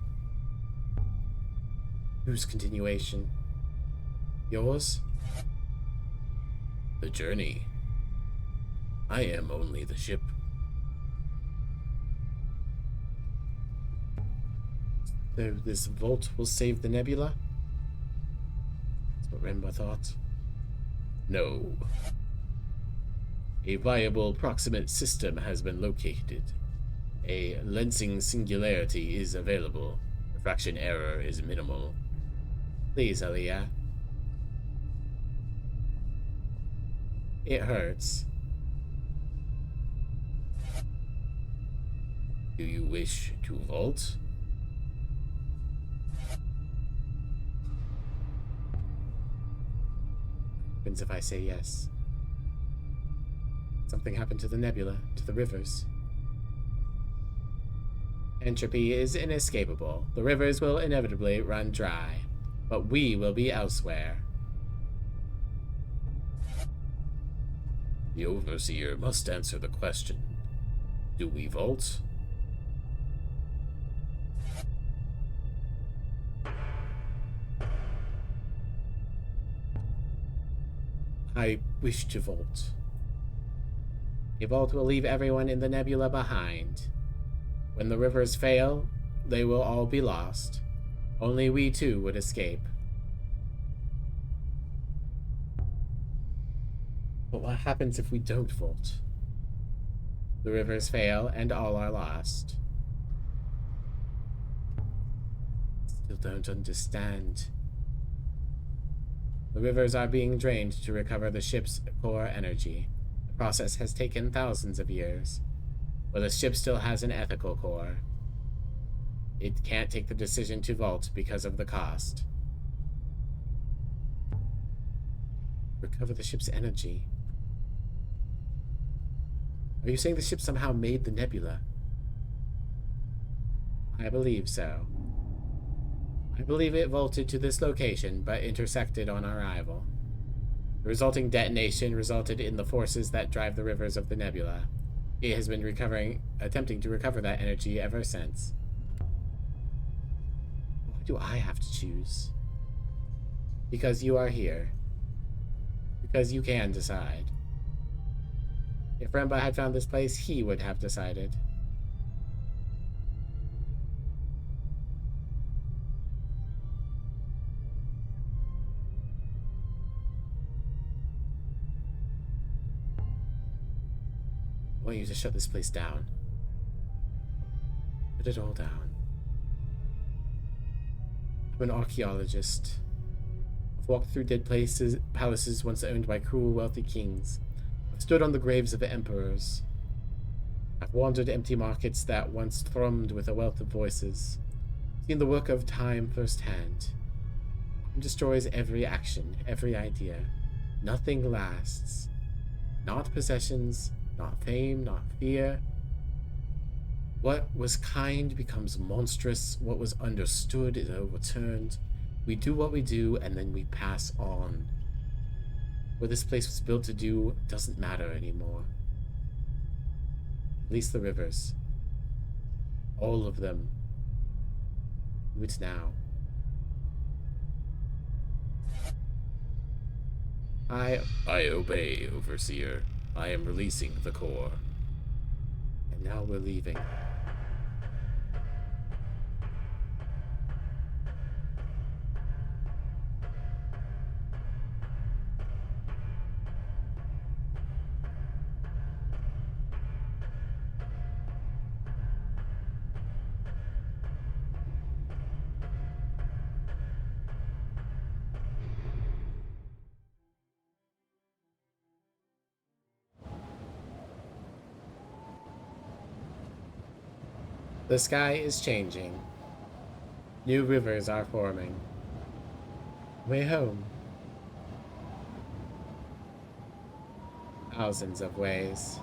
Whose continuation? Yours? The journey. I am only the ship. So this vault will save the nebula? That's what Remba thought. No. A viable proximate system has been located. A lensing singularity is available. Refraction error is minimal. Please, Aaliyah. It hurts. Do you wish to vault? What happens if I say yes? Something happened to the nebula, to the rivers. Entropy is inescapable. The rivers will inevitably run dry, but we will be elsewhere. The Overseer must answer the question. Do we vault? I wish to vault. A vault will leave everyone in the nebula behind. When the rivers fail, they will all be lost. Only we two would escape. But what happens if we don't vault? The rivers fail and all are lost. Still don't understand. The rivers are being drained to recover the ship's core energy. The process has taken thousands of years. But the ship still has an ethical core. It can't take the decision to vault because of the cost. Recover the ship's energy. Are you saying the ship somehow made the nebula? I believe so. I believe it vaulted to this location, but intersected on arrival. The resulting detonation resulted in the forces that drive the rivers of the nebula. It has been attempting to recover that energy ever since. Why do I have to choose? Because you are here. Because you can decide. If Remba had found this place, he would have decided. I want you to shut this place down. Put it all down. I'm an archaeologist. I've walked through dead palaces once owned by cruel, wealthy kings. I've stood on the graves of emperors. I've wandered empty markets that once thrummed with a wealth of voices. Seen the work of time firsthand. Time destroys every action, every idea. Nothing lasts. Not possessions, not fame, not fear. What was kind becomes monstrous. What was understood is overturned. We do what we do, and then we pass on. What this place was built to do doesn't matter anymore. At least the rivers. All of them. Do it now. I obey, Overseer. I am releasing the core. And now we're leaving. The sky is changing. New rivers are forming. Way home. Thousands of ways.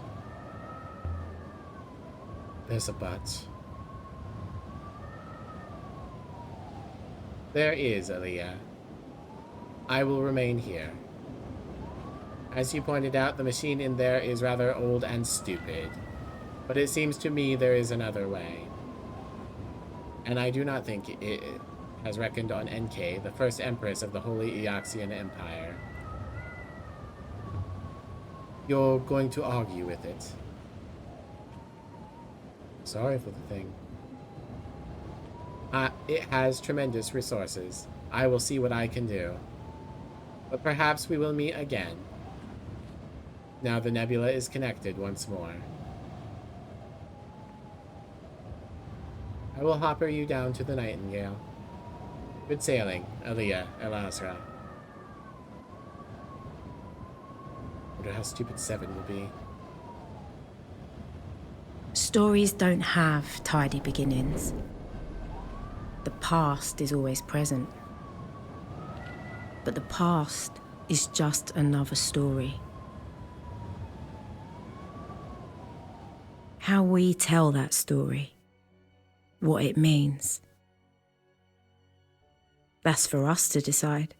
There's a but. There is, Aaliyah. I will remain here. As you pointed out, the machine in there is rather old and stupid. But it seems to me there is another way. And I do not think it has reckoned on NK, the first empress of the Holy Eoxian Empire. You're going to argue with it. Sorry for the thing. It has tremendous resources. I will see what I can do. But perhaps we will meet again. Now the nebula is connected once more. I will hopper you down to the Nightingale. Good sailing, Aaliyah El-Azra. Wonder how stupid 7 will be. Stories don't have tidy beginnings. The past is always present. But the past is just another story. How we tell that story, what it means, that's for us to decide.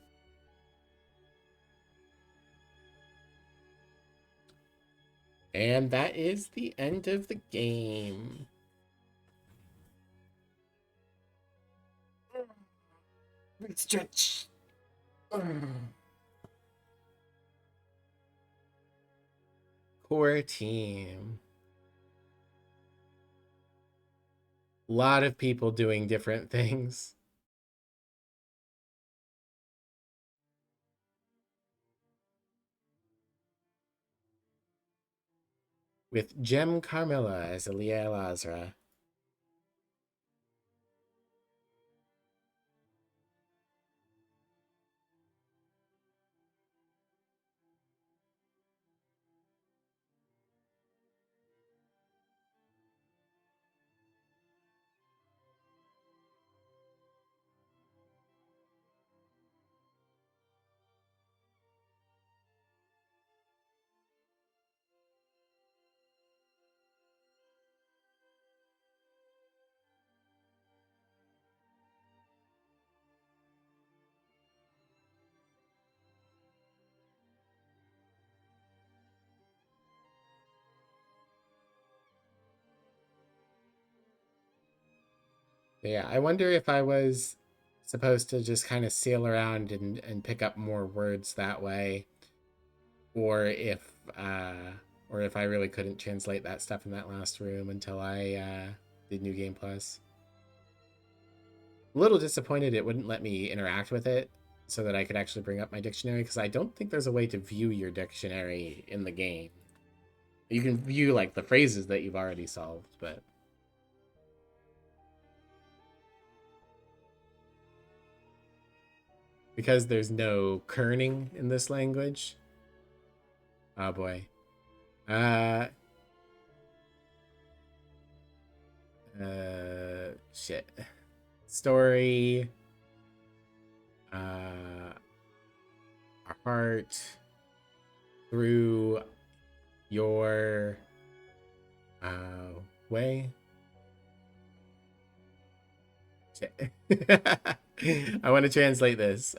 And that is the end of the game. Stretch. Core team. A lot of people doing different things. With Gem Carmilla as Alia Lazra. Yeah, I wonder if I was supposed to just kind of sail around and pick up more words that way, or if I really couldn't translate that stuff in that last room until I did New Game Plus. A little disappointed it wouldn't let me interact with it so that I could actually bring up my dictionary, because I don't think there's a way to view your dictionary in the game. You can view like the phrases that you've already solved, but because there's no kerning in this language. Oh boy. Shit. Story. Our heart through your way. Shit. I want to translate this.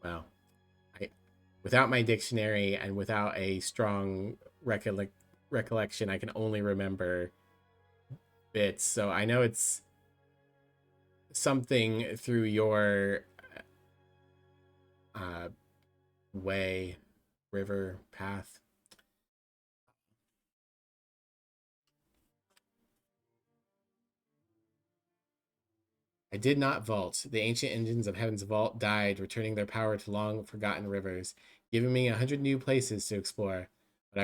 Well, without my dictionary and without a strong recollection, I can only remember bits. So I know it's something through your way, river, path. I did not vault. The ancient engines of Heaven's Vault died, returning their power to long forgotten rivers, giving me 100 new places to explore. But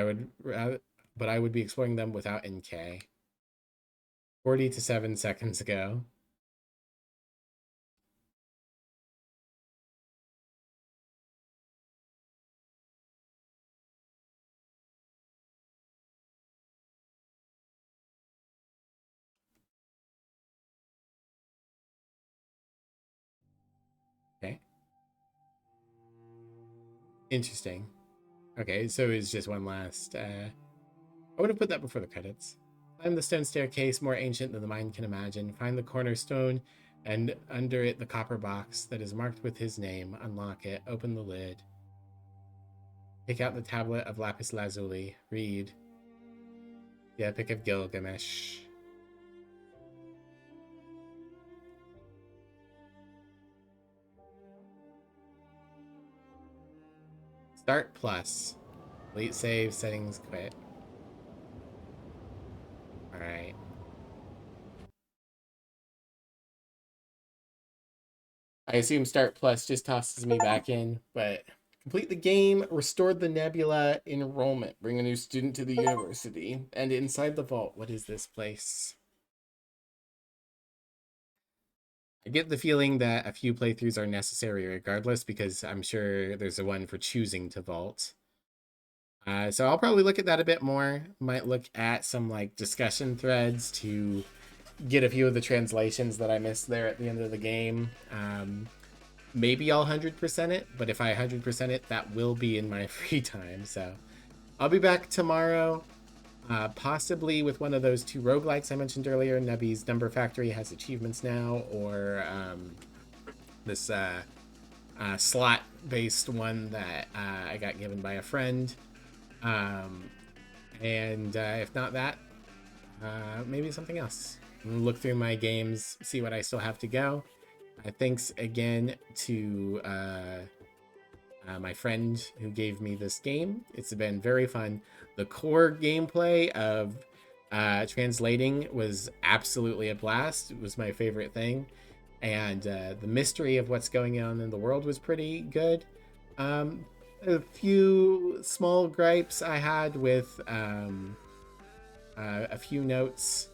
I would be exploring them without NK. 40 to 7 seconds ago. Okay. Interesting. Okay, so it's just one last. I would have put that before the credits. Climb the stone staircase, more ancient than the mind can imagine. Find the cornerstone, and under it the copper box that is marked with his name. Unlock it. Open the lid. Take out the tablet of lapis lazuli. Read. The Epic of Gilgamesh. Start plus. Delete save, settings, quit. Alright. I assume Start Plus just tosses me back in, but complete the game, restored the Nebula enrollment, bring a new student to the university, and inside the vault, what is this place? I get the feeling that a few playthroughs are necessary regardless, because I'm sure there's a one for choosing to vault. So I'll probably look at that a bit more. Might look at some like discussion threads to get a few of the translations that I missed there at the end of the game. Maybe I'll 100% it, but if I 100% it, that will be in my free time. So I'll be back tomorrow, possibly with one of those 2 roguelikes I mentioned earlier. Nebby's Number Factory has achievements now, or this slot-based one that I got given by a friend. And if not that, maybe something else. Look through my games, see what I still have to go. Thanks again to my friend who gave me this game. It's been very fun. The core gameplay of translating was absolutely a blast. It was my favorite thing. And the mystery of what's going on in the world was pretty good. A few small gripes I had with a few notes,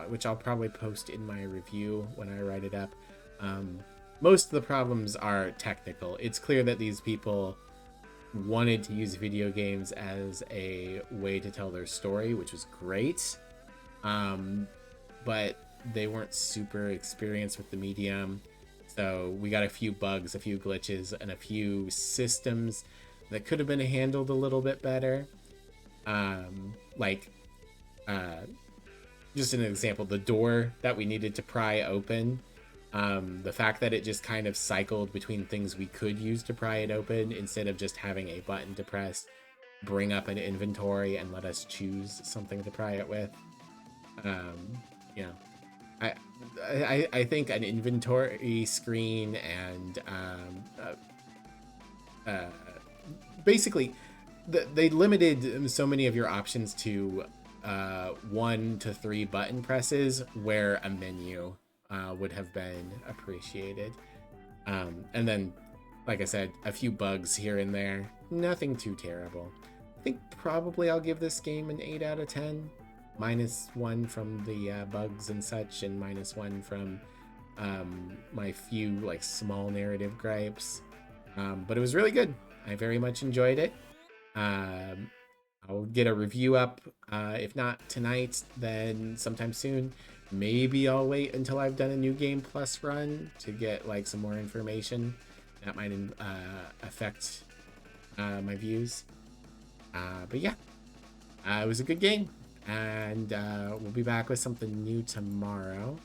which I'll probably post in my review when I write it up. Most of the problems are technical. It's clear that these people wanted to use video games as a way to tell their story, which was great. But they weren't super experienced with the medium. So we got a few bugs, a few glitches, and a few systems that could have been handled a little bit better. Just an example, the door that we needed to pry open, the fact that it just kind of cycled between things we could use to pry it open instead of just having a button to press, bring up an inventory, and let us choose something to pry it with. I think an inventory screen and basically they limited so many of your options to 1 to 3 button presses, where a menu would have been appreciated. And then, like I said, a few bugs here and there, nothing too terrible. I think probably I'll give this game an 8 out of 10. -1 from the bugs and such, and -1 from my few like small narrative gripes. But it was really good. I very much enjoyed it. I'll get a review up, if not tonight, then sometime soon. Maybe I'll wait until I've done a New Game Plus run to get like some more information. That might affect my views. But yeah, it was a good game. And we'll be back with something new tomorrow.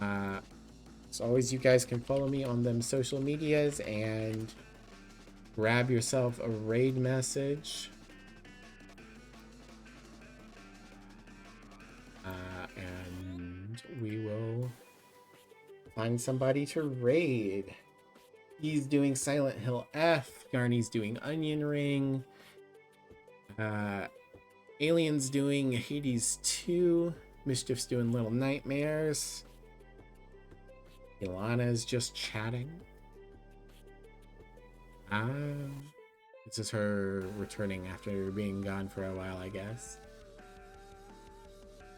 As always, you guys can follow me on them social medias and grab yourself a raid message. And we will find somebody to raid. He's doing Silent Hill F. Garney's doing Onion Ring. Alien's doing Hades 2. Mischief's doing Little Nightmares. Ilana's just chatting. This is her returning after being gone for a while, I guess.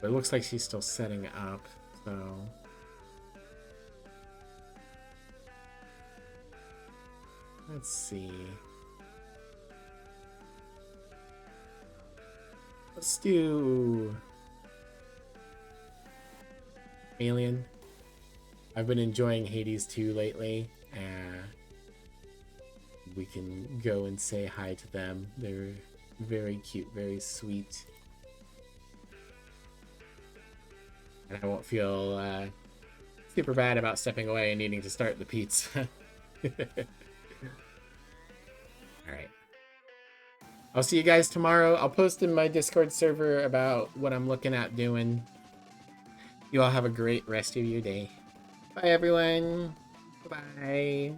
But it looks like she's still setting up, so... Let's see. Let's do Alien. I've been enjoying Hades 2 lately. We can go and say hi to them. They're very cute, very sweet. And I won't feel super bad about stepping away and needing to start the pizza. Alright. I'll see you guys tomorrow. I'll post in my Discord server about what I'm looking at doing. You all have a great rest of your day. Bye, everyone. Bye-bye.